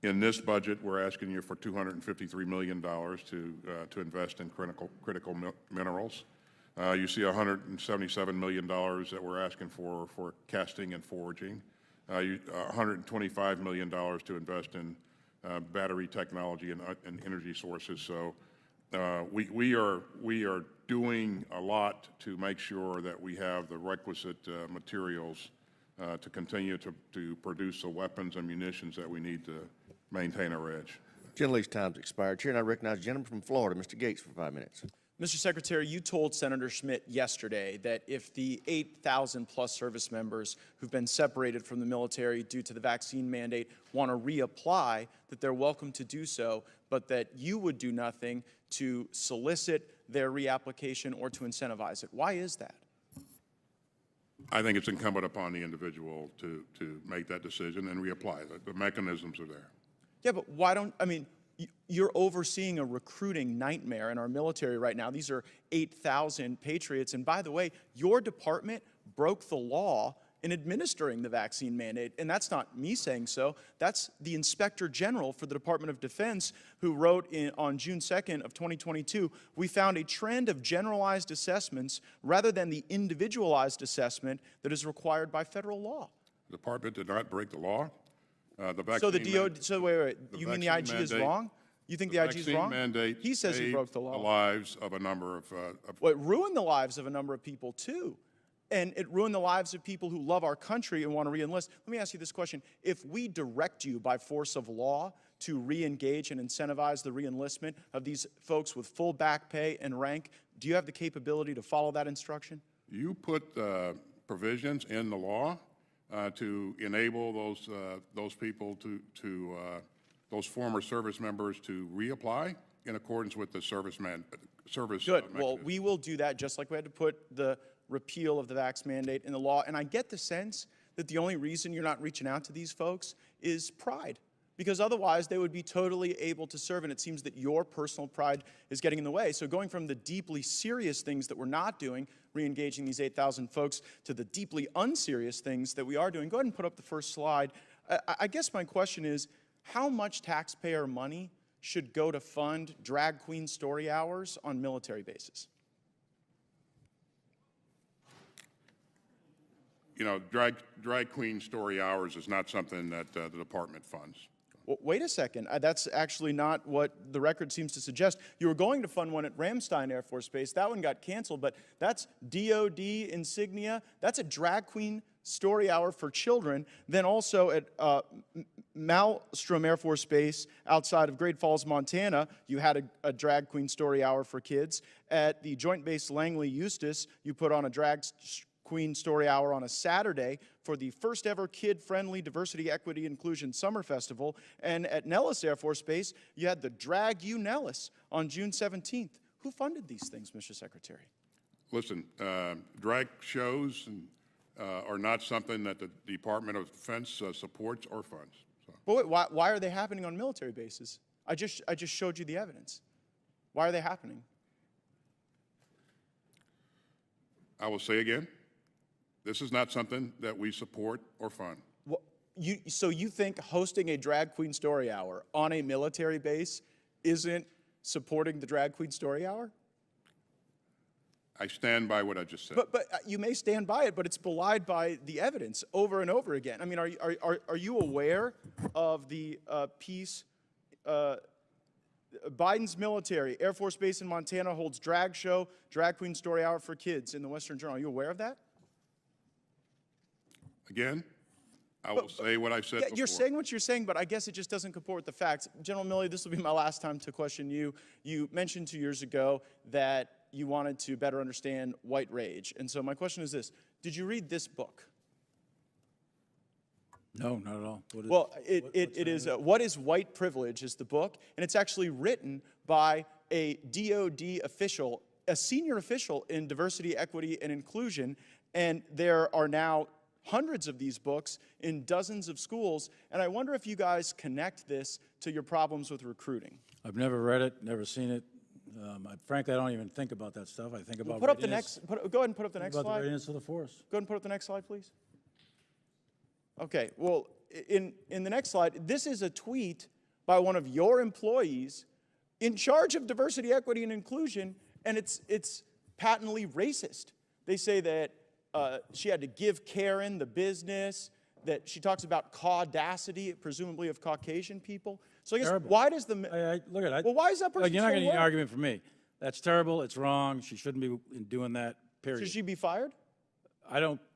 In this budget, we're asking you for $253 million to invest in critical minerals. You see $177 million that we're asking for casting and forging. $125 million to invest in battery technology and energy sources. So we are doing a lot to make sure that we have the requisite materials to continue to produce the weapons and munitions that we need to maintain our edge. Gentlelady's time's expired. Chair, and I recognize the gentleman from Florida, Mr. Gates, for 5 minutes. Mr. Secretary, you told Senator Schmidt yesterday that if the 8,000 plus service members who've been separated from the military due to the vaccine mandate want to reapply, that they're welcome to do so, but that you would do nothing to solicit their reapplication or to incentivize it. Why is that? I think it's incumbent upon the individual to make that decision and reapply. The mechanisms are there. Yeah, but why don't, I mean, you're overseeing a recruiting nightmare in our military right now. These are 8,000 patriots. And by the way, your department broke the law in administering the vaccine mandate. And that's not me saying so. That's the Inspector General for the Department of Defense who wrote on June 2nd of 2022, we found a trend of generalized assessments rather than the individualized assessment that is required by federal law. The department did not break the law. So the DOD, so wait, you mean the IG is wrong? You think the IG is wrong? Mandate He says he broke the law. The lives of a number of. Well, it ruined the lives of a number of people too. And it ruined the lives of people who love our country and want to re-enlist. Let me ask you this question. If we direct you by force of law to re-engage and incentivize the re-enlistment of these folks with full back pay and rank, do you have the capability to follow that instruction? You put provisions in the law to enable those people those former service members to reapply in accordance with the service. Good. Well, we will do that just like we had to put the repeal of the vax mandate in the law. And I get the sense that the only reason you're not reaching out to these folks is pride, because otherwise they would be totally able to serve. And it seems that your personal pride is getting in the way. So going from the deeply serious things that we're not doing, re-engaging these 8,000 folks, to the deeply unserious things that we are doing, go ahead and put up the first slide. I guess my question is, how much taxpayer money should go to fund drag queen story hours on military bases? You know, drag queen story hours is not something that the department funds. Well, wait a second. That's actually not what the record seems to suggest. You were going to fund one at Ramstein Air Force Base. That one got canceled, but that's DOD insignia. That's a drag queen story hour for children. Then also at Malmstrom Air Force Base outside of Great Falls, Montana, you had a drag queen story hour for kids. At the Joint Base Langley Eustis, you put on a drag queen story hour on a Saturday for the first ever kid-friendly diversity, equity, inclusion summer festival. And at Nellis Air Force Base, you had the Drag You Nellis on June 17th. Who funded these things, Mr. Secretary? Listen, drag shows are not something that the Department of Defense supports or funds. So. But wait, why are they happening on military bases? I just showed you the evidence. Why are they happening? I will say again, this is not something that we support or fund. Well, so you think hosting a drag queen story hour on a military base isn't supporting the drag queen story hour? I stand by what I just said. But you may stand by it, but it's belied by the evidence over and over again. I mean, are you aware of the piece? Biden's military, Air Force Base in Montana holds drag show, drag queen story hour for kids in the Western Journal. Are you aware of that? Again, I will say what I've said before. You're saying what you're saying, but I guess it just doesn't comport with the facts. General Milley, this will be my last time to question you. You mentioned 2 years ago that you wanted to better understand white rage. And so my question is this. Did you read this book? No, not at all. It is What is White Privilege is the book, and it's actually written by a DOD official, a senior official in diversity, equity, and inclusion, and there are now hundreds of these books in dozens of schools, and I wonder if you guys connect this to your problems with recruiting. I've never read it, never seen it. Frankly, I don't even think about that stuff. I think about Put up the readiness. next. Go ahead and put up the next About the slide. readiness of the force. Go ahead and put up the next slide, please. Okay. Well, in the next slide, this is a tweet by one of your employees in charge of diversity, equity, and inclusion, and it's patently racist. They say that she had to give Karen the business, that she talks about caudacity, presumably of Caucasian people. So I guess, Terrible. why does the... Look at it. Well, why is that person Look, you're not so getting an low? argument from me. That's terrible. It's wrong. She shouldn't be doing that, period. Should she be fired?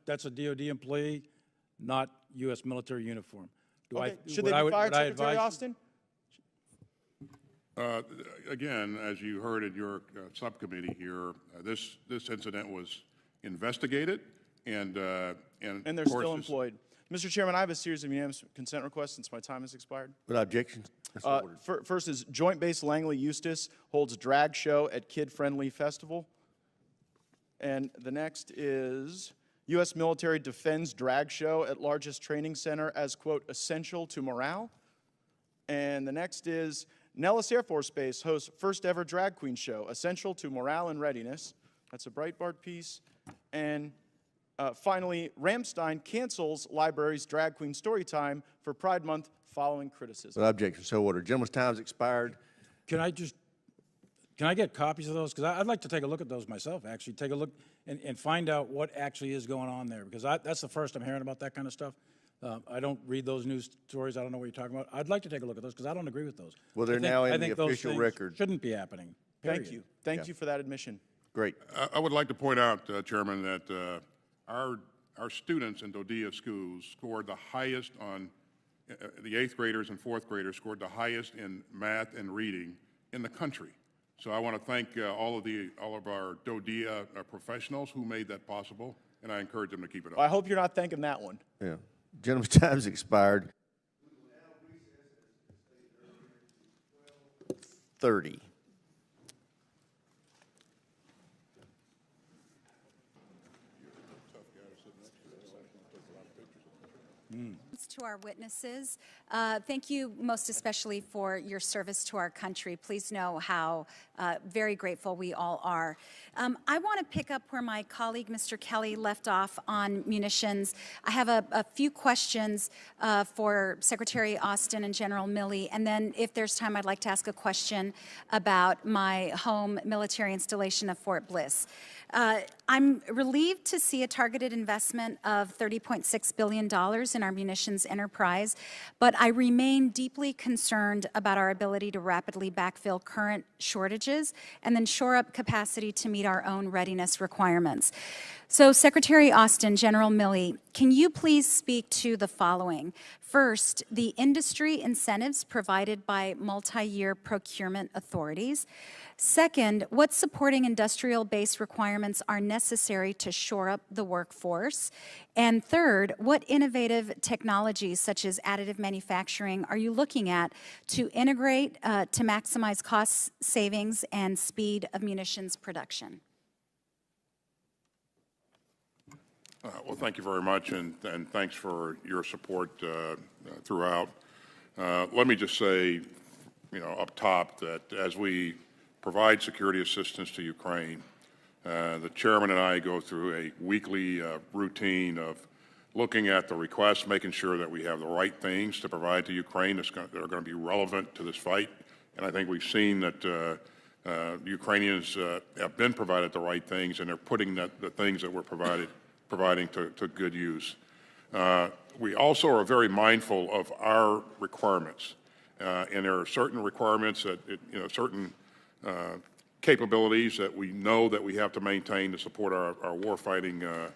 That's a DOD employee, not U.S. military uniform. Should they be fired, Secretary Austin? Again, as you heard in your subcommittee here, this incident was investigated, and And they're of course still employed. Mr. Chairman, I have a series of unanimous consent requests since my time has expired. Without objection, so ordered. First is Joint Base Langley Eustis holds drag show at kid-friendly festival. And the next is U.S. military defends drag show at largest training center as, quote, essential to morale. And the next is Nellis Air Force Base hosts first ever drag queen show, essential to morale and readiness. That's a Breitbart piece. And finally, Ramstein cancels library's drag queen story time for Pride Month following criticism. Without objection, so ordered. Gentleman's time's expired. Can I get copies of those? Because I'd like to take a look at those myself, actually. Take a look and find out what actually is going on there. Because that's the first I'm hearing about that kind of stuff. I don't read those news stories. I don't know what you're talking about. I'd like to take a look at those because I don't agree with those. Well, they're now in the those official things record. Shouldn't be happening. Thank you. Thank you for that admission. Great. I would like to point out, Chairman, that our students in Dodea schools scored the highest on the 8th graders and 4th graders scored the highest in math and reading in the country. So I want to thank all of our Dodea professionals who made that possible, and I encourage them to keep it up. Well, I hope you're not thanking that one. Yeah. Gentleman's time's expired. 30. To our witnesses, thank you most especially for your service to our country. Please know how very grateful we all are. I want to pick up where my colleague, Mr. Kelly, left off on munitions. I have a few questions for Secretary Austin and General Milley, and then if there's time, I'd like to ask a question about my home military installation of Fort Bliss. I'm relieved to see a targeted investment of $30.6 billion in our munitions enterprise, but I remain deeply concerned about our ability to rapidly backfill current shortages and then shore up capacity to meet our own readiness requirements. So, Secretary Austin, General Milley, can you please speak to the following? First, the industry incentives provided by multi-year procurement authorities. Second, what supporting industrial base requirements are necessary to shore up the workforce? And third, what innovative technologies such as additive manufacturing are you looking at to integrate to maximize cost savings and speed of munitions production? Well, thank you very much, and thanks for your support throughout. Let me just say, up top that as we provide security assistance to Ukraine, the chairman and I go through a weekly routine of looking at the requests, making sure that we have the right things to provide to Ukraine that are going to be relevant to this fight. And I think we've seen that Ukrainians have been provided the right things, and they're putting the things that we're providing to good use. We also are very mindful of our requirements, and there are certain requirements that, certain capabilities that we know that we have to maintain to support our warfighting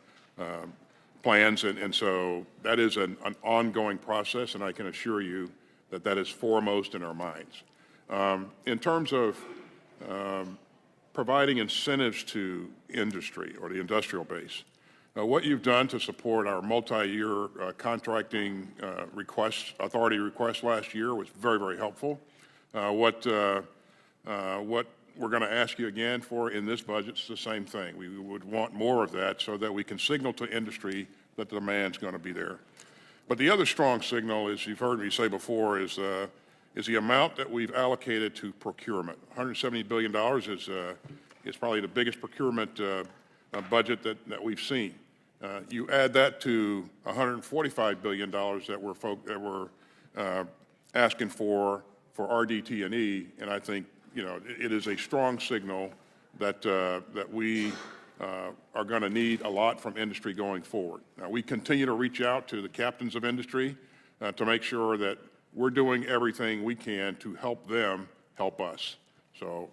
plans, and so that is an ongoing process, and I can assure you that that is foremost in our minds. In terms of providing incentives to industry or the industrial base, what you've done to support our multi-year contracting authority request last year was very, very helpful. What we're going to ask you again for in this budget is the same thing. We would want more of that so that we can signal to industry that the demand's going to be there. But the other strong signal, as you've heard me say before, is is the amount that we've allocated to procurement. $170 billion is probably the biggest procurement budget that we've seen. You add that to $145 billion that we're asking for RDT&E, and I think it is a strong signal that that we are going to need a lot from industry going forward. Now, we continue to reach out to the captains of industry to make sure that we're doing everything we can to help them help us. So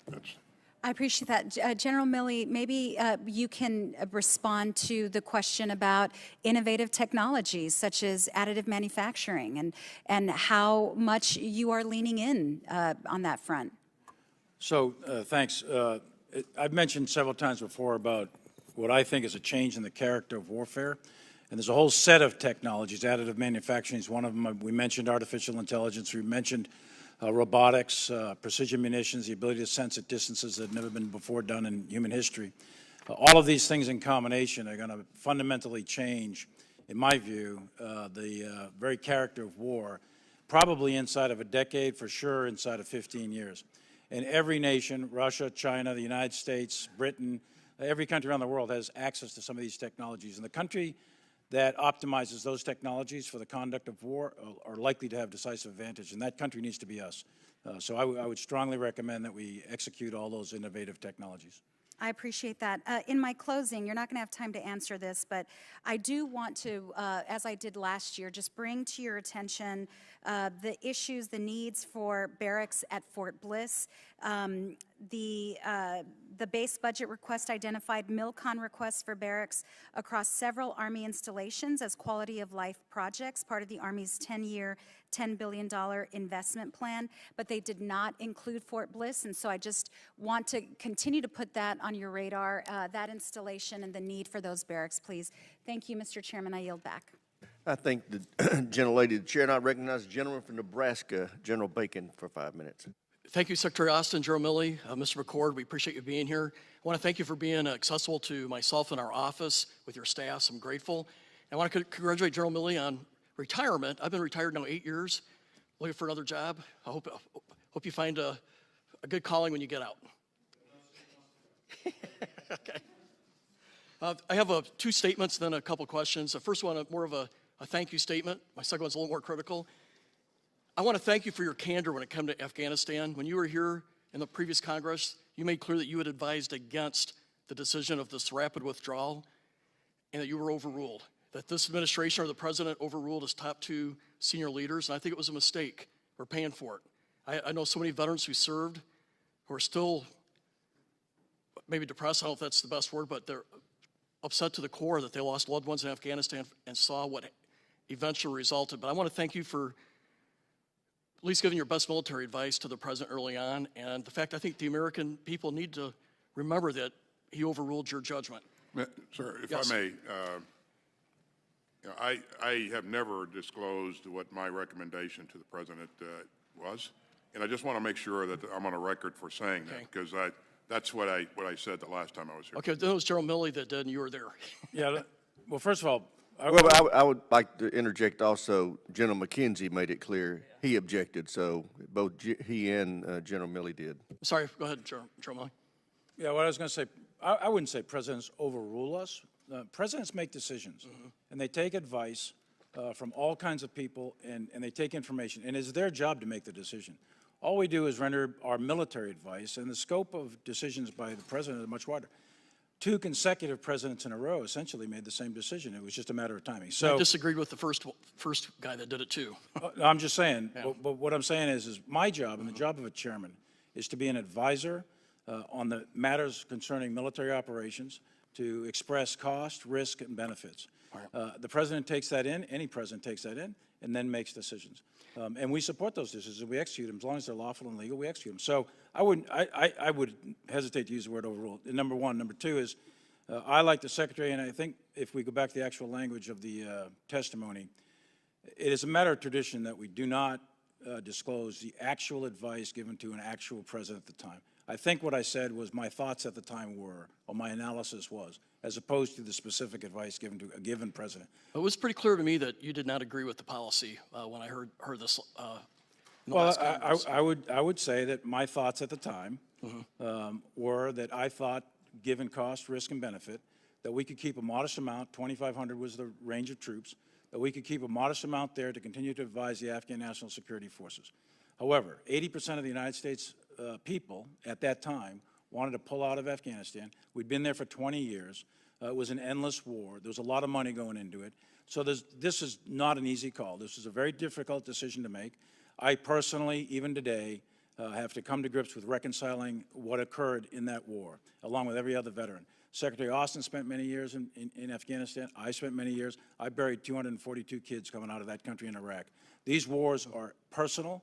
that's. I appreciate that. General Milley, maybe you can respond to the question about innovative technologies such as additive manufacturing and how much you are leaning in on that front. So thanks. I've mentioned several times before about what I think is a change in the character of warfare. And there's a whole set of technologies. Additive manufacturing is one of them. We mentioned artificial intelligence. We mentioned robotics, precision munitions, the ability to sense at distances that have never been before done in human history. All of these things in combination are going to fundamentally change, in my view, the very character of war, probably inside of a decade, for sure inside of 15 years. And every nation, Russia, China, the United States, Britain, every country around the world has access to some of these technologies. And the country that optimizes those technologies for the conduct of war are likely to have decisive advantage, and that country needs to be us. So I would strongly recommend that we execute all those innovative technologies. I appreciate that. In my closing, you're not going to have time to answer this, but I do want to, as I did last year, just bring to your attention the issues, the needs for barracks at Fort Bliss. The base budget request identified MILCON requests for barracks across several Army installations as quality of life projects, part of the Army's 10-year, $10 billion investment plan, but they did not include Fort Bliss, and so I just want to continue to put that on your radar, that installation and the need for those barracks, please. Thank you, Mr. Chairman. I yield back. I thank the gentlelady, the chair, and I recognize the gentleman from Nebraska, General Bacon, for 5 minutes. Thank you, Secretary Austin, General Milley, Mr. McCord. We appreciate you being here. I want to thank you for being accessible to myself and our office with your staffs. I'm grateful. I want to congratulate General Milley on retirement. I've been retired now 8 years, looking for another job. I hope you find a good calling when you get out. Okay. I have two statements, then a couple questions. The first one, more of a thank you statement. My second one's a little more critical. I want to thank you for your candor when it came to Afghanistan. When you were here in the previous Congress, you made clear that you had advised against the decision of this rapid withdrawal and that you were overruled, that this administration or the president overruled his top two senior leaders, and I think it was a mistake. We're paying for it. I know so many veterans who served who are still maybe depressed, I don't know if that's the best word, but they're upset to the core that they lost loved ones in Afghanistan and saw what eventually resulted. But I want to thank you for at least giving your best military advice to the president early on, and the fact I think the American people need to remember that he overruled your judgment. Sir, if Yes. I may, I have never disclosed what my recommendation to the president was, and I just want to make sure that I'm on a record for saying that, because that's what I said the last time I was here. Okay, that was General Milley that did, and you were there. Yeah, well, first of all, I would like to interject also, General McKenzie made it clear he objected, so both he and General Milley did. Sorry, go ahead, General Milley. Yeah, what I was going to say, I wouldn't say presidents overrule us. Presidents make decisions, and they take advice from all kinds of people, and they take information, and it's their job to make the decision. All we do is render our military advice, and the scope of decisions by the president is much wider. 2 consecutive presidents in a row essentially made the same decision. It was just a matter of timing. So I disagreed with the first guy that did it too. I'm just saying, but what I'm saying is my job and the job of a chairman is to be an advisor on the matters concerning military operations, to express cost, risk, and benefits. The president takes that in, any president takes that in, and then makes decisions. And we support those decisions, and we execute them. As long as they're lawful and legal, we execute them. So I would hesitate to use the word overrule, number one. Number two is, I, like the Secretary, and I think if we go back to the actual language of the testimony, it is a matter of tradition that we do not disclose the actual advice given to an actual president at the time. I think what I said was my thoughts at the time were, or my analysis was, as opposed to the specific advice given to a given president. It was pretty clear to me that you did not agree with the policy when I heard this in the Well, last Congress? I would say that my thoughts at the time were that I thought, given cost, risk, and benefit, that we could keep a modest amount, 2,500 was the range of troops, that we could keep a modest amount there to continue to advise the Afghan National Security Forces. However, 80% of the United States people at that time wanted to pull out of Afghanistan. We'd been there for 20 years. It was an endless war. There was a lot of money going into it. So this is not an easy call. This is a very difficult decision to make. I personally, even today, have to come to grips with reconciling what occurred in that war, along with every other veteran. Secretary Austin spent many years in Afghanistan. I spent many years. I buried 242 kids coming out of that country in Iraq. These wars are personal.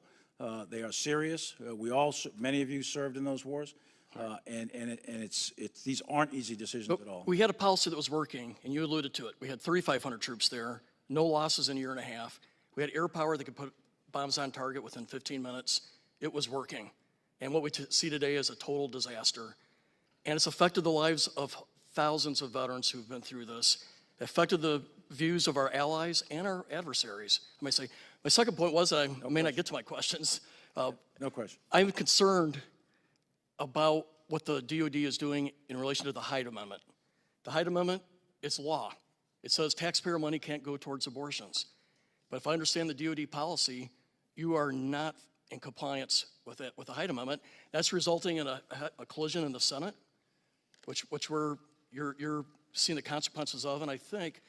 They are serious. Many of you served in those wars. These aren't easy decisions at all. We had a policy that was working, and you alluded to it. We had 3,500 troops there, no losses in a year and a half. We had air power that could put bombs on target within 15 minutes. It was working. And what we see today is a total disaster. And it's affected the lives of thousands of veterans who've been through this. It affected the views of our allies and our adversaries. I may say, my second point was that I may not get to my questions. No question. I'm concerned about what the DOD is doing in relation to the Hyde Amendment. The Hyde Amendment, it's law. It says taxpayer money can't go towards abortions. But if I understand the DOD policy, you are not in compliance with it, with the Hyde Amendment. That's resulting in a collision in the Senate, which you're seeing the consequences of, and I think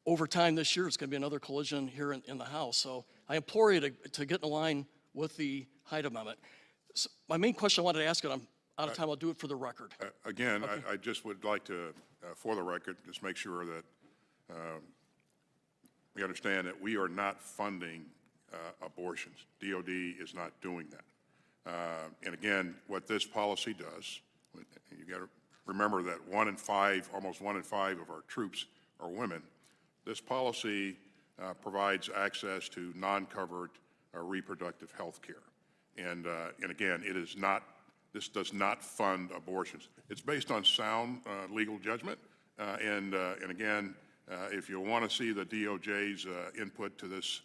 over time this year it's going to be another collision here in the House. So I implore you to get in line with the Hyde Amendment. So my main question I wanted to ask, and I'm out of time, I'll do it for the record. Again, Okay. I just would like to, for the record, just make sure that we understand that we are not funding abortions. DOD is not doing that. And again, what this policy does, you got to remember that almost one in five of our troops are women. This policy provides access to non-covered reproductive health care. And again, this does not fund abortions. It's based on sound legal judgment. And again, if you want to see the DOJ's input to this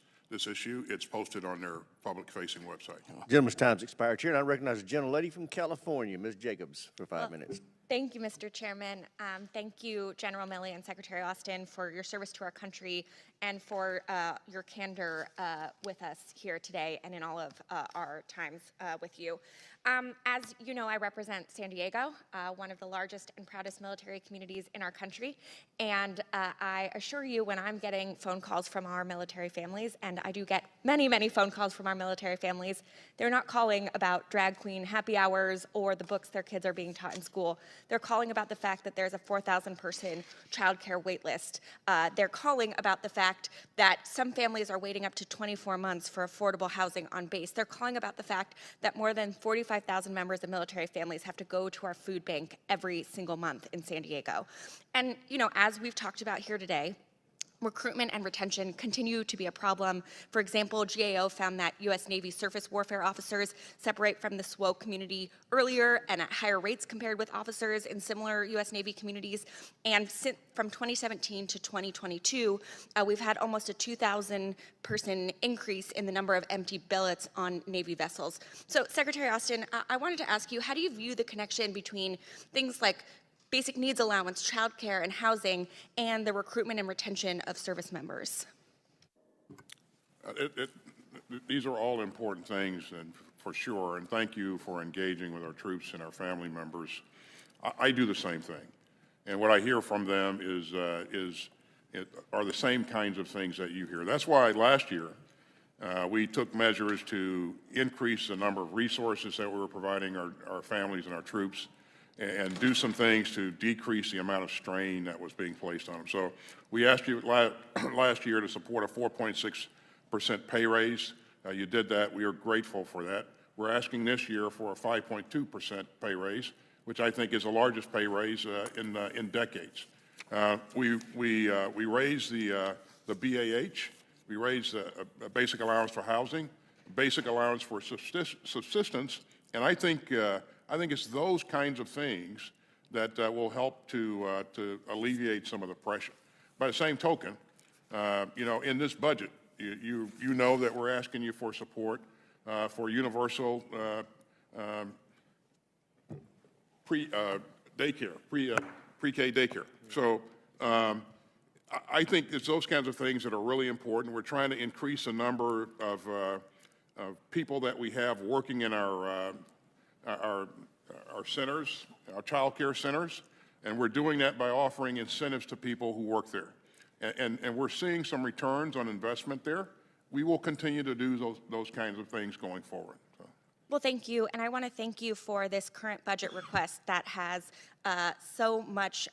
issue, it's posted on their public-facing website. Gentleman's time's expired. Chair, and I recognize the gentlelady from California, Ms. Jacobs, for 5 minutes. Thank you, Mr. Chairman. Thank you, General Milley and Secretary Austin, for your service to our country and for your candor with us here today and in all of our times with you. As you know, I represent San Diego, one of the largest and proudest military communities in our country. And I assure you, when I'm getting phone calls from our military families, and I do get many, many phone calls from our military families, they're not calling about drag queen happy hours or the books their kids are being taught in school. They're calling about the fact that there's a 4,000-person childcare wait list. They're calling about the fact that some families are waiting up to 24 months for affordable housing on base. They're calling about the fact that more than 45,000 members of military families have to go to our food bank every single month in San Diego. And, you know, as we've talked about here today, recruitment and retention continue to be a problem. For example, GAO found that U.S. Navy surface warfare officers separate from the SWO community earlier and at higher rates compared with officers in similar U.S. Navy communities. And from 2017 to 2022, we've had almost a 2,000-person increase in the number of empty billets on Navy vessels. So, Secretary Austin, I wanted to ask you, how do you view the connection between things like basic needs allowance, childcare, and housing, and the recruitment and retention of service members? These are all important things, and for sure, and thank you for engaging with our troops and our family members. I do the same thing, and what I hear from them are the same kinds of things that you hear. That's why last year we took measures to increase the number of resources that we were providing our families and our troops, and do some things to decrease the amount of strain that was being placed on them. So we asked you last year to support a 4.6% pay raise. You did that. We are grateful for that. We're asking this year for a 5.2% pay raise, which I think is the largest pay raise in decades. We raised the BAH. We raised a basic allowance for housing, basic allowance for subsistence, and I think it's those kinds of things that will help to alleviate some of the pressure. By the same token, you know, in this budget, you know that we're asking you for support for universal pre-K daycare. So I think it's those kinds of things that are really important. We're trying to increase the number of people that we have working in our centers, our child care centers, and we're doing that by offering incentives to people who work there. And we're seeing some returns on investment there. We will continue to do those kinds of things going forward. So. Well, thank you, and I want to thank you for this current budget request that has so much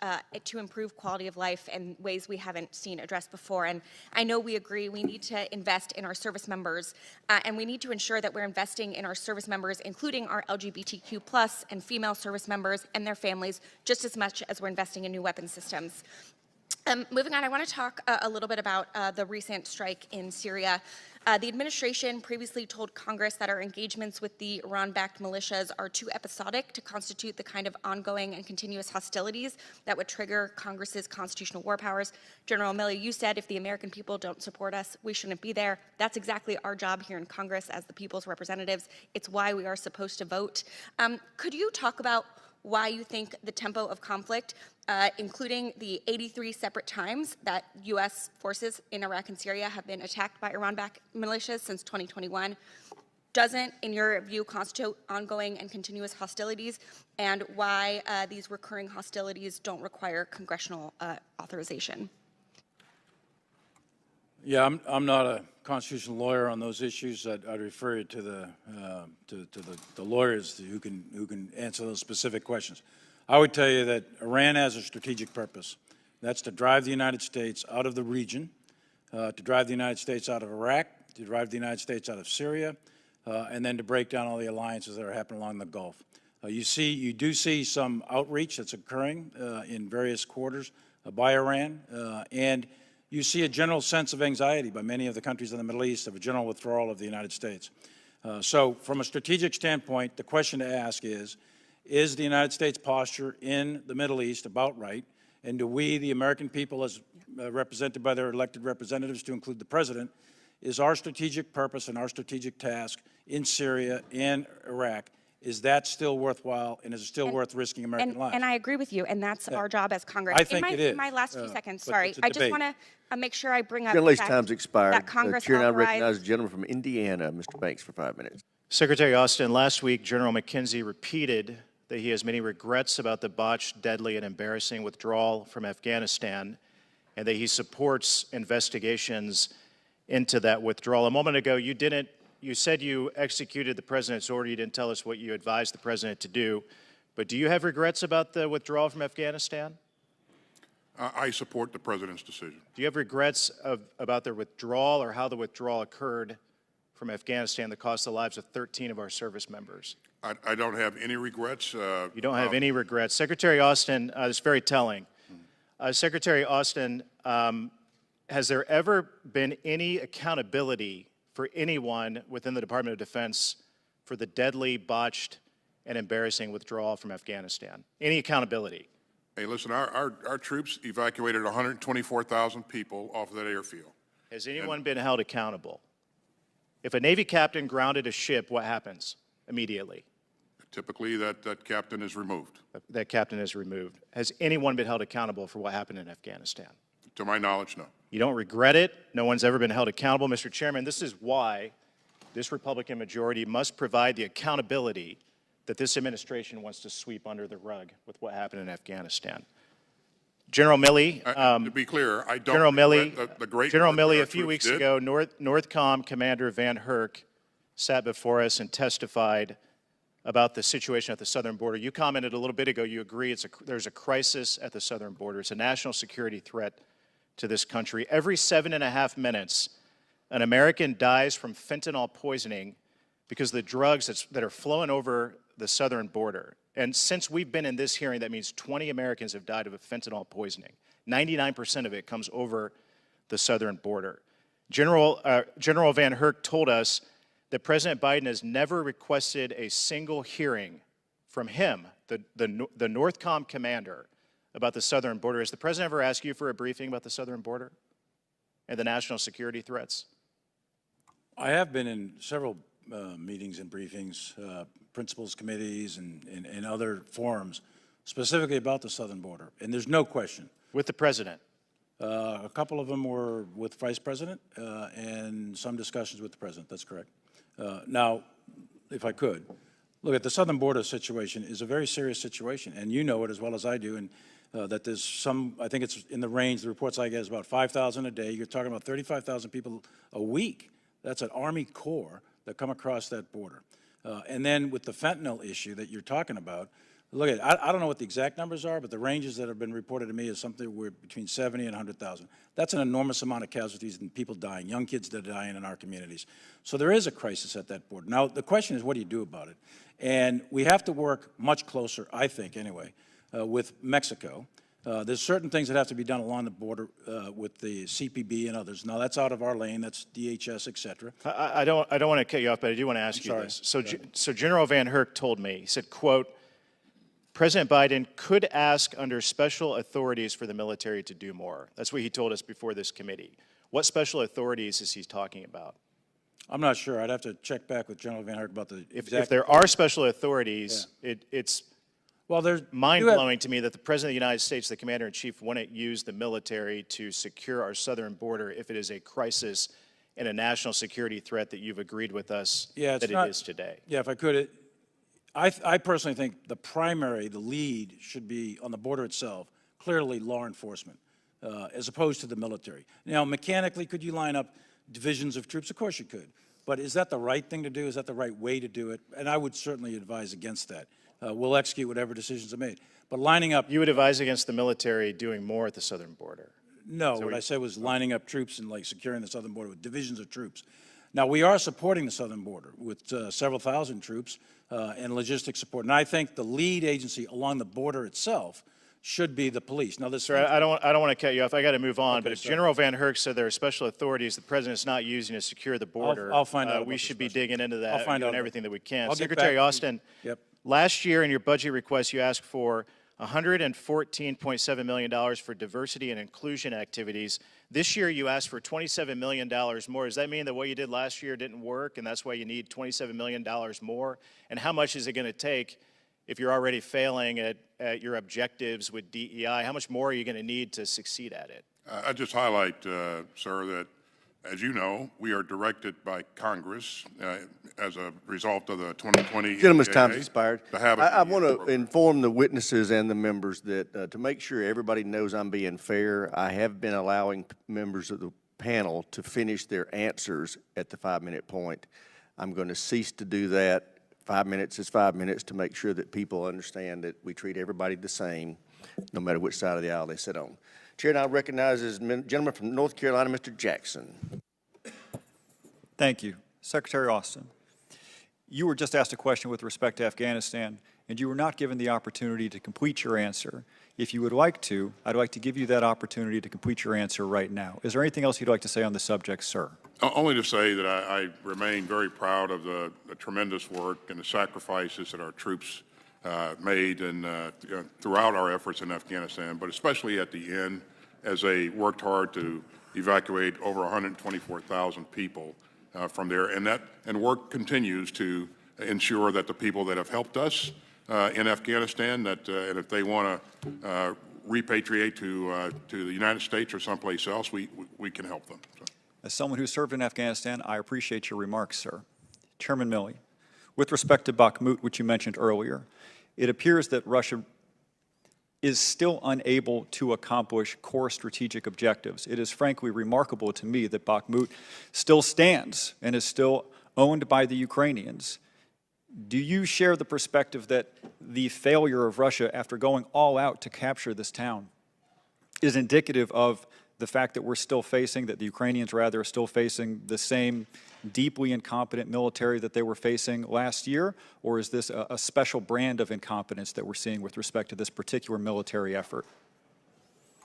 to improve quality of life in ways we haven't seen addressed before. And I know we agree we need to invest in our service members, and we need to ensure that we're investing in our service members, including our LGBTQ+ and female service members and their families, just as much as we're investing in new weapon systems. Moving on, I want to talk a little bit about the recent strike in Syria. The administration previously told Congress that our engagements with the Iran-backed militias are too episodic to constitute the kind of ongoing and continuous hostilities that would trigger Congress's constitutional war powers. General Milley, you said if the American people don't support us, we shouldn't be there. That's exactly our job here in Congress as the people's representatives. It's why we are supposed to vote. Could you talk about why you think the tempo of conflict, including the 83 separate times that U.S. forces in Iraq and Syria have been attacked by Iran-backed militias since 2021, doesn't, in your view, constitute ongoing and continuous hostilities, and why these recurring hostilities don't require congressional authorization? Yeah, I'm not a constitutional lawyer on those issues. I'd refer you to the lawyers who can answer those specific questions. I would tell you that Iran has a strategic purpose. That's to drive the United States out of the region, to drive the United States out of Iraq, to drive the United States out of Syria, and then to break down all the alliances that are happening along the Gulf. You do see some outreach that's occurring in various quarters by Iran, and you see a general sense of anxiety by many of the countries in the Middle East of a general withdrawal of the United States. So from a strategic standpoint, the question to ask is the United States posture in the Middle East about right? And do we, the American people, as represented by their elected representatives, to include the President, is our strategic purpose and our strategic task in Syria and Iraq, is that still worthwhile, and is it still worth risking American lives? And I agree with you, and that's our job as Congress. I think it is. In my last few seconds, sorry, I just want to make sure I bring up Generally, the fact time's expired. that Congress Chair now authorized... recognizes the gentleman from Indiana, Mr. Banks, for 5 minutes. Secretary Austin, last week, General McKenzie repeated that he has many regrets about the botched, deadly, and embarrassing withdrawal from Afghanistan, and that he supports investigations into that withdrawal. A moment ago, you said you executed the President's order. You didn't tell us what you advised the President to do. But do you have regrets about the withdrawal from Afghanistan? I support the President's decision. Do you have regrets about the withdrawal or how the withdrawal occurred from Afghanistan that cost the lives of 13 of our service members? I don't have any regrets. You don't have any regrets. Secretary Austin, it's very telling. Secretary Austin, has there ever been any accountability for anyone within the Department of Defense for the deadly, botched, and embarrassing withdrawal from Afghanistan? Any accountability? Hey, listen, our troops evacuated 124,000 people off of that airfield. Has anyone been held accountable? If a Navy captain grounded a ship, what happens immediately? Typically, that captain is removed. That captain is removed. Has anyone been held accountable for what happened in Afghanistan? To my knowledge, no. You don't regret it? No one's ever been held accountable? Mr. Chairman, this is why this Republican majority must provide the accountability that this administration wants to sweep under the rug with what happened in Afghanistan. General Milley, to be clear, I don't General Milley, the great General work that Milley, our a few troops weeks did. ago, Northcom Commander Van Herk sat before us and testified about the situation at the southern border. You commented a little bit ago, you agree there's a crisis at the southern border. It's a national security threat to this country. Every 7.5 minutes, an American dies from fentanyl poisoning because of the drugs that are flowing over the southern border. And since we've been in this hearing, that means 20 Americans have died of fentanyl poisoning. 99% of it comes over the southern border. General Van Herk told us that President Biden has never requested a single hearing from him, the Northcom commander, about the southern border. Has the President ever asked you for a briefing about the southern border and the national security threats? I have been in several meetings and briefings, principals committees and other forums, specifically about the southern border. And there's no question. With the president? A couple of them were with Vice President and some discussions with the President. That's correct. Now, if I could, look, at the southern border situation is a very serious situation, and you know it as well as I do, and that there's some, I think it's in the range, the reports I get is about 5,000 a day. You're talking about 35,000 people a week. That's an Army Corps that come across that border. And then with the fentanyl issue that you're talking about, look at, I don't know what the exact numbers are, but the ranges that have been reported to me is something where between 70 and 100,000. That's an enormous amount of casualties and people dying, young kids that are dying in our communities. So there is a crisis at that border. Now, the question is, what do you do about it? And we have to work much closer, I think anyway, with Mexico. There's certain things that have to be done along the border with the CPB and others. Now, that's out of our lane. That's DHS, et cetera. I don't want to cut you off, but I do want to ask you this. So General Van Herk told me, he said, quote, President Biden could ask under special authorities for the military to do more. That's what he told us before this committee. What special authorities is he talking about? I'm not sure. I'd have to check back with General Van Herk about the exact. If there are special authorities, yeah. It's well, there's mind-blowing to me that the President of the United States, the Commander-in-Chief, wouldn't use the military to secure our southern border if it is a crisis and a national security threat that you've agreed with us that it is today. Yeah, if I could, I personally think the lead should be on the border itself, clearly law enforcement, as opposed to the military. Now, mechanically, could you line up divisions of troops? Of course you could. But is that the right thing to do? Is that the right way to do it? And I would certainly advise against that. We'll execute whatever decisions are made. But lining up... You would advise against the military doing more at the southern border? No, what I said was lining up troops and like securing the southern border with divisions of troops. Now, we are supporting the southern border with several thousand troops and logistics support. And I think the lead agency along the border itself should be the police. Now, this. Sir, I don't want to cut you off. I got to move on. Okay, but if General Van Herk said there are special authorities the president's not using to secure the border, I'll find out. We should be digging into that. I'll find out everything that we can. I'll Secretary Austin. Yep. Last year in your budget request, you asked for $114.7 million for diversity and inclusion activities. This year, you asked for $27 million more. Does that mean that what you did last year didn't work, and that's why you need $27 million more? And how much is it going to take if you're already failing at your objectives with DEI? How much more are you going to need to succeed at it? I just highlight, sir, that as you know, we are directed by Congress as a result of the 2020 Gentleman's EPA time's expired. I want to program. inform the witnesses and the members that to make sure everybody knows I'm being fair, I have been allowing members of the panel to finish their answers at the 5-minute point. I'm going to cease to do that. 5 minutes is 5 minutes to make sure that people understand that we treat everybody the same, no matter which side of the aisle they sit on. Chair now recognizes gentleman from North Carolina, Mr. Jackson. Thank you. Secretary Austin, you were just asked a question with respect to Afghanistan, and you were not given the opportunity to complete your answer. If you would like to, I'd like to give you that opportunity to complete your answer right now. Is there anything else you'd like to say on the subject, sir? Only to say that I remain very proud of the tremendous work and the sacrifices that our troops made and throughout our efforts in Afghanistan, but especially at the end as they worked hard to evacuate over 124,000 people from there. And work continues to ensure that the people that have helped us in Afghanistan, and if they want to repatriate to the United States or someplace else, we can help them. So. As someone who served in Afghanistan, I appreciate your remarks, sir. Chairman Milley, with respect to Bakhmut, which you mentioned earlier, it appears that Russia is still unable to accomplish core strategic objectives. It is frankly remarkable to me that Bakhmut still stands and is still owned by the Ukrainians. Do you share the perspective that the failure of Russia after going all out to capture this town is indicative of the fact that we're still facing, that the Ukrainians rather are still facing the same deeply incompetent military that they were facing last year? Or is this a special brand of incompetence that we're seeing with respect to this particular military effort?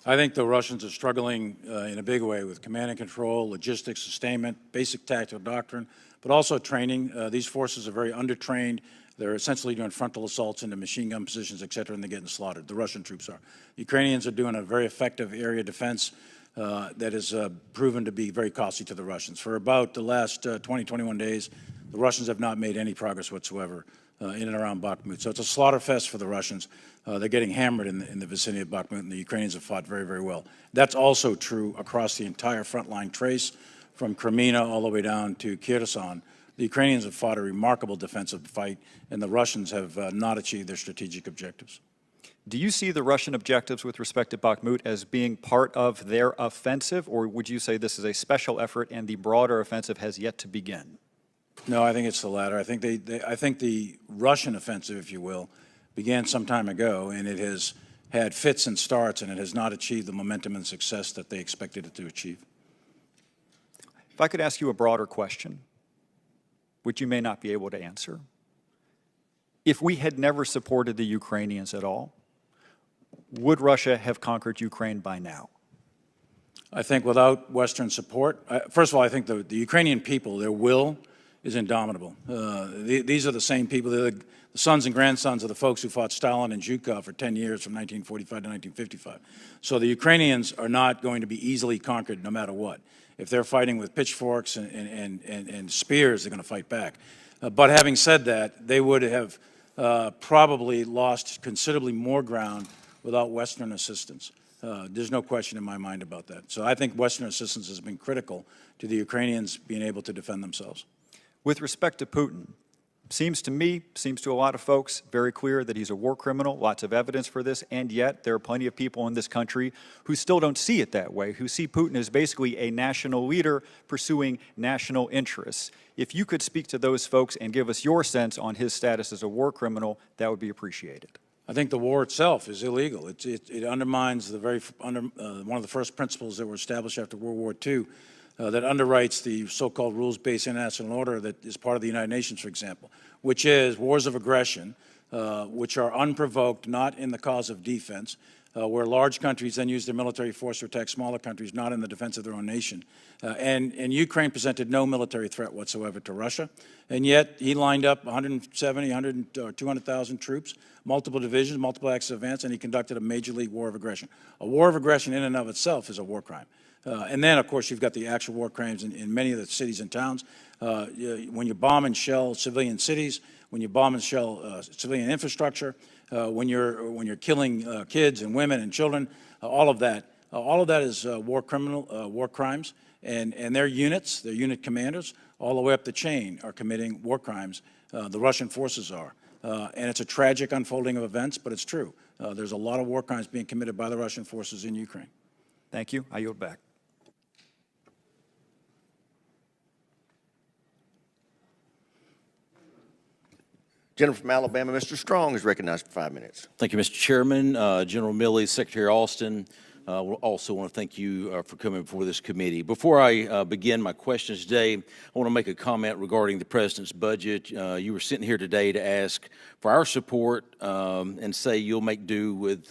I think the Russians are struggling in a big way with command and control, logistics, sustainment, basic tactical doctrine, but also training. These forces are very undertrained. They're essentially doing frontal assaults into machine gun positions, et cetera, and they're getting slaughtered. The Russian troops are. The Ukrainians are doing a very effective area defense that has proven to be very costly to the Russians. For about the last 20, 21 days, The Russians have not made any progress whatsoever in and around Bakhmut. So it's a slaughter fest for the Russians. They're getting hammered in the vicinity of Bakhmut, and the Ukrainians have fought very, very well. That's also true across the entire frontline trace, from Crimea all the way down to Kherson. The Ukrainians have fought a remarkable defensive fight, and the Russians have not achieved their strategic objectives. Do you see the Russian objectives with respect to Bakhmut as being part of their offensive, or would you say this is a special effort and the broader offensive has yet to begin? No, I think it's the latter. I think I think the Russian offensive, if you will, began some time ago, and it has had fits and starts, and it has not achieved the momentum and success that they expected it to achieve. If I could ask you a broader question, which you may not be able to answer. If we had never supported the Ukrainians at all, would Russia have conquered Ukraine by now? I think without Western support, first of all, I think the Ukrainian people, their will is indomitable. These are the same people, they're the sons and grandsons of the folks who fought Stalin and Zhukov for 10 years from 1945 to 1955. So the Ukrainians are not going to be easily conquered no matter what. If they're fighting with pitchforks and spears, they're going to fight back. But having said that, they would have probably lost considerably more ground without Western assistance. There's no question in my mind about that. So I think Western assistance has been critical to the Ukrainians being able to defend themselves. With respect to Putin, seems to me, seems to a lot of folks, very clear that he's a war criminal, lots of evidence for this, and yet there are plenty of people in this country who still don't see it that way, who see Putin as basically a national leader pursuing national interests. If you could speak to those folks and give us your sense on his status as a war criminal, that would be appreciated. I think the war itself is illegal. It undermines the one of the first principles that were established after World War II that underwrites the so-called rules-based international order that is part of the United Nations, for example, which is wars of aggression, which are unprovoked, not in the cause of defense, where large countries then use their military force to attack smaller countries, not in the defense of their own nation. And Ukraine presented no military threat whatsoever to Russia, and yet he lined up 170, 200,000 troops, multiple divisions, multiple acts of advance, and he conducted a major league war of aggression. A war of aggression in and of itself is a war crime. And then, of course, you've got the actual war crimes in many of the cities and towns. When you bomb and shell civilian cities, when you bomb and shell civilian infrastructure, when you're killing kids and women and children, all of that is war crimes, and their units, their unit commanders, all the way up the chain are committing war crimes. The Russian forces are, and it's a tragic unfolding of events, but it's true. There's a lot of war crimes being committed by the Russian forces in Ukraine. Thank you. I yield back. Gentleman from Alabama, Mr. Strong, is recognized for 5 minutes. Thank you, Mr. Chairman. General Milley, Secretary Austin, we also want to thank you for coming before this committee. Before I begin my questions today, I want to make a comment regarding the President's budget. You were sitting here today to ask for our support and say you'll make do with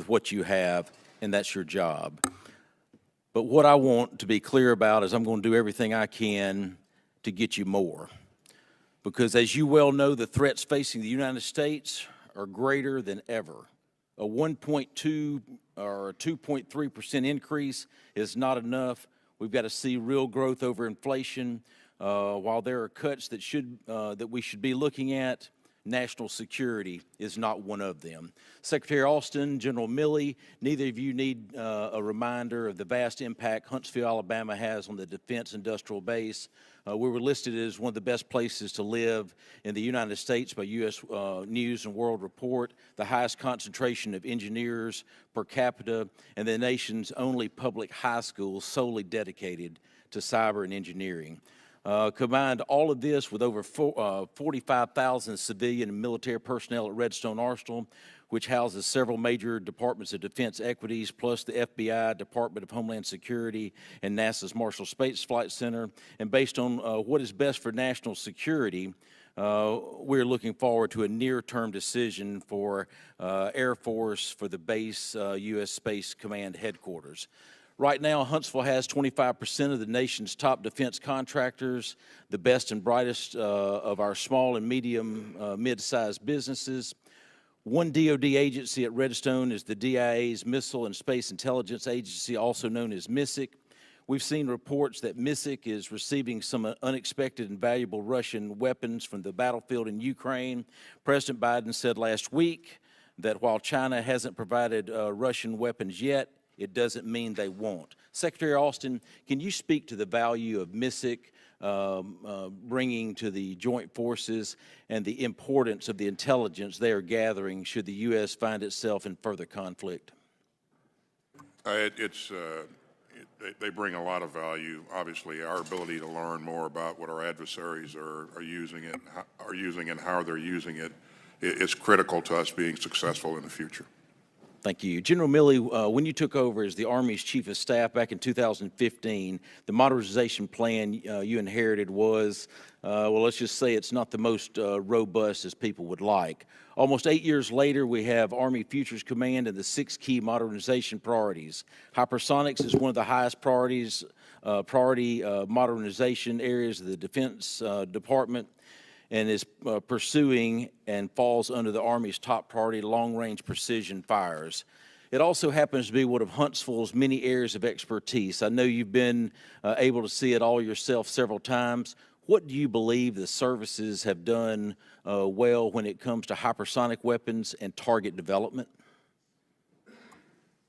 what you have, and that's your job. But what I want to be clear about is I'm going to do everything I can to get you more. Because as you well know, the threats facing the United States are greater than ever. A 1.2 or 2.3% increase is not enough. We've got to see real growth over inflation. While there are cuts that we should be looking at, national security is not one of them. Secretary Austin, General Milley, neither of you need a reminder of the vast impact Huntsville, Alabama has on the defense industrial base. We were listed as one of the best places to live in the United States by U.S. News and World Report, the highest concentration of engineers per capita, and the nation's only public high school solely dedicated to cyber and engineering. Combined all of this with over 45,000 civilian and military personnel at Redstone Arsenal, which houses several major departments of defense equities, plus the FBI, Department of Homeland Security, and NASA's Marshall Space Flight Center. And based on what is best for national security, we're looking forward to a near-term decision for Air Force for the base U.S. Space Command headquarters. Right now, Huntsville has 25% of the nation's top defense contractors, the best and brightest of our small and medium mid-sized businesses. One DoD agency at Redstone is the DIA's Missile and Space Intelligence Agency, also known as MISIC. We've seen reports that MISIC is receiving some unexpected and valuable Russian weapons from the battlefield in Ukraine. President Biden said last week that while China hasn't provided Russian weapons yet, it doesn't mean they won't. Secretary Austin, can you speak to the value of MISIC bringing to the joint forces and the importance of the intelligence they are gathering should the U.S. find itself in further conflict? They bring a lot of value. Obviously, our ability to learn more about what our adversaries are using and how they're using it is critical to us being successful in the future. Thank you. General Milley, when you took over as the Army's Chief of Staff back in 2015, the modernization plan you inherited was, well, let's just say it's not the most robust as people would like. Almost 8 years later, we have Army Futures Command and the 6 key modernization priorities. Hypersonics is one of the highest priority modernization areas of the Defense Department, and is pursuing and falls under the Army's top priority, long-range precision fires. It also happens to be one of Huntsville's many areas of expertise. I know you've been able to see it all yourself several times. What do you believe the services have done well when it comes to hypersonic weapons and target development?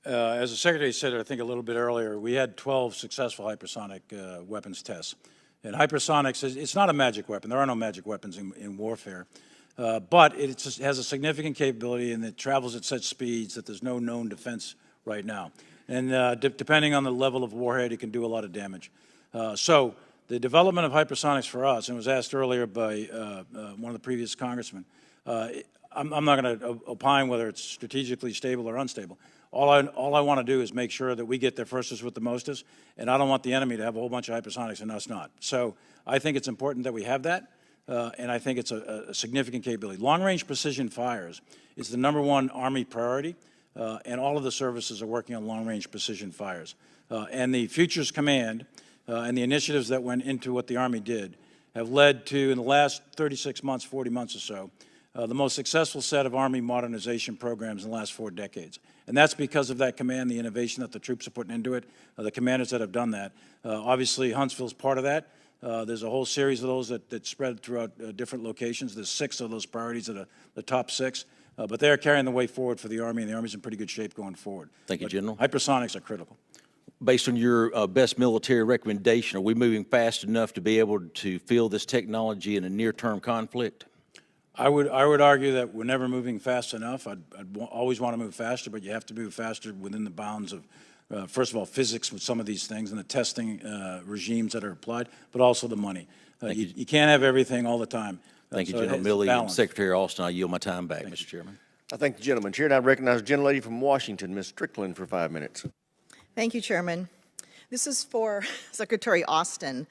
As the Secretary said, I think a little bit earlier, we had 12 successful hypersonic weapons tests. And hypersonics, it's not a magic weapon. There are no magic weapons in warfare. But it has a significant capability, and it travels at such speeds that there's no known defense right now. And depending on the level of warhead, it can do a lot of damage. So the development of hypersonics for us, and it was asked earlier by one of the previous congressmen, I'm not going to opine whether it's strategically stable or unstable. All I want to do is make sure that we get there firstest with the mostest, and I don't want the enemy to have a whole bunch of hypersonics and us not. So I think it's important that we have that, and I think it's a significant capability. Long-range precision fires is the #1 Army priority, and all of the services are working on long-range precision fires. And the Futures Command and the initiatives that went into what the Army did have led to, in the last 36 months, 40 months or so, the most successful set of Army modernization programs in the last 4 decades. And that's because of that command, the innovation that the troops are putting into it, the commanders that have done that. Obviously, Huntsville's part of that. There's a whole series of those that spread throughout different locations. There's 6 of those priorities that are the top 6. But they're carrying the way forward for the Army, and the Army's in pretty good shape going forward. Thank you, General. Hypersonics are critical. Based on your best military recommendation, are we moving fast enough to be able to field this technology in a near-term conflict? I would argue that we're never moving fast enough. I'd always want to move faster, but you have to move faster within the bounds of, first of all, physics with some of these things and the testing regimes that are applied, but also the money. You can't have everything all the time. Thank you, General Milley. And Secretary Austin, I yield my time back, Mr. Chairman. I thank the gentleman. Chair, and I recognize the gentlelady from Washington, Ms. Strickland, for 5 minutes. Thank you, Chairman. This is for Secretary Austin.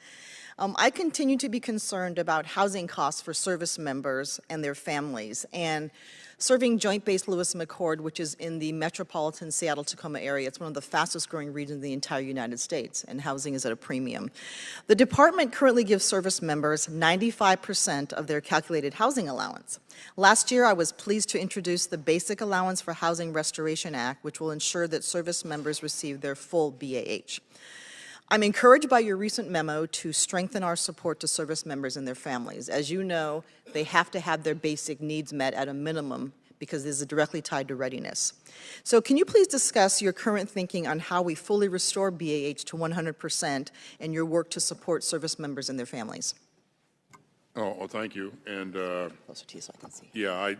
I continue to be concerned about housing costs for service members and their families. And serving Joint Base Lewis McChord, which is in the metropolitan Seattle-Tacoma area, it's one of the fastest growing regions in the entire United States, and housing is at a premium. The department currently gives service members 95% of their calculated housing allowance. Last year, I was pleased to introduce the Basic Allowance for Housing Restoration Act, which will ensure that service members receive their full BAH. I'm encouraged by your recent memo to strengthen our support to service members and their families. As you know, they have to have their basic needs met at a minimum because this is directly tied to readiness. So can you please discuss your current thinking on how we fully restore BAH to 100% and your work to support service members and their families? Oh, well, thank you. And closer to you so I can see. Yeah,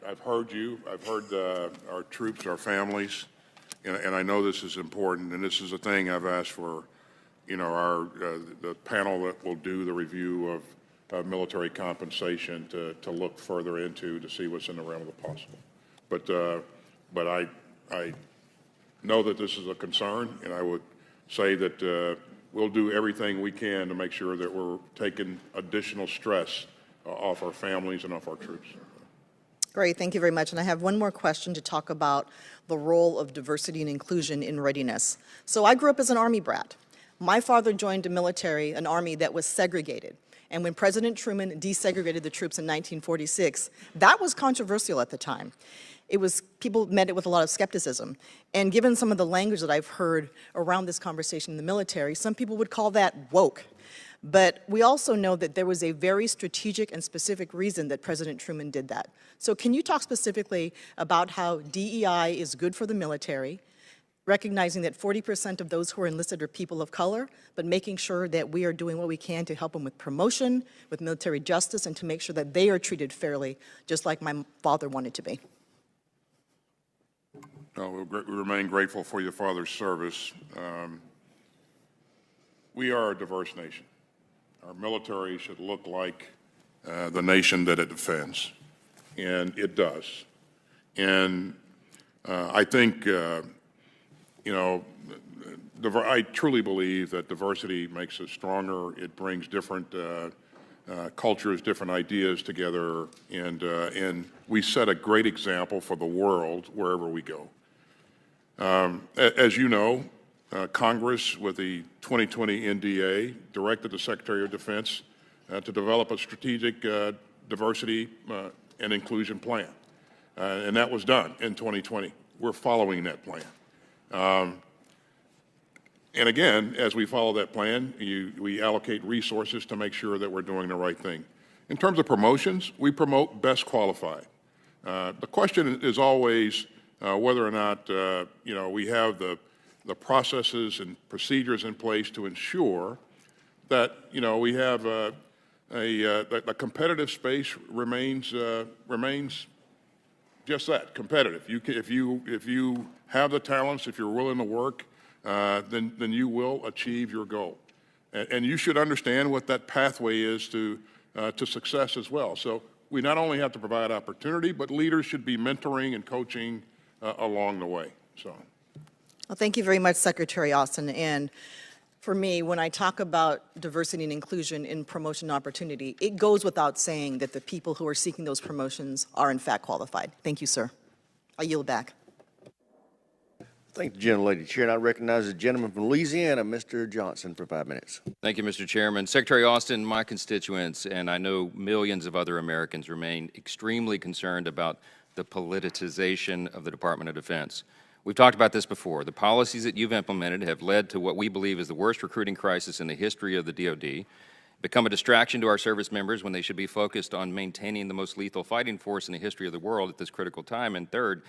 I've heard you. I've heard our troops, our families. And I know this is important, and this is a thing I've asked for, the panel that will do the review of military compensation to look further into to see what's in the realm of the possible. But I know that this is a concern, and I would say that we'll do everything we can to make sure that we're taking additional stress off our families and off our troops. Great, thank you very much. And I have one more question to talk about the role of diversity and inclusion in readiness. So I grew up as an Army brat. My father joined a military, an Army that was segregated. And when President Truman desegregated the troops in 1946, that was controversial at the time. people met it with a lot of skepticism. And given some of the language that I've heard around this conversation in the military, some people would call that woke. But we also know that there was a very strategic and specific reason that President Truman did that. So can you talk specifically about how DEI is good for the military, recognizing that 40% of those who are enlisted are people of color, but making sure that we are doing what we can to help them with promotion, with military justice, and to make sure that they are treated fairly, just like my father wanted to be? We remain grateful for your father's service. We are a diverse nation. Our military should look like the nation that it defends, and it does. And I think, I truly believe that diversity makes us stronger. It brings different cultures, different ideas together, and we set a great example for the world wherever we go. As you know, Congress, with the 2020 NDA, directed the Secretary of Defense to develop a strategic diversity and inclusion plan. And that was done in 2020. We're following that plan. And again, as we follow that plan, we allocate resources to make sure that we're doing the right thing. In terms of promotions, we promote best qualified. The question is always whether or not we have the processes and procedures in place to ensure that we have a competitive space remains just that, competitive. If you have the talents, if you're willing to work, then you will achieve your goal, and you should understand what that pathway is to success as well. So we not only have to provide opportunity, but leaders should be mentoring and coaching along the way. So. Well, thank you very much, Secretary Austin. And for me, when I talk about diversity and inclusion in promotion opportunity, it goes without saying that the people who are seeking those promotions are in fact qualified. Thank you, sir. I yield back. Thank the gentlelady chair, and I recognize the gentleman from Louisiana, Mr. Johnson, for 5 minutes. Thank you, Mr. Chairman. Secretary Austin, my constituents, and I know millions of other Americans remain extremely concerned about the politicization of the Department of Defense. We've talked about this before. The policies that you've implemented have led to what we believe is the worst recruiting crisis in the history of the DoD, become a distraction to our service members when they should be focused on maintaining the most lethal fighting force in the history of the world at this critical time, and third,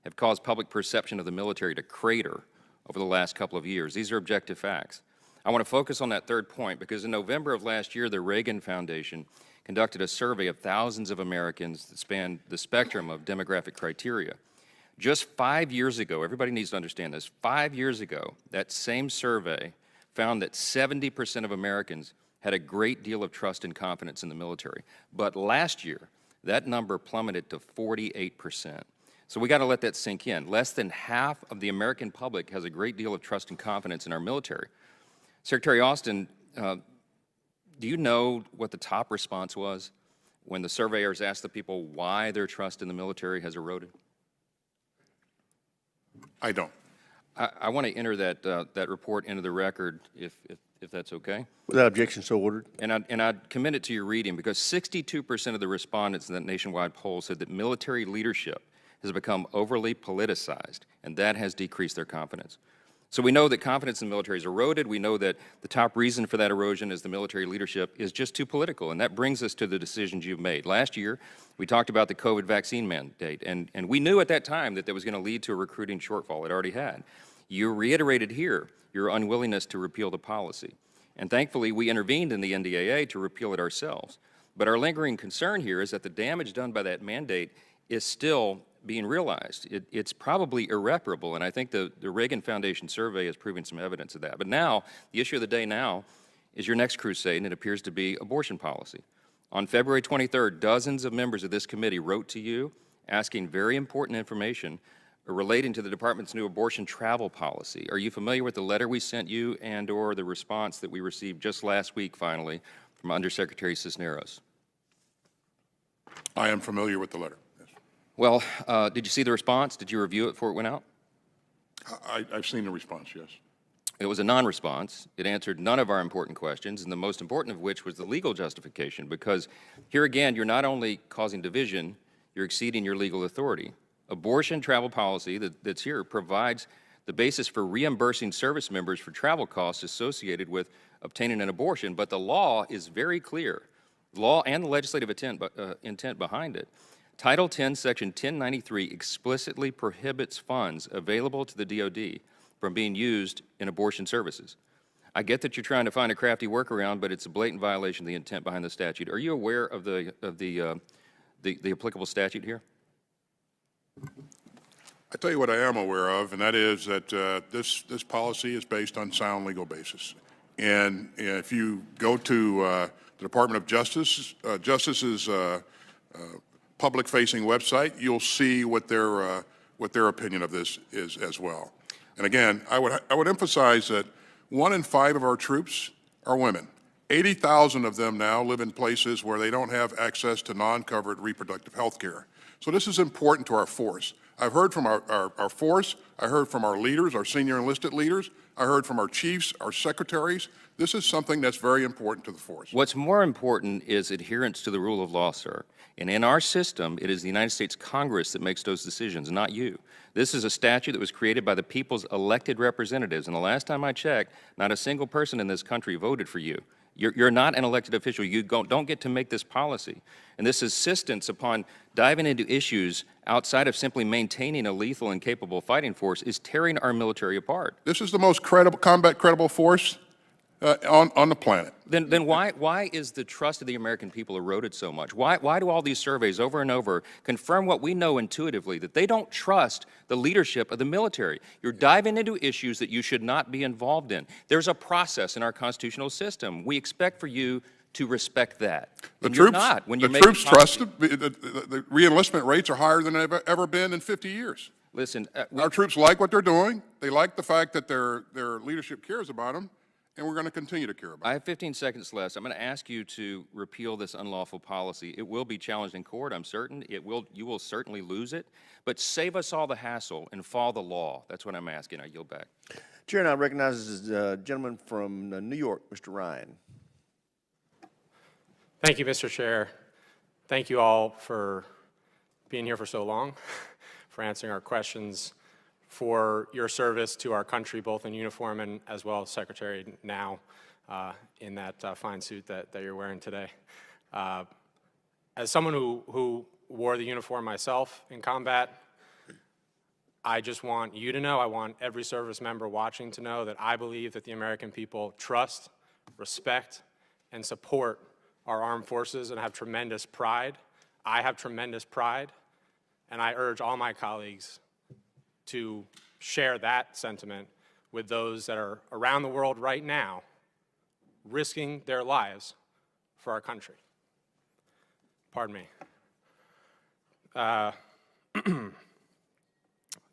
have caused public perception of the military to crater over the last couple of years. These are objective facts. I want to focus on that third point because in November of last year, the Reagan Foundation conducted a survey of thousands of Americans that spanned the spectrum of demographic criteria. Just 5 years ago, everybody needs to understand this, 5 years ago, that same survey found that 70% of Americans had a great deal of trust and confidence in the military. But last year, that number plummeted to 48%. So we got to let that sink in. Less than half of the American public has a great deal of trust and confidence in our military. Secretary Austin, do you know what the top response was when the surveyors asked the people why their trust in the military has eroded? I don't. I want to enter that report into the record, if that's okay. Without objection, so ordered. And I'd commit it to your reading because 62% of the respondents in that nationwide poll said that military leadership has become overly politicized, and that has decreased their confidence. So we know that confidence in the military is eroded. We know that the top reason for that erosion is the military leadership is just too political, and that brings us to the decisions you've made. Last year, we talked about the COVID vaccine mandate, and we knew at that time that was going to lead to a recruiting shortfall. It already had. You reiterated here your unwillingness to repeal the policy, and thankfully, we intervened in the NDAA to repeal it ourselves. But our lingering concern here is that the damage done by that mandate is still being realized. It's probably irreparable, and I think the Reagan Foundation survey is proving some evidence of that. But now, the issue of the day now is your next crusade, and it appears to be abortion policy. On February 23rd, dozens of members of this committee wrote to you asking very important information relating to the department's new abortion travel policy. Are you familiar with the letter we sent you and or the response that we received just last week, finally, from Undersecretary Cisneros? I am familiar with the letter. Well, did you see the response? Did you review it before it went out? I've seen the response, yes. It was a non-response. It answered none of our important questions, and the most important of which was the legal justification, because here again, you're not only causing division, you're exceeding your legal authority. Abortion travel policy that's here provides the basis for reimbursing service members for travel costs associated with obtaining an abortion, but the law is very clear. Law and the legislative intent behind it. Title 10, Section 1093 explicitly prohibits funds available to the DoD from being used in abortion services. I get that you're trying to find a crafty workaround, but it's a blatant violation of the intent behind the statute. Are you aware of the applicable statute here? I tell you what I am aware of, and that is that this policy is based on sound legal basis. And if you go to the Department of Justice's public-facing website, you'll see what their opinion of this is as well. And again, I would emphasize that 1 in 5 of our troops are women. 80,000 of them now live in places where they don't have access to non-covered reproductive health care. So this is important to our force. I've heard from our force, I heard from our leaders, our senior enlisted leaders, I heard from our chiefs, our secretaries. This is something that's very important to the force. What's more important is adherence to the rule of law, sir. And in our system, it is the United States Congress that makes those decisions, not you. This is a statute that was created by the people's elected representatives, and the last time I checked, not a single person in this country voted for you. You're not an elected official. You don't get to make this policy. And this insistence upon diving into issues outside of simply maintaining a lethal and capable fighting force is tearing our military apart. This is the most combat credible force on the planet. Then why is the trust of the American people eroded so much? Why do all these surveys over and over confirm what we know intuitively, that they don't trust the leadership of the military? You're diving into issues that you should not be involved in. There's a process in our constitutional system. We expect for you to respect that. The troops, troops, not when you the make troops trust the re-enlistment rates are higher than they've ever been in 50 years. Listen, our troops like what they're doing. They like the fact that their leadership cares about them. And we're going to continue to care about it. I have 15 seconds left. I'm going to ask you to repeal this unlawful policy. It will be challenged in court, I'm certain. You will certainly lose it. But save us all the hassle and follow the law. That's what I'm asking. I yield back. Chair now recognizes the gentleman from New York, Mr. Ryan. Thank you, Mr. Chair. Thank you all for being here for so long, for answering our questions, for your service to our country, both in uniform and as well as Secretary now in that fine suit that you're wearing today. As someone who wore the uniform myself in combat, I just want you to know, I want every service member watching to know that I believe that the American people trust, respect, and support our armed forces and have tremendous pride. I have tremendous pride, and I urge all my colleagues to share that sentiment with those that are around the world right now risking their lives for our country. Pardon me.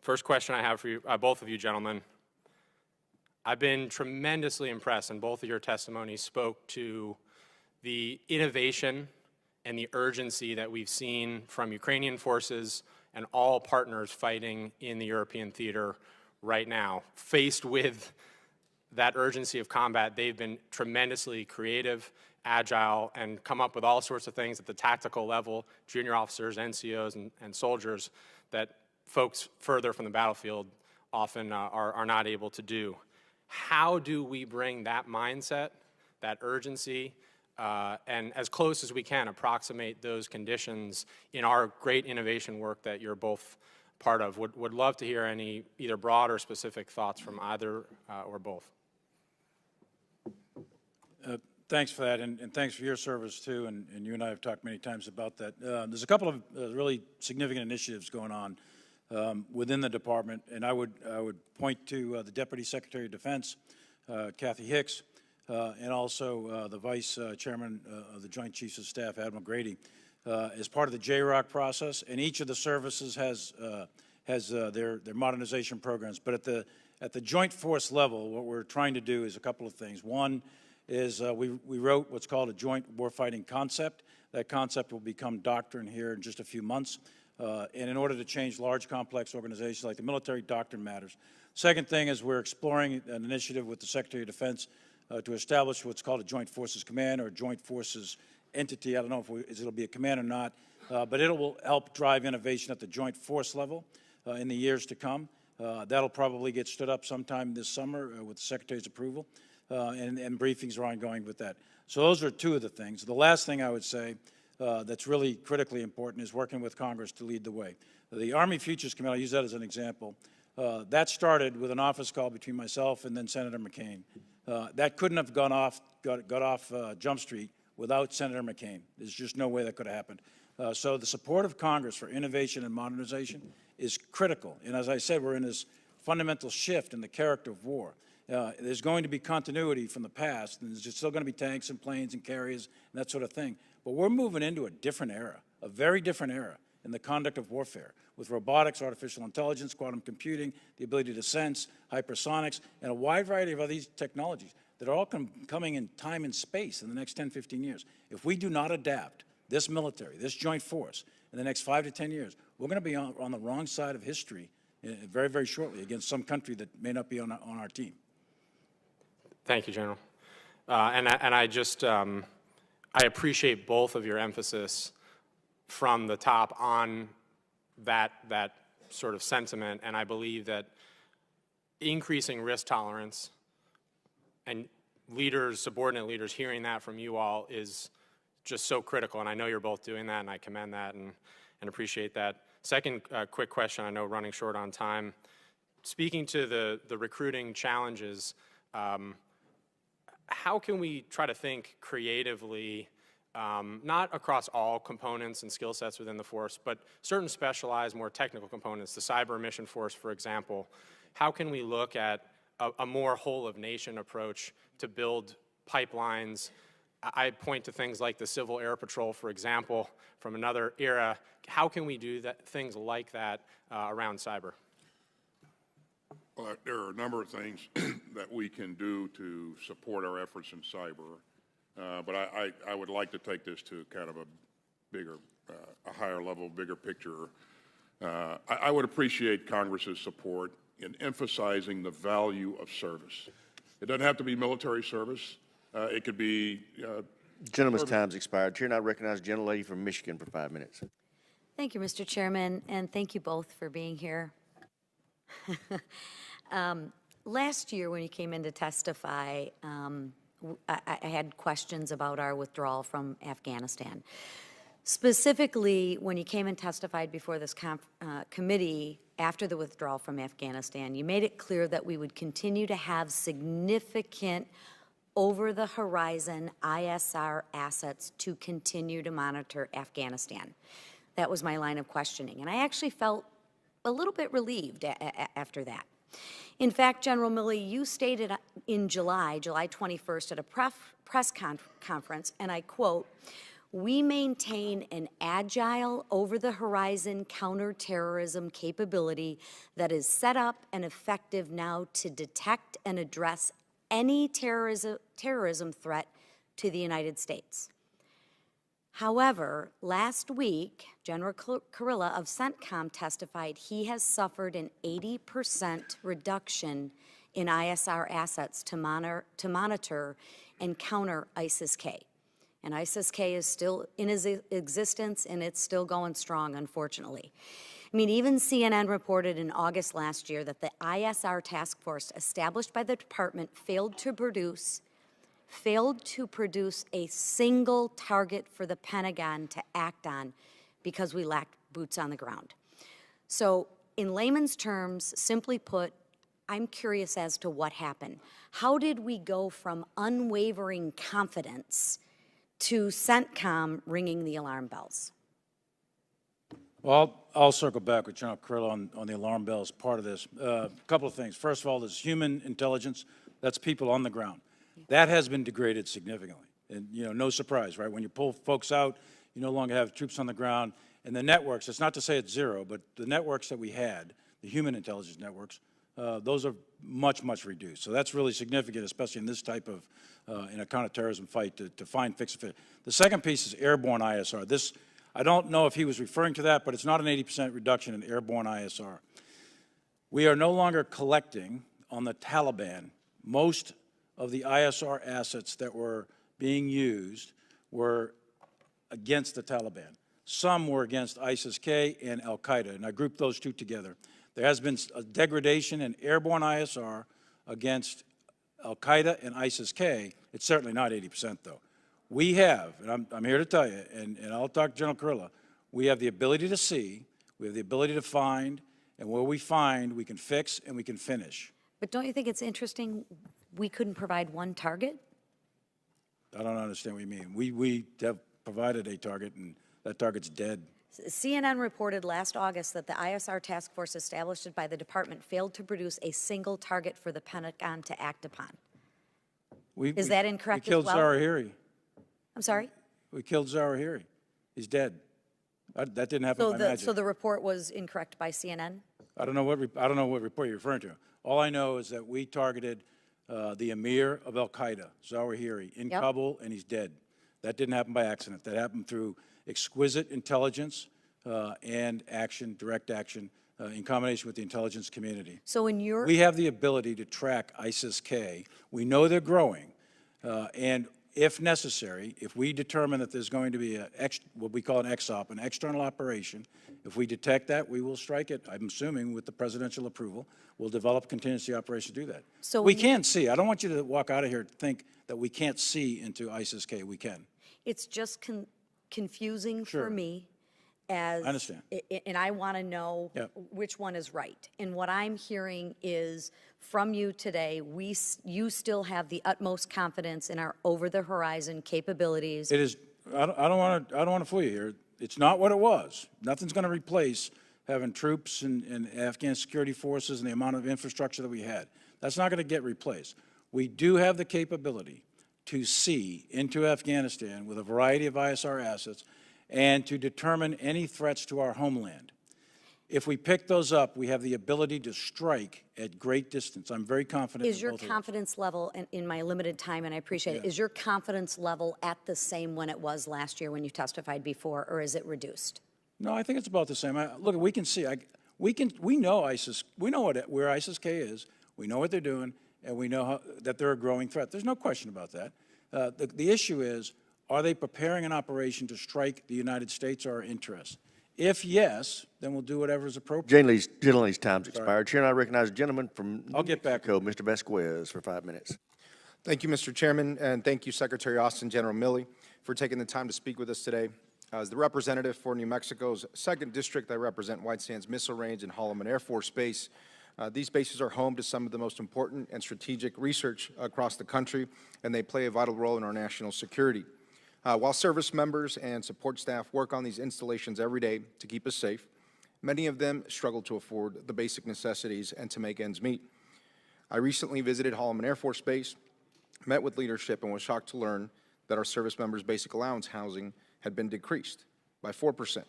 First question I have for you, both of you gentlemen. I've been tremendously impressed, and both of your testimonies spoke to the innovation and the urgency that we've seen from Ukrainian forces and all partners fighting in the European theater right now. Faced with that urgency of combat, they've been tremendously creative, agile, and come up with all sorts of things at the tactical level, junior officers, NCOs, and soldiers that folks further from the battlefield often are not able to do. How do we bring that mindset, that urgency, and as close as we can approximate those conditions in our great innovation work that you're both part of? Would love to hear any either broad or specific thoughts from either or both. Thanks for that, and thanks for your service too, and you and I have talked many times about that. There's a couple of really significant initiatives going on within the department, and I would point to the Deputy Secretary of Defense, Kathy Hicks, and also the Vice Chairman of the Joint Chiefs of Staff, Admiral Grady, as part of the JROC process. And each of the services has their modernization programs. But at the Joint Force level, what we're trying to do is a couple of things. One is we wrote what's called a Joint Warfighting Concept. That concept will become doctrine here in just a few months. And in order to change large, complex organizations like the military, doctrine matters. Second thing is we're exploring an initiative with the Secretary of Defense to establish what's called a Joint Forces Command or a Joint Forces entity. I don't know if it'll be a command or not, but it will help drive innovation at the joint force level in the years to come. That'll probably get stood up sometime this summer with the Secretary's approval, and briefings are ongoing with that. So those are two of the things. The last thing I would say that's really critically important is working with Congress to lead the way. The Army Futures Committee, I'll use that as an example, that started with an office call between myself and then Senator McCain. That couldn't have got off Jump Street without Senator McCain. There's just no way that could have happened. So the support of Congress for innovation and modernization is critical. And as I said, we're in this fundamental shift in the character of war. There's going to be continuity from the past, and there's still going to be tanks and planes and carriers and that sort of thing. But we're moving into a different era, a very different era in the conduct of warfare, with robotics, artificial intelligence, quantum computing, the ability to sense, hypersonics, and a wide variety of other technologies that are all coming in time and space in the next 10, 15 years. If we do not adapt this military, this joint force, in the next 5 to 10 years, we're going to be on the wrong side of history very, very shortly against some country that may not be on our team. Thank you, General. I appreciate both of your emphasis from the top on that sort of sentiment, and I believe that increasing risk tolerance and leaders, subordinate leaders, hearing that from you all is just so critical, and I know you're both doing that, and I commend that and appreciate that. Second quick question, I know running short on time. Speaking to the recruiting challenges, how can we try to think creatively, not across all components and skill sets within the force, but certain specialized, more technical components, the cyber mission force, for example. How can we look at a more whole-of-nation approach to build pipelines? I point to things like the Civil Air Patrol, for example, from another era. How can we do things like that around cyber? Well, there are a number of things that we can do to support our efforts in cyber, but I would like to take this to kind of a bigger, a higher level, bigger picture. I would appreciate Congress's support in emphasizing the value of service. It doesn't have to be military service. It could be... Gentleman's time's expired. Chair, now recognize the gentlelady from Michigan for 5 minutes. Thank you, Mr. Chairman, and thank you both for being here. Last year when you came in to testify, I had questions about our withdrawal from Afghanistan. Specifically, when you came and testified before this committee after the withdrawal from Afghanistan, you made it clear that we would continue to have significant over-the-horizon ISR assets to continue to monitor Afghanistan. That was my line of questioning, and I actually felt a little bit relieved after that. In fact, General Milley, you stated in July 21st at a press conference, and I quote, "We maintain an agile, over-the-horizon counterterrorism capability that is set up and effective now to detect and address any terrorism threat to the United States." However, last week, General Kurilla of CENTCOM testified he has suffered an 80% reduction in ISR assets to monitor and counter ISIS-K. And ISIS-K is still in existence, and it's still going strong, unfortunately. I mean, even CNN reported in August last year that the ISR task force established by the department failed to produce a single target for the Pentagon to act on because we lacked boots on the ground. So in layman's terms, simply put, I'm curious as to what happened. How did we go from unwavering confidence to CENTCOM ringing the alarm bells? Well, I'll circle back with General Kurilla on the alarm bells part of this. A couple of things. First of all, there's human intelligence. That's people on the ground. That has been degraded significantly. And, you know, no surprise, right? When you pull folks out, you no longer have troops on the ground. And the networks, it's not to say it's zero, but the networks that we had, the human intelligence networks, those are much, much reduced. So that's really significant, especially in this type of, in a counterterrorism fight, to find, fix, fit. The second piece is airborne ISR. This, I don't know if he was referring to that, but it's not an 80% reduction in airborne ISR. We are no longer collecting on the Taliban. Most of the ISR assets that were being used were against the Taliban. Some were against ISIS-K and al-Qaeda, and I grouped those two together. There has been a degradation in airborne ISR against al-Qaeda and ISIS-K. It's certainly not 80%, though. We have, and I'm here to tell you, and I'll talk to General Kurilla, we have the ability to see, we have the ability to find, and where we find, we can fix and we can finish. But don't you think it's interesting we couldn't provide one target? I don't understand what you mean. We have provided a target, and that target's dead. CNN reported last August that the ISR task force established by the department failed to produce a single target for the Pentagon to act upon. Is that incorrect we killed as well? Zawahiri. I'm sorry? We killed Zawahiri. He's dead. That didn't happen by magic. So the report was incorrect by CNN? I don't know what report you're referring to. All I know is that we targeted the emir of al-Qaeda, Zawahiri, in Kabul, and he's dead. That didn't happen by accident. That happened through exquisite intelligence and action, direct action, in combination with the intelligence community. So in your... We have the ability to track ISIS-K. We know they're growing, and if necessary, if we determine that there's going to be what we call an XOP, an external operation, if we detect that, we will strike it, I'm assuming, with the presidential approval. We'll develop contingency operation to do that. So we can see. I don't want you to walk out of here to think that we can't see into ISIS-K. We can. It's just confusing for me as... I understand. And I want to know which one is right. And what I'm hearing is from you today, you still have the utmost confidence in our over-the-horizon capabilities. It is. I don't want to fool you here. It's not what it was. Nothing's going to replace having troops and Afghan security forces and the amount of infrastructure that we had. That's not going to get replaced. We do have the capability to see into Afghanistan with a variety of ISR assets and to determine any threats to our homeland. If we pick those up, we have the ability to strike at great distance. I'm very confident. Is your confidence level, in my limited time, and I appreciate it, is your confidence level at the same when it was last year when you testified before, or is it reduced? No, I think it's about the same. Look, we can see. We know ISIS. We know where ISIS-K is. We know what they're doing, and we know that they're a growing threat. There's no question about that. The issue is, are they preparing an operation to strike the United States or our interests? If yes, then we'll do whatever is appropriate. Gentleman's time's expired. Chair, and I recognize a gentleman from I'll get back. Mr. Vasquez, for 5 minutes. Thank you, Mr. Chairman, and thank you, Secretary Austin, General Milley, for taking the time to speak with us today. As the representative for New Mexico's 2nd District, I represent White Sands Missile Range and Holloman Air Force Base. These bases are home to some of the most important and strategic research across the country, and they play a vital role in our national security. While service members and support staff work on these installations every day to keep us safe, many of them struggle to afford the basic necessities and to make ends meet. I recently visited Holloman Air Force Base, met with leadership, and was shocked to learn that our service members' basic allowance housing had been decreased by 4%.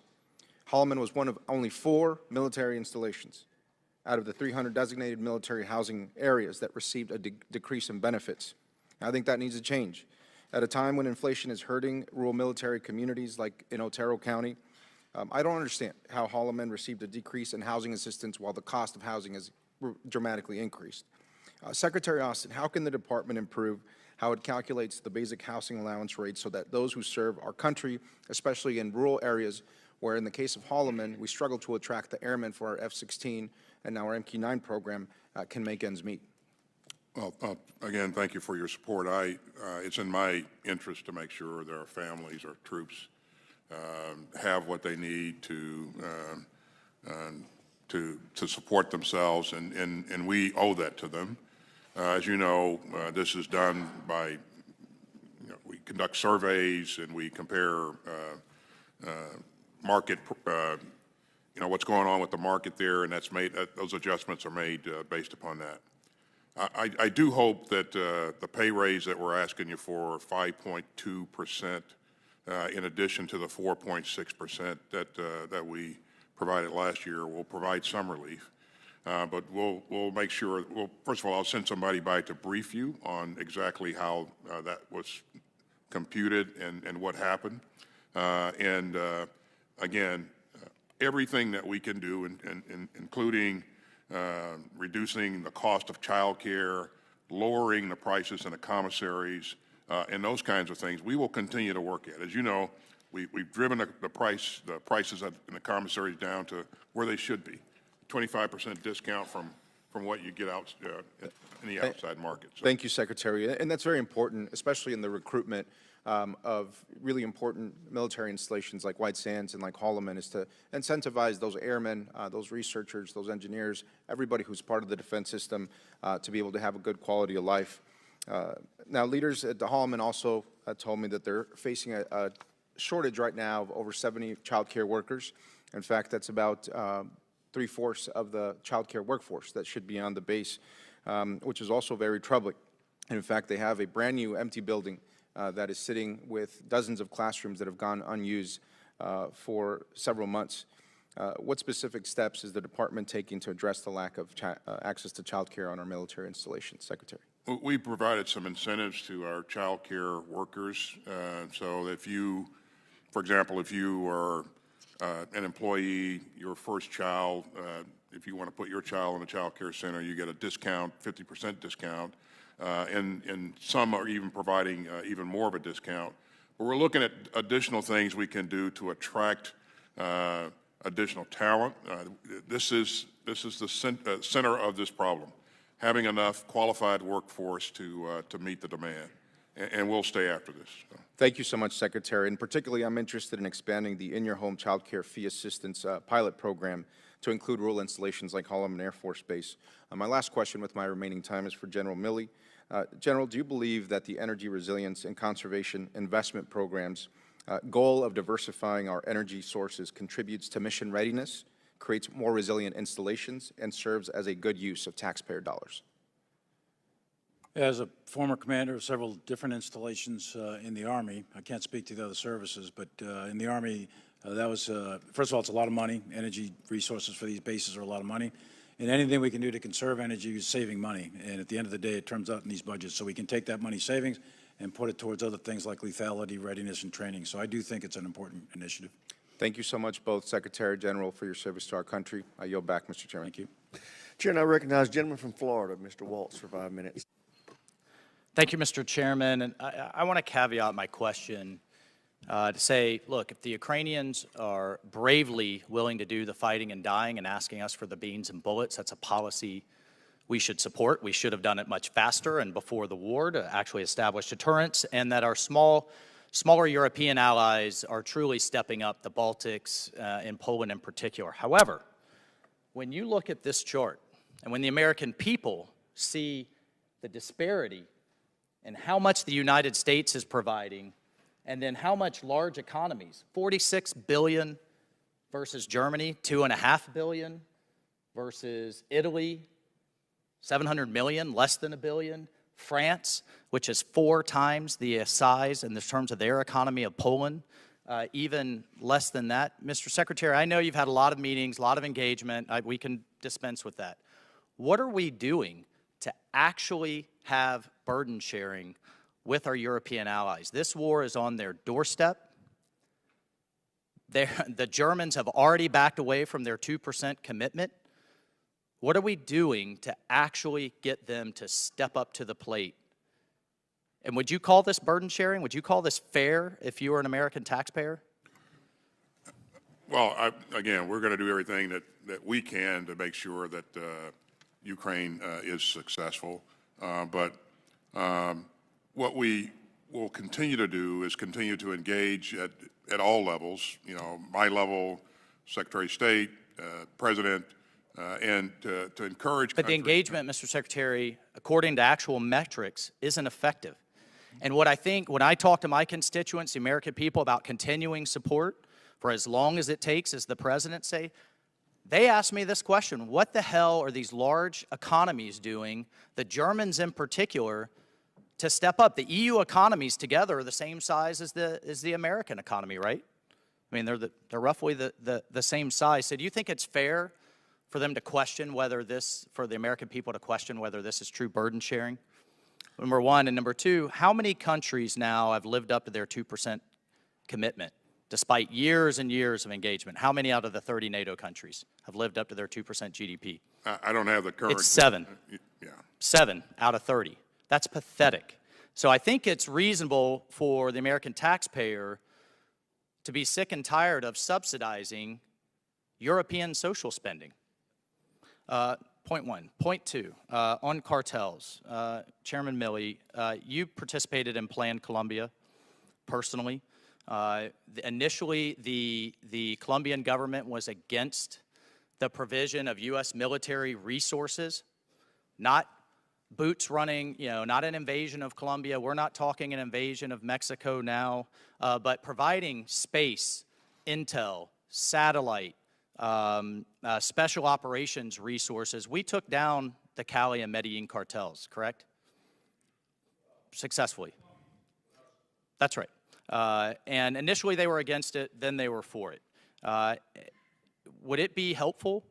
Holloman was one of only 4 military installations out of the 300 designated military housing areas that received a decrease in benefits. I think that needs to change. At a time when inflation is hurting rural military communities like in Otero County, I don't understand how Holloman received a decrease in housing assistance while the cost of housing has dramatically increased. Secretary Austin, how can the department improve how it calculates the basic housing allowance rate so that those who serve our country, especially in rural areas where in the case of Holloman, we struggle to attract the airmen for our F-16 and now our MQ-9 program, can make ends meet? Well, again, thank you for your support. It's in my interest to make sure that our families, our troops, have what they need to support themselves, and we owe that to them. As you know, this is done by, we conduct surveys and we compare market, what's going on with the market there, and that's made, those adjustments are made based upon that. I do hope that the pay raise that we're asking you for, 5.2%, in addition to the 4.6% that we provided last year, will provide some relief. But we'll make sure. Well, first of all, I'll send somebody by to brief you on exactly how that was computed and what happened. Again, everything that we can do, including reducing the cost of child care, lowering the prices in the commissaries, and those kinds of things, we will continue to work at. As you know, We've driven the prices in the commissaries down to where they should be. 25% discount from what you get out in the outside market. So. Thank you, Secretary. And that's very important, especially in the recruitment of really important military installations like White Sands and like Holloman, is to incentivize those airmen, those researchers, those engineers, everybody who's part of the defense system to be able to have a good quality of life. Now, leaders at the Holloman also told me that they're facing a shortage right now of over 70 child care workers. In fact, that's about 3/4 of the child care workforce that should be on the base, which is also very troubling. And in fact, they have a brand new empty building that is sitting with dozens of classrooms that have gone unused for several months. What specific steps is the department taking to address the lack of access to child care on our military installations, Secretary? We provided some incentives to our child care workers. So if you, for example, if you are an employee, your first child, if you want to put your child in a child care center, you get a discount, 50% discount, and some are even providing even more of a discount. But we're looking at additional things we can do to attract additional talent. This is the center of this problem, having enough qualified workforce to meet the demand. And we'll stay after this. So. Thank you so much, Secretary. And particularly, I'm interested in expanding the in-your-home child care fee assistance pilot program to include rural installations like Holloman Air Force Base. My last question with my remaining time is for General Milley. General, do you believe that the Energy Resilience and Conservation Investment Program's goal of diversifying our energy sources contributes to mission readiness, creates more resilient installations, and serves as a good use of taxpayer dollars? As a former commander of several different installations in the Army, I can't speak to the other services, but in the Army, that was, first of all, it's a lot of money. Energy resources for these bases are a lot of money. And anything we can do to conserve energy is saving money. And at the end of the day, it turns out in these budgets. So we can take that money savings and put it towards other things like lethality, readiness, and training. So I do think it's an important initiative. Thank you so much, both Secretary General, for your service to our country. I yield back, Mr. Chairman. Thank you. Chair, and I recognize the gentleman from Florida, Mr. Waltz, for 5 minutes. Thank you, Mr. Chairman. And I want to caveat my question to say, look, if the Ukrainians are bravely willing to do the fighting and dying and asking us for the beans and bullets, that's a policy we should support. We should have done it much faster and before the war to actually establish deterrence, and that our smaller European allies are truly stepping up, the Baltics and Poland in particular. However, when you look at this chart and when the American people see the disparity and how much the United States is providing, and then how much large economies, 46 billion versus Germany, 2.5 billion versus Italy, 700 million, less than $1 billion, France, which is 4 times the size in the terms of their economy of Poland, even less than that. Mr. Secretary, I know you've had a lot of meetings, a lot of engagement. We can dispense with that. What are we doing to actually have burden sharing with our European allies? This war is on their doorstep. The Germans have already backed away from their 2% commitment. What are we doing to actually get them to step up to the plate? And would you call this burden sharing? Would you call this fair if you were an American taxpayer? Well, again, we're going to do everything that we can to make sure that Ukraine is successful. But what we will continue to do is continue to engage at all levels, you know, my level, Secretary of State, President, and to encourage. But the engagement, Mr. Secretary, according to actual metrics, isn't effective. And what I think, when I talk to my constituents, the American people, about continuing support for as long as it takes, as the President say, they ask me this question: what the hell are these large economies doing, the Germans in particular, to step up? The EU economies together are the same size as the American economy, right? I mean, they're roughly the same size. So do you think it's fair for them to question whether this, for the American people to question whether this is true burden sharing? Number one. And number two, how many countries now have lived up to their 2% commitment, despite years and years of engagement? How many out of the 30 NATO countries have lived up to their 2% GDP? I don't have the current. It's 7. Yeah. 7 out of 30. That's pathetic. So I think it's reasonable for the American taxpayer to be sick and tired of subsidizing European social spending. Point one. Point two, on cartels. Chairman Milley, you participated in Plan Colombia personally. Initially, the Colombian government was against the provision of U.S. military resources, not boots running, not an invasion of Colombia. We're not talking an invasion of Mexico now, but providing space, intel, satellite, special operations resources. We took down the Cali and Medellin cartels, correct? Successfully. That's right. And initially they were against it, then they were for it. Would it be helpful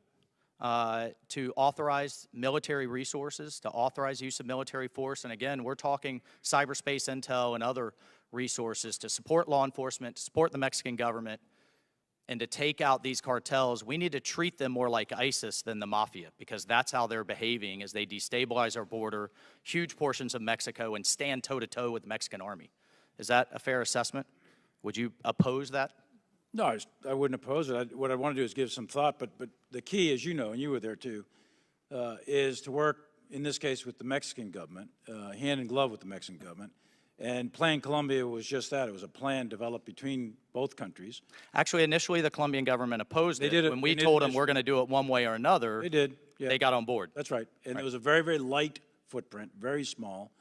to authorize military resources, to authorize use of military force? And again, we're talking cyberspace intel and other resources to support law enforcement, to support the Mexican government, and to take out these cartels. We need to treat them more like ISIS than the mafia, because that's how they're behaving as they destabilize our border, huge portions of Mexico, and stand toe-to-toe with the Mexican army. Is that a fair assessment? Would you oppose that? No, I wouldn't oppose it. What I want to do is give some thought, but the key, as you know, and you were there too, is to work, in this case, with the Mexican government, hand in glove with the Mexican government. And Plan Colombia was just that. It was a plan developed between both countries. Actually, initially, the Colombian government opposed it. When we told them we're going to do it one way or another, they did. Yeah. They got on board. That's right. And it was a very, very light footprint, very small,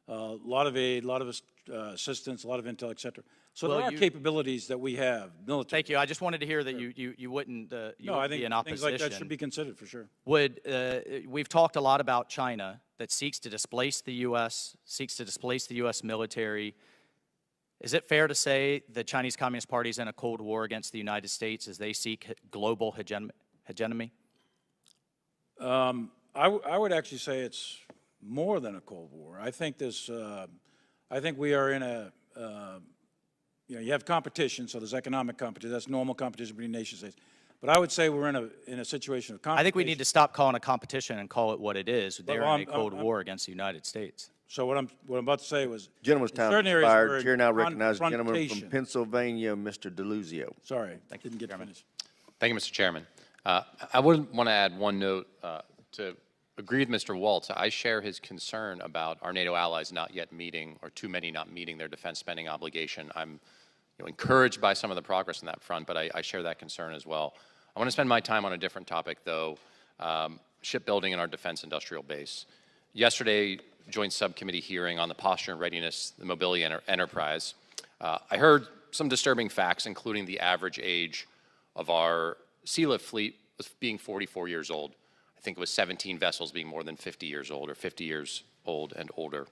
a lot of aid, a lot of assistance, a lot of intel, et cetera. So there are capabilities that we have, military. Thank you. I just wanted to hear that you wouldn't I think be in opposition. things like that should be considered for sure. We've talked a lot about China that seeks to displace the U.S., seeks to displace the U.S. military. Is it fair to say the Chinese Communist Party is in a Cold War against the United States as they seek global hegemony? I would actually say it's more than a Cold War. I think I think we are in a, you have competition, so there's economic competition. That's normal competition between nation states. But I would say we're in a situation of competition. I think we need to stop calling it competition and call it what it is. They're in a Cold War against the United States. So what I'm about to say was, gentleman's time expired. Chair now recognizes the gentleman from Pennsylvania, Mr. DeLuzio. Sorry, I didn't get finished. Thank you, Mr. Chairman. I would want to add one note to agree with Mr. Waltz. I share his concern about our NATO allies not yet meeting, or too many not meeting, their defense spending obligation. I'm encouraged by some of the progress on that front, but I share that concern as well. I want to spend my time on a different topic, though, shipbuilding in our defense industrial base. Yesterday, joint subcommittee hearing on the posture and readiness, the mobility enterprise, I heard some disturbing facts, including the average age of our sea lift fleet being 44 years old. I think it was 17 vessels being more than 50 years old, or 50 years old and older.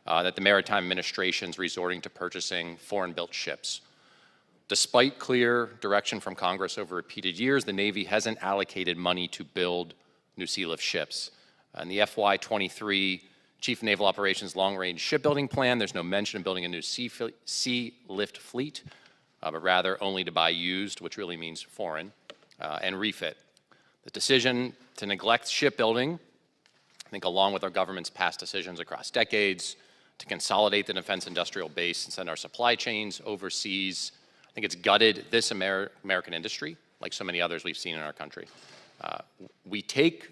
That the Maritime Administration's resorting to purchasing foreign-built ships. Despite clear direction from Congress over repeated years, the Navy hasn't allocated money to build new sea lift ships. In the FY23 Chief of Naval Operations Long-Range Shipbuilding Plan, there's no mention of building a new sea lift fleet, but rather only to buy used, which really means foreign, and refit. The decision to neglect shipbuilding, I think along with our government's past decisions across decades, to consolidate the defense industrial base and send our supply chains overseas, I think it's gutted this American industry, like so many others we've seen in our country. We take,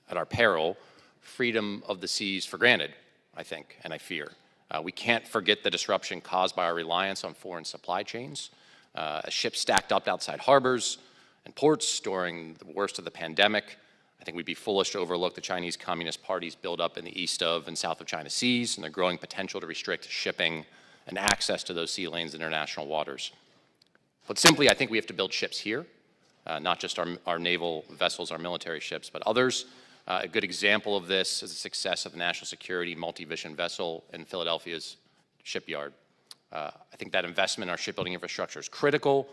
at our peril, freedom of the seas for granted, I think, and I fear. We can't forget the disruption caused by our reliance on foreign supply chains. As ships stacked up outside harbors and ports during the worst of the pandemic, I think we'd be foolish to overlook the Chinese Communist Party's buildup in the east of and south of China seas and their growing potential to restrict shipping and access to those sea lanes in international waters. But simply, I think we have to build ships here, not just our naval vessels, our military ships, but others. A good example of this is the success of the national security multi-vision vessel in Philadelphia's shipyard. I think that investment in our shipbuilding infrastructure is critical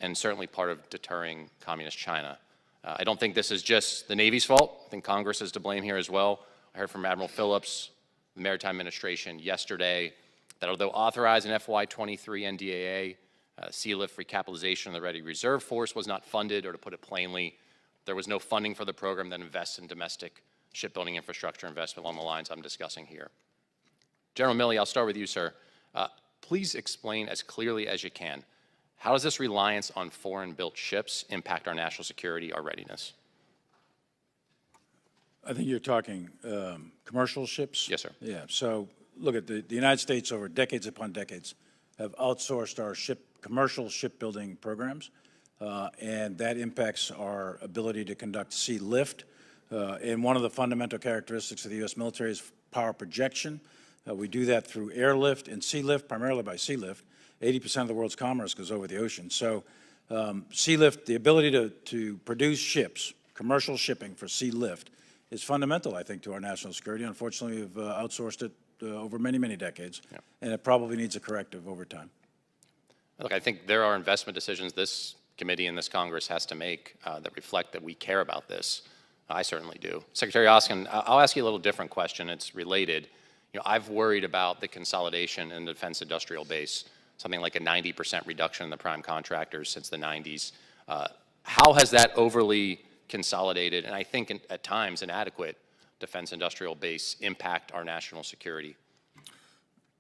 and certainly part of deterring communist China. I don't think this is just the Navy's fault. I think Congress is to blame here as well. I heard from Admiral Phillips, the Maritime Administration, yesterday that although authorized in FY23 NDAA, sea lift recapitalization of the Ready Reserve Force was not funded, or to put it plainly, there was no funding for the program that invests in domestic shipbuilding infrastructure investment along the lines I'm discussing here. General Milley, I'll start with you, sir. Please explain as clearly as you can How does this reliance on foreign-built ships impact our national security, our readiness? I think you're talking commercial ships? Yes, sir. Yeah, so look at the United States over decades upon decades have outsourced our commercial shipbuilding programs, and that impacts our ability to conduct sea lift. And one of the fundamental characteristics of the U.S. military is power projection. We do that through airlift and sea lift, primarily by sea lift. 80% of the world's commerce goes over the ocean. So sea lift, the ability to produce ships, commercial shipping for sea lift, is fundamental, I think, to our national security. Unfortunately, we've outsourced it over many, many decades, and it probably needs a corrective over time. Look, I think there are investment decisions this committee and this Congress has to make that reflect that we care about this. I certainly do. Secretary Austin, I'll ask you a little different question. It's related. You know, I've worried about the consolidation in the defense industrial base, something like a 90% reduction in the prime contractors since the 90s. How has that overly consolidated, and I think at times inadequate, defense industrial base impact our national security?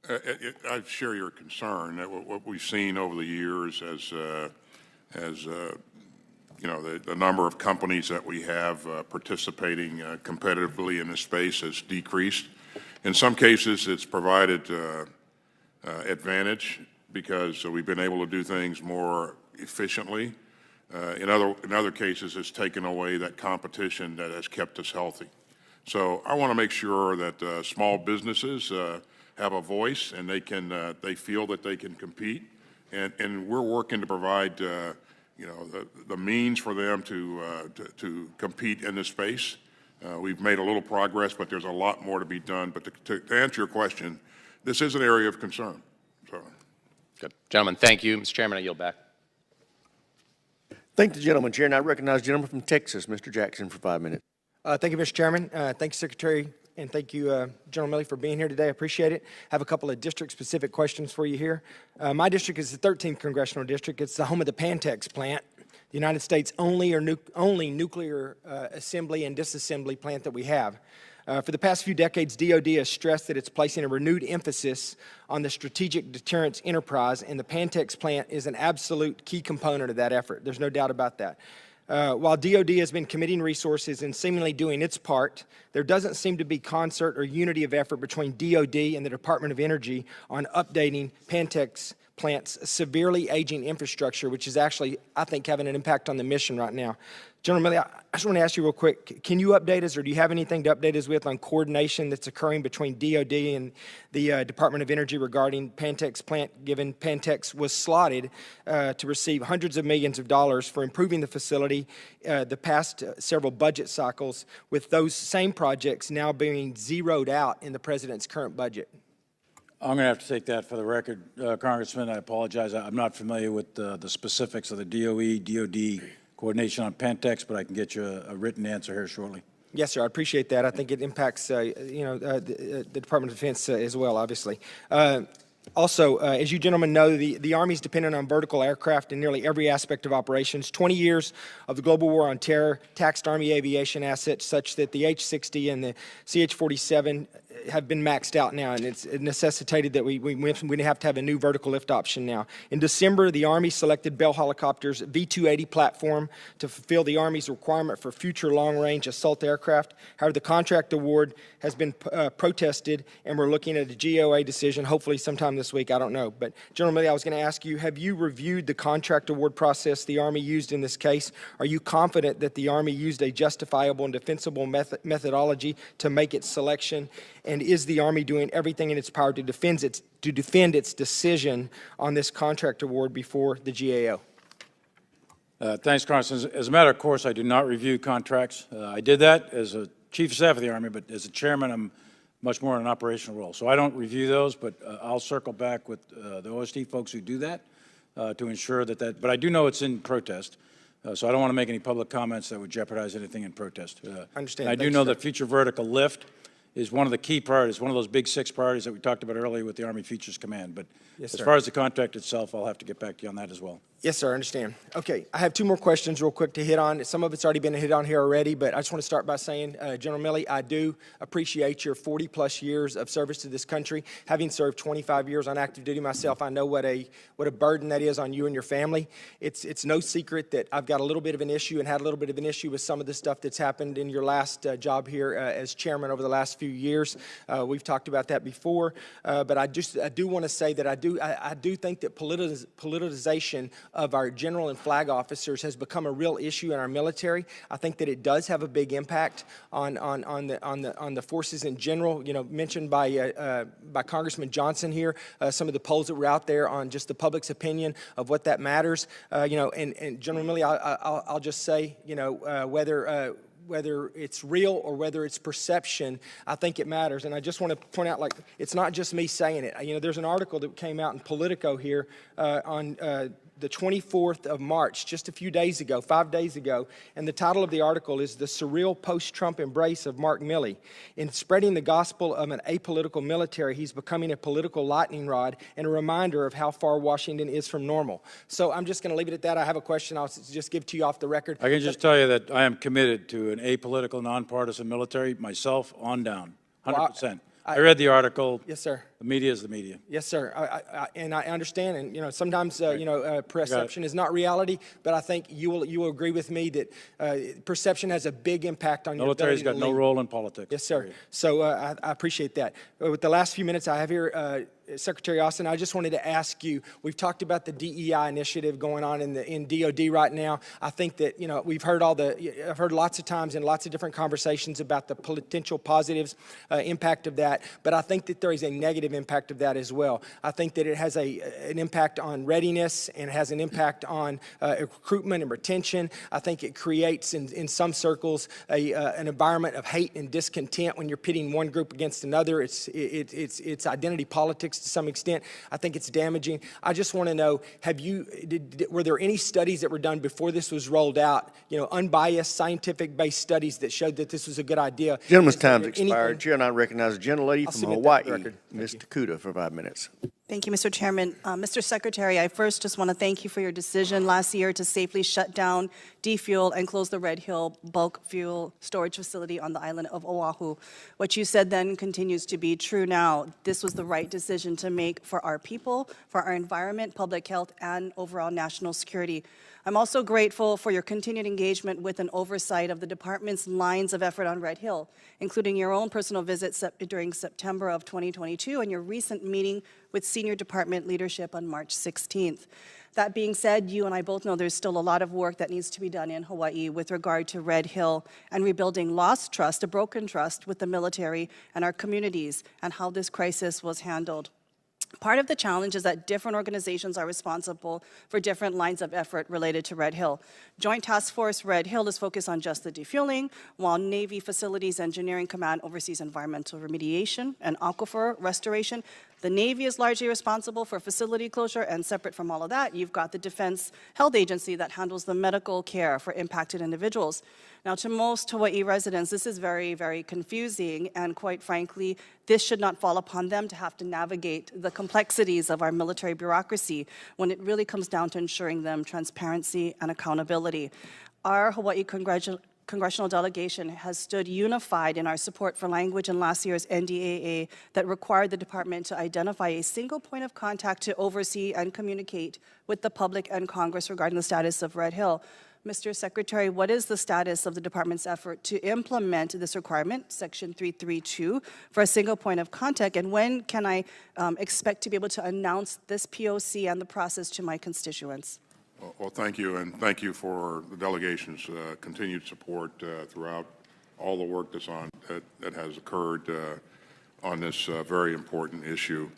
I share your concern that what we've seen over the years as you know, the number of companies that we have participating competitively in this space has decreased. In some cases, it's provided advantage because we've been able to do things more efficiently. In other cases, it's taken away that competition that has kept us healthy. So I want to make sure that small businesses have a voice and they feel that they can compete, and we're working to provide you know, the means for them to compete in this space. We've made a little progress, but there's a lot more to be done. But to answer your question, this is an area of concern. So. Good. Gentlemen, thank you. Mr. Chairman, I yield back. Thank the gentleman, Chair, and I recognize the gentleman from Texas, Mr. Jackson, for 5 minutes. Thank you, Mr. Chairman. Thank you, Secretary, and thank you, General Milley, for being here today. I appreciate it. I have a couple of district-specific questions for you here. My district is the 13th Congressional District. It's the home of the Pantex plant, the United States' only nuclear assembly and disassembly plant that we have. For the past few decades, DoD has stressed that it's placing a renewed emphasis on the strategic deterrence enterprise, and the Pantex plant is an absolute key component of that effort. There's no doubt about that. While DoD has been committing resources and seemingly doing its part, there doesn't seem to be concert or unity of effort between DoD and the Department of Energy on updating Pantex plant's severely aging infrastructure, which is actually, I think, having an impact on the mission right now. General Milley, I just want to ask you real quick, can you update us, or do you have anything to update us with on coordination that's occurring between DoD and the Department of Energy regarding Pantex plant, given Pantex was slotted to receive hundreds of millions of dollars for improving the facility the past several budget cycles, with those same projects now being zeroed out in the President's current budget? I'm going to have to take that for the record, Congressman. I apologize. I'm not familiar with the specifics of the DOD coordination on Pantex, but I can get you a written answer here shortly. Yes, sir. I appreciate that. I think it impacts, the Department of Defense as well, obviously. Also, as you gentlemen know, the Army is dependent on vertical aircraft in nearly every aspect of operations. 20 years of the global war on terror taxed Army aviation assets such that the H-60 and the CH-47 have been maxed out now, and it's necessitated that we have to have a new vertical lift option now. In December, the Army selected Bell Helicopter's V-280 platform to fulfill the Army's requirement for future long-range assault aircraft. However, the contract award has been protested, and we're looking at a GOA decision, hopefully sometime this week. I don't know. But, General Milley, I was going to ask you, have you reviewed the contract award process the Army used in this case? Are you confident that the Army used a justifiable and defensible methodology to make its selection? And is the Army doing everything in its power to defend its decision on this contract award before the GAO? Thanks, Congressman. As a matter of course, I do not review contracts. I did that as a Chief of Staff of the Army, but as a chairman, I'm much more in an operational role. So I don't review those, but I'll circle back with the OSD folks who do that to ensure that, but I do know it's in protest. So I don't want to make any public comments that would jeopardize anything in protest. I understand. I do know that future vertical lift is one of the key priorities, one of those big 6 priorities that we talked about earlier with the Army Futures Command. But Yes, as sir. far as the contract itself, I'll have to get back to you on that as well. Yes, sir, I understand. Okay, I have 2 more questions real quick to hit on. Some of it's already been hit on here already, but I just want to start by saying, General Milley, I do appreciate your 40-plus years of service to this country. Having served 25 years on active duty myself, I know what a burden that is on you and your family. It's no secret that I've got a little bit of an issue and had a little bit of an issue with some of the stuff that's happened in your last job here as chairman over the last few years. We've talked about that before, but I do want to say that I do think that politicization of our general and flag officers has become a real issue in our military. I think that it does have a big impact on the forces in general. You know, mentioned by Congressman Johnson here, some of the polls that were out there on just the public's opinion of what that matters. You know, and General Milley, I'll just say, you know, whether it's real or whether it's perception, I think it matters. And I just want to point out, like, it's not just me saying it. You know, there's an article that came out in Politico here on the 24th of March, just a few days ago, 5 days ago, and the title of the article is "The Surreal Post-Trump Embrace of Mark Milley. In spreading the gospel of an apolitical military, he's becoming a political lightning rod and a reminder of how far Washington is from normal." So I'm just going to leave it at that. I have a question I'll just give to you off the record. I can just tell you that I am committed to an apolitical, nonpartisan military, myself on down, 100%. I read the article. Yes, sir. The media is the media. Yes, sir. And I understand, and you know, sometimes you know, perception is not reality. But I think you will agree with me that perception has a big impact on your ability to lead. Military's got no role in politics. Yes, sir. So I appreciate that. With the last few minutes I have here, Secretary Austin, I just wanted to ask you, we've talked about the DEI initiative going on in DOD right now. I think that, you know, I've heard lots of times in lots of different conversations about the potential positives impact of that, but I think that there is a negative impact of that as well. I think that it has an impact on readiness and it has an impact on recruitment and retention. I think it creates in some circles an environment of hate and discontent when you're pitting one group against another. It's identity politics to some extent. I think it's damaging. I just want to know, were there any studies that were done before this was rolled out, you know, unbiased, scientific-based studies that showed that this was a good idea? Gentleman's time's expired. Chair, and I recognize the gentlelady from Hawaii, Ms. Takuda, for 5 minutes. Thank you, Mr. Chairman. Mr. Secretary, I first just want to thank you for your decision last year to safely shut down, defuel, and close the Red Hill bulk fuel storage facility on the island of Oahu. What you said then continues to be true now. This was the right decision to make for our people, for our environment, public health, and overall national security. I'm also grateful for your continued engagement with and oversight of the department's lines of effort on Red Hill, including your own personal visits during September of 2022 and your recent meeting with senior department leadership on March 16th. That being said, you and I both know there's still a lot of work that needs to be done in Hawaii with regard to Red Hill and rebuilding lost trust, a broken trust with the military and our communities and how this crisis was handled. Part of the challenge is that different organizations are responsible for different lines of effort related to Red Hill. Joint Task Force Red Hill is focused on just the defueling, while Navy Facilities Engineering Command oversees environmental remediation and aquifer restoration. The Navy is largely responsible for facility closure, and separate from all of that, you've got the Defense Health Agency that handles the medical care for impacted individuals. Now, to most Hawaii residents, this is very, very confusing, and quite frankly, this should not fall upon them to have to navigate the complexities of our military bureaucracy when it really comes down to ensuring them transparency and accountability. Our Hawaii Congressional delegation has stood unified in our support for language in last year's NDAA that required the department to identify a single point of contact to oversee and communicate with the public and Congress regarding the status of Red Hill. Mr. Secretary, what is the status of the department's effort to implement this requirement, Section 332, for a single point of contact, and when can I expect to be able to announce this POC and the process to my constituents? Well, thank you, and thank you for the delegation's continued support throughout all the work that has occurred on this very important issue.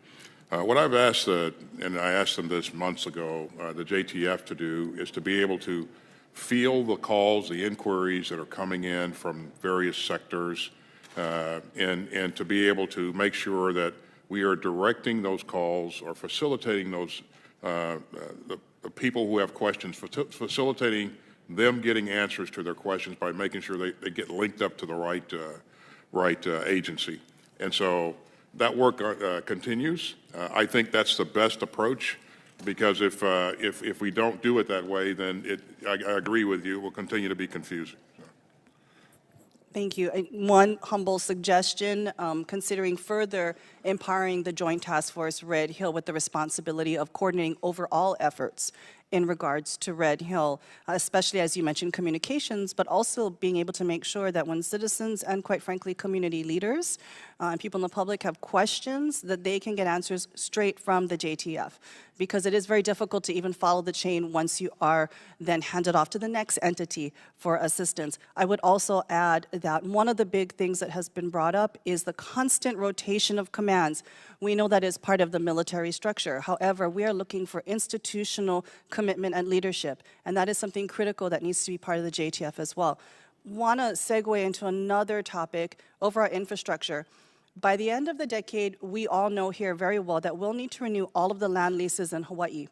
What I've asked, and I asked them this months ago, the JTF to do, is to be able to field the calls, the inquiries that are coming in from various sectors, and to be able to make sure that we are directing those calls or facilitating those the people who have questions, facilitating them getting answers to their questions by making sure they get linked up to the right agency. And so that work continues. I think that's the best approach, because if we don't do it that way, then I agree with you, it will continue to be confusing. Thank you. One humble suggestion, considering further empowering the Joint Task Force Red Hill with the responsibility of coordinating overall efforts in regards to Red Hill, especially as you mentioned communications, but also being able to make sure that when citizens and quite frankly community leaders and people in the public have questions, that they can get answers straight from the JTF. Because it is very difficult to even follow the chain once you are then handed off to the next entity for assistance. I would also add that one of the big things that has been brought up is the constant rotation of commands. We know that is part of the military structure. However, we are looking for institutional commitment and leadership, and that is something critical that needs to be part of the JTF as well. Want to segue into another topic over our infrastructure. By the end of the decade, we all know here very well that we'll need to renew all of the land leases in Hawaii.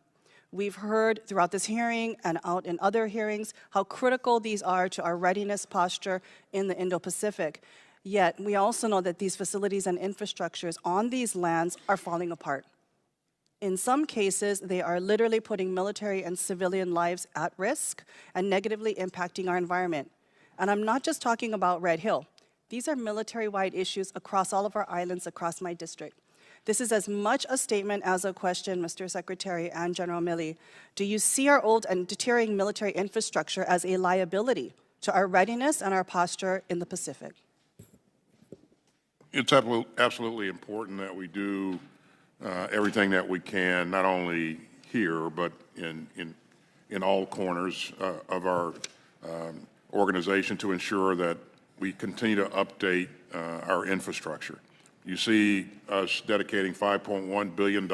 We've heard throughout this hearing and out in other hearings how critical these are to our readiness posture in the Indo-Pacific. Yet, we also know that these facilities and infrastructures on these lands are falling apart. In some cases, they are literally putting military and civilian lives at risk and negatively impacting our environment. And I'm not just talking about Red Hill. These are military-wide issues across all of our islands, across my district. This is as much a statement as a question, Mr. Secretary and General Milley. Do you see our old and deteriorating military infrastructure as a liability to our readiness and our posture in the Pacific? It's absolutely important that we do everything that we can, not only here, but in all corners of our organization, to ensure that we continue to update our infrastructure. You see us dedicating $5.1 billion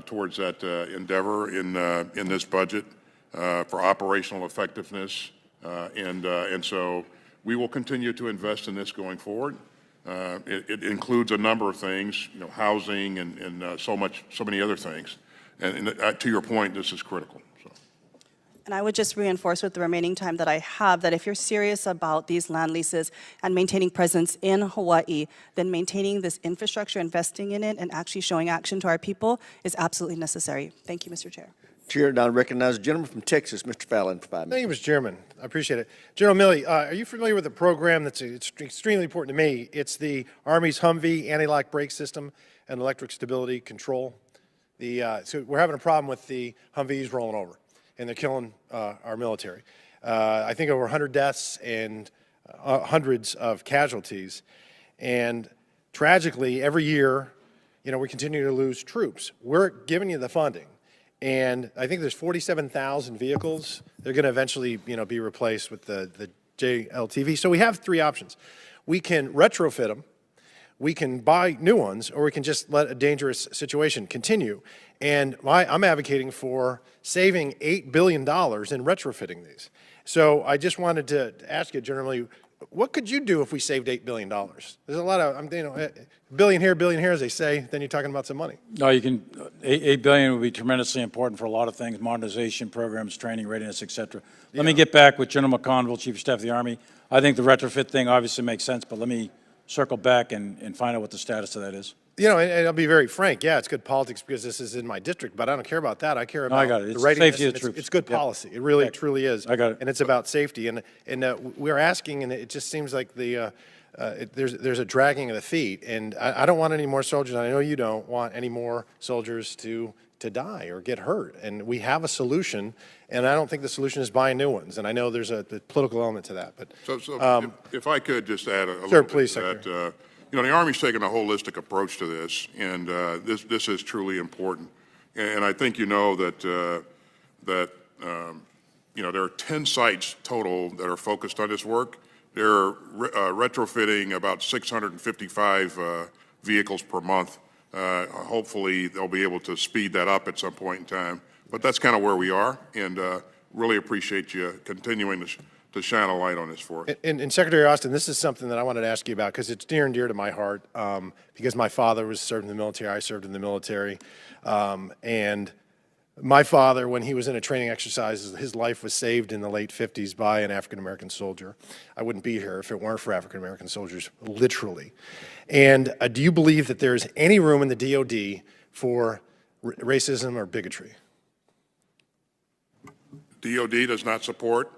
towards that endeavor in this budget for operational effectiveness, and so we will continue to invest in this going forward. It includes a number of things, you know, housing and so many other things. And to your point, this is critical. And I would just reinforce with the remaining time that I have that if you're serious about these land leases and maintaining presence in Hawaii, then maintaining this infrastructure, investing in it, and actually showing action to our people is absolutely necessary. Thank you, Mr. Chair. Chair, now recognize the gentleman from Texas, Mr. Fallon, for 5 minutes. Thank you, Mr. Chairman. I appreciate it. General Milley, are you familiar with a program that's extremely important to me? It's the Army's Humvee anti-lock brake system and electric stability control. So we're having a problem with the Humvees rolling over, and they're killing our military. I think over 100 deaths and hundreds of casualties. And tragically, every year, you know, we continue to lose troops. We're giving you the funding. And I think there's 47,000 vehicles. They're going to eventually, you know, be replaced with the JLTV. So we have three options. We can retrofit them, we can buy new ones, or we can just let a dangerous situation continue. And I'm advocating for saving $8 billion in retrofitting these. So I just wanted to ask you, generally, what could you do if we saved $8 billion? There's a lot of, you know, billion here, as they say, then you're talking about some money. No, you can, $8 billion would be tremendously important for a lot of things, modernization programs, training, readiness, et cetera. Let me get back with General McConville, Chief of Staff of the Army. I think the retrofit thing obviously makes sense, but let me circle back and find out what the status of that is. You know, and I'll be very frank, yeah, it's good politics because this is in my district, but I don't care about that. I care about the readiness. Safety of the troops. It's good policy. It really, truly is. I got it. And it's about safety. And we're asking, and it just seems like there's a dragging of the feet. And I don't want any more soldiers. I know you don't want any more soldiers to die or get hurt. And we have a solution, and I don't think the solution is buying new ones. And I know there's a political element to that. But if I could just add a little sure, bit please, to Secretary. that. You know, the Army's taken a holistic approach to this, and this is truly important. And I think you know that you know, there are 10 sites total that are focused on this work. They're retrofitting about 655 vehicles per month. Hopefully, they'll be able to speed that up at some point in time. But that's kind of where we are, and really appreciate you continuing to shine a light on this for us. And Secretary Austin, this is something that I wanted to ask you about because it's near and dear to my heart because my father served in the military, I served in the military, and My father, when he was in a training exercise, his life was saved in the late 50s by an African-American soldier. I wouldn't be here if it weren't for African-American soldiers, literally. And do you believe that there's any room in the DOD for racism or bigotry? DOD does not support,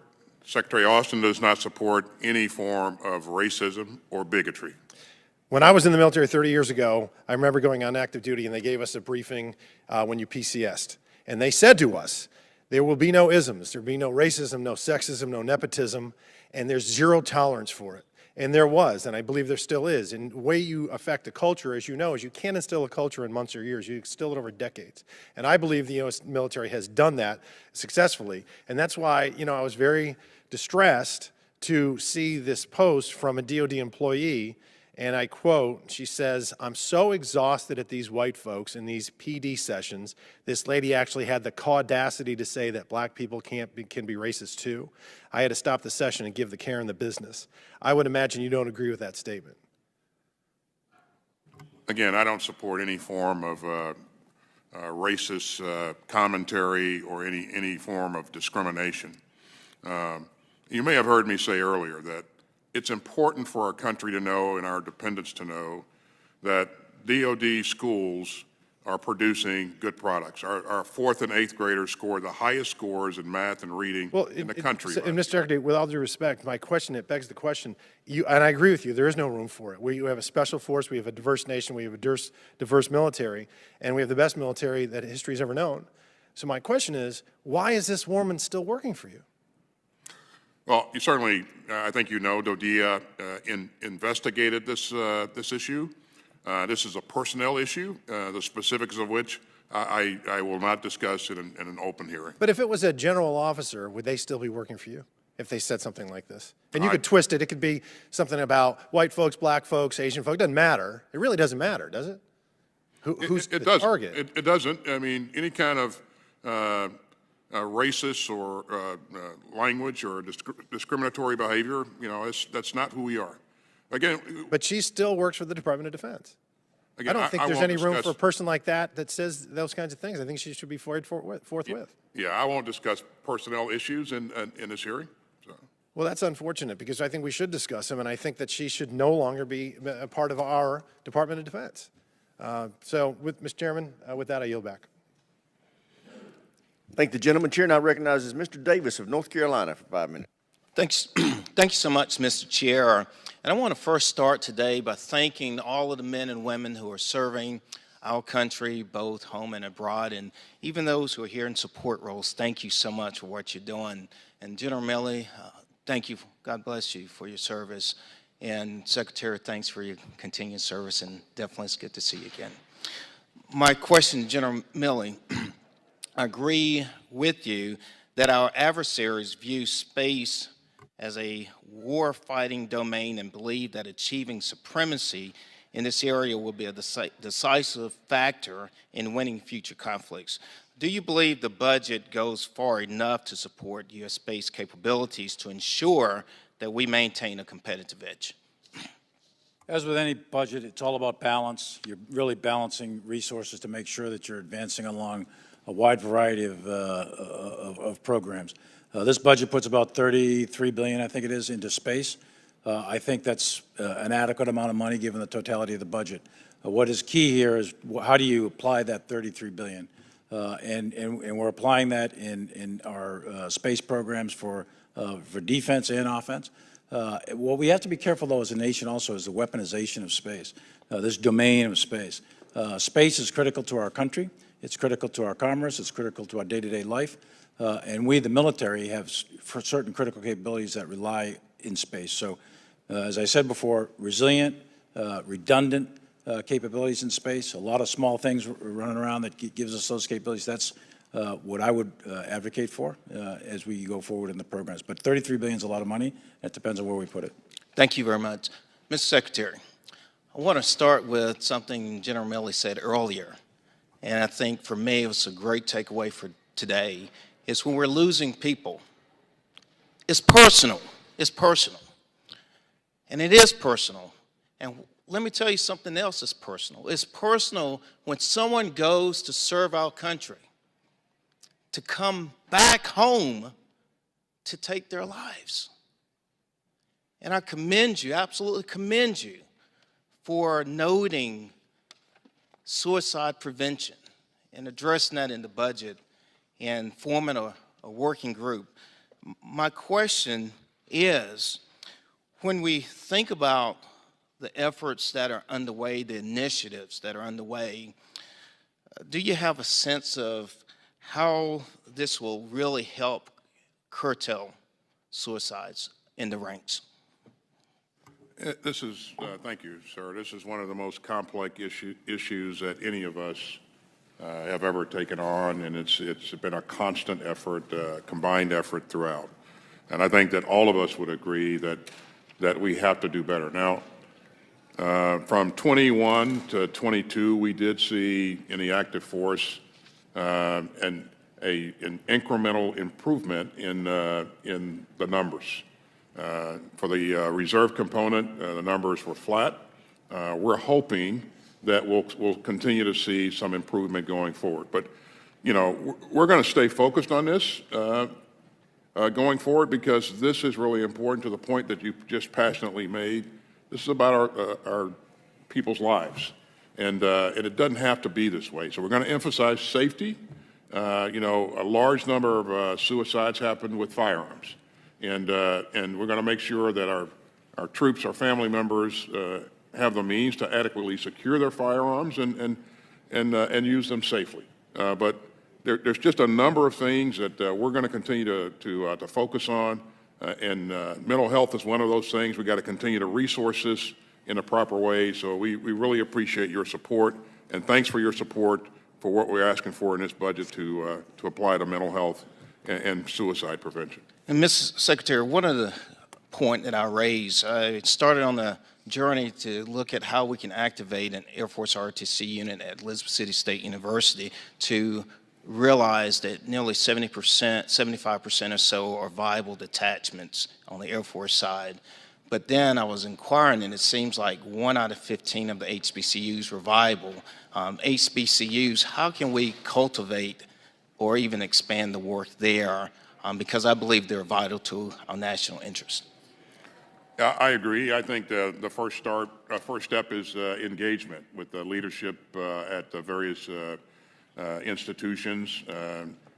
Secretary Austin does not support any form of racism or bigotry. When I was in the military 30 years ago, I remember going on active duty and they gave us a briefing when you PCS'd. And they said to us, there will be no isms, there will be no racism, no sexism, no nepotism, and there's zero tolerance for it. And there was, and I believe there still is. And the way you affect a culture, as you know, is you can't instill a culture in months or years. You instill it over decades. And I believe the U.S. military has done that successfully. And that's why, I was very distressed to see this post from a DOD employee. And I quote, she says, "I'm so exhausted at these white folks in these PD sessions." This lady actually had the audacity to say that black people can be racist too. I had to stop the session and give the Karen the business. I would imagine you don't agree with that statement. Again, I don't support any form of racist commentary or any form of discrimination. You may have heard me say earlier that it's important for our country to know and our dependents to know that DOD schools are producing good products. Our 4th and 8th graders score the highest scores in math and reading in the country. And Mr. Secretary, with all due respect, my question, it begs the question, and I agree with you, there is no room for it. We have a special force, we have a diverse nation, we have a diverse military, and we have the best military that history has ever known. So my question is, why is this woman still working for you? Well, you certainly, I think you know, DODIA investigated this issue. This is a personnel issue, the specifics of which I will not discuss in an open hearing. But if it was a general officer, would they still be working for you if they said something like this? And you could twist it. It could be something about white folks, black folks, Asian folks. It doesn't matter. It really doesn't matter, does it? Who's the target? It doesn't. I mean, any kind of racist or language or discriminatory behavior, that's not who we are. Again, but she still works for the Department of Defense. Again, I don't think there's any room for a person like that says those kinds of things. I think she should be fired forthwith. Yeah, I won't discuss personnel issues in this hearing. So. Well, that's unfortunate because I think we should discuss them, and I think that she should no longer be a part of our Department of Defense. So, Mr. Chairman, with that, I yield back. Thank the gentleman. Chair now recognizes Mr. Davis of North Carolina for 5 minutes. Thanks. Thank you so much, Mr. Chair. And I want to first start today by thanking all of the men and women who are serving our country, both home and abroad, and even those who are here in support roles. Thank you so much for what you're doing. And General Milley, thank you. God bless you for your service. And Secretary, thanks for your continued service, and definitely it's good to see you again. My question, General Milley, I agree with you that our adversaries view space as a war-fighting domain and believe that achieving supremacy in this area will be a decisive factor in winning future conflicts. Do you believe the budget goes far enough to support U.S. space capabilities to ensure that we maintain a competitive edge? As with any budget, it's all about balance. You're really balancing resources to make sure that you're advancing along a wide variety of programs. This budget puts about $33 billion, I think it is, into space. I think that's an adequate amount of money given the totality of the budget. What is key here is how do you apply that $33 billion? And we're applying that in our space programs for defense and offense. What we have to be careful, though, as a nation also is the weaponization of space, this domain of space. Space is critical to our country. It's critical to our commerce. It's critical to our day-to-day life. And we, the military, have certain critical capabilities that rely in space. So, as I said before, resilient, redundant capabilities in space, a lot of small things running around that gives us those capabilities. That's what I would advocate for as we go forward in the programs. But $33 billion is a lot of money. It depends on where we put it. Thank you very much. Mr. Secretary, I want to start with something General Milley said earlier. And I think for me it was a great takeaway for today. Is when we're losing people, it's personal. It's personal. And it is personal. And let me tell you something else that's personal. It's personal when someone goes to serve our country to come back home to take their lives. And I commend you, absolutely commend you, for noting suicide prevention and addressing that in the budget and forming a working group. My question is, when we think about the efforts that are underway, the initiatives that are underway, do you have a sense of how this will really help curtail suicides in the ranks? This is, thank you, sir. This is one of the most complex issues that any of us have ever taken on, and it's been a constant effort, combined effort throughout. And I think that all of us would agree that we have to do better. Now, from 21 to 22, we did see in the active force an incremental improvement in the numbers. For the reserve component, the numbers were flat. We're hoping that we'll continue to see some improvement going forward. But, you know, we're going to stay focused on this going forward, because this is really important to the point that you just passionately made. This is about our people's lives, and it doesn't have to be this way. So we're going to emphasize safety. You know, a large number of suicides happen with firearms. And we're going to make sure that our troops, our family members, have the means to adequately secure their firearms and use them safely. But there's just a number of things that we're going to continue to focus on, and mental health is one of those things. We've got to continue to resource this in a proper way. So we really appreciate your support, and thanks for your support for what we're asking for in this budget to apply to mental health and suicide prevention. And Mr. Secretary, one of the point that I raised, I started on the journey to look at how we can activate an Air Force ROTC unit at Elizabeth City State University to realize that nearly 70%, 75% or so are viable detachments on the Air Force side. But then I was inquiring, and it seems like 1 out of 15 of the HBCUs were viable. HBCUs, how can we cultivate or even expand the work there? Because I believe they're vital to our national interest. I agree. I think the first step is engagement with the leadership at the various institutions,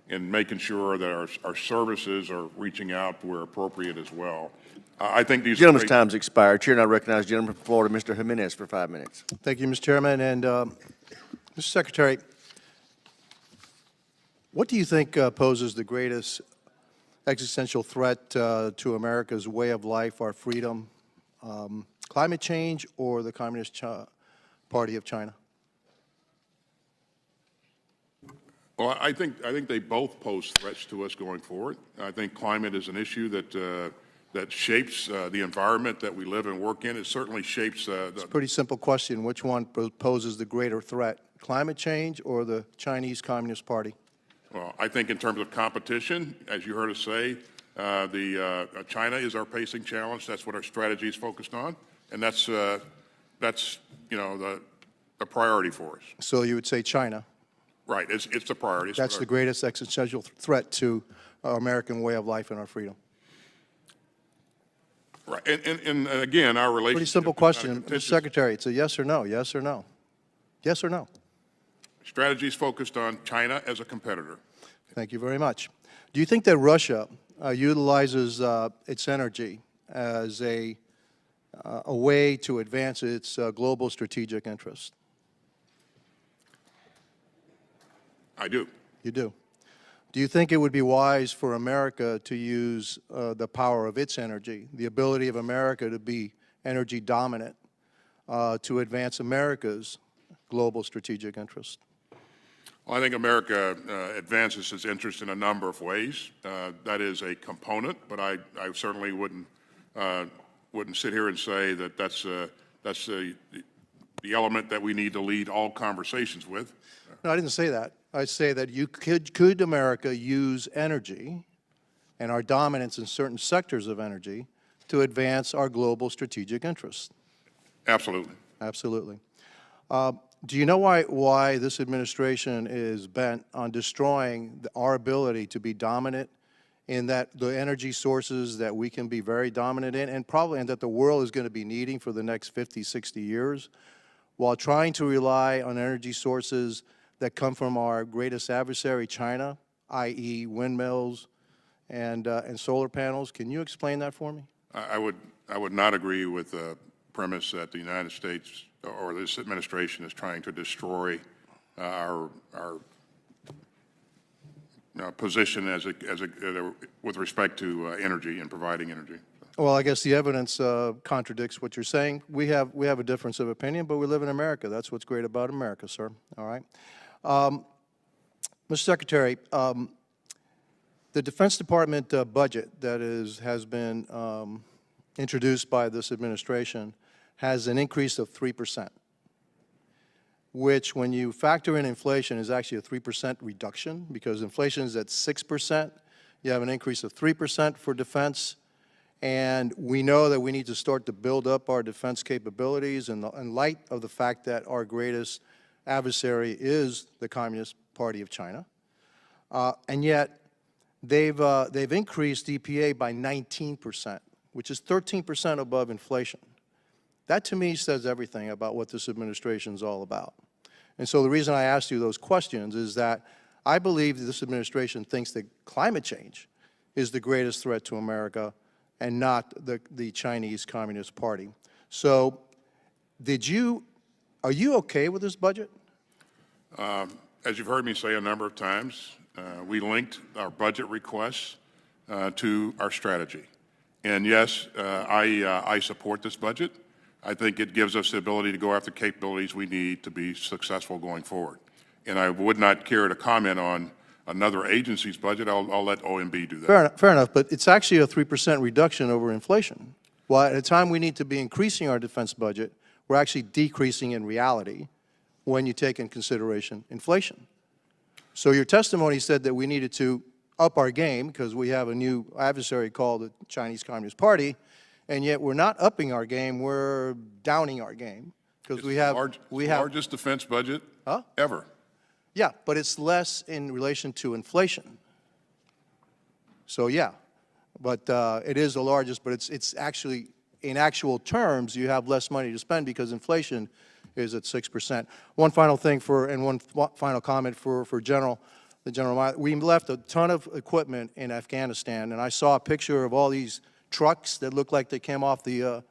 and making sure that our services are reaching out where appropriate as well. I think these gentleman's time's expired. Chair, and I recognize the gentleman from Florida, Mr. Jimenez, for 5 minutes. Thank you, Mr. Chairman. And Mr. Secretary, what do you think poses the greatest existential threat to America's way of life, our freedom, climate change, or the Communist Party of China? Well, I think they both pose threats to us going forward. I think climate is an issue that shapes the environment that we live and work in. It certainly shapes It's a pretty simple question. Which one poses the greater threat, climate change or the Chinese Communist Party? Well, I think in terms of competition, as you heard us say, China is our pacing challenge. That's what our strategy is focused on, and that's you know, the priority for us. So you would say China? Right. It's the priority. That's the greatest existential threat to our American way of life and our freedom. Right. And again, our relationship. Pretty simple question, Mr. Secretary. It's a yes or no. Yes or no. Yes or no. Strategy is focused on China as a competitor. Thank you very much. Do you think that Russia utilizes its energy as a way to advance its global strategic interests? I do. You do. Do you think it would be wise for America to use the power of its energy, the ability of America to be energy dominant, to advance America's global strategic interests? Well, I think America advances its interest in a number of ways. That is a component, but I certainly wouldn't sit here and say that that's the element that we need to lead all conversations with. No, I didn't say that. I say that could America use energy and our dominance in certain sectors of energy to advance our global strategic interests? Absolutely. Absolutely. Do you know why this administration is bent on destroying our ability to be dominant in that the energy sources that we can be very dominant in, and that the world is going to be needing for the next 50, 60 years, while trying to rely on energy sources that come from our greatest adversary, China, i.e. windmills and solar panels? Can you explain that for me? I would not agree with the premise that the United States or this administration is trying to destroy our position with respect to energy and providing energy. Well, I guess the evidence contradicts what you're saying. We have a difference of opinion, but we live in America. That's what's great about America, sir. All right. Mr. Secretary, the Defense Department budget that has been introduced by this administration has an increase of 3%, which, when you factor in inflation, is actually a 3% reduction, because inflation is at 6%. You have an increase of 3% for defense, and we know that we need to start to build up our defense capabilities in light of the fact that our greatest adversary is the Communist Party of China. And yet, they've increased EPA by 19%, which is 13% above inflation. That, to me, says everything about what this administration is all about. And so the reason I asked you those questions is that I believe that this administration thinks that climate change is the greatest threat to America and not the Chinese Communist Party. So are you okay with this budget? As you've heard me say a number of times, we linked our budget requests to our strategy. And yes, I support this budget. I think it gives us the ability to go after capabilities we need to be successful going forward. And I would not care to comment on another agency's budget. I'll let OMB do that. Fair enough, but it's actually a 3% reduction over inflation. Well, at a time we need to be increasing our defense budget, we're actually decreasing in reality when you take in consideration inflation. So your testimony said that we needed to up our game because we have a new adversary called the Chinese Communist Party, and yet we're not upping our game, we're downing our game because we have the largest defense budget ever. Yeah, but it's less in relation to inflation. So yeah, but it is the largest, but it's actually, in actual terms, you have less money to spend because inflation is at 6%. One final thing one final comment for the General. We left a ton of equipment in Afghanistan, and I saw a picture of all these trucks that looked like they came off the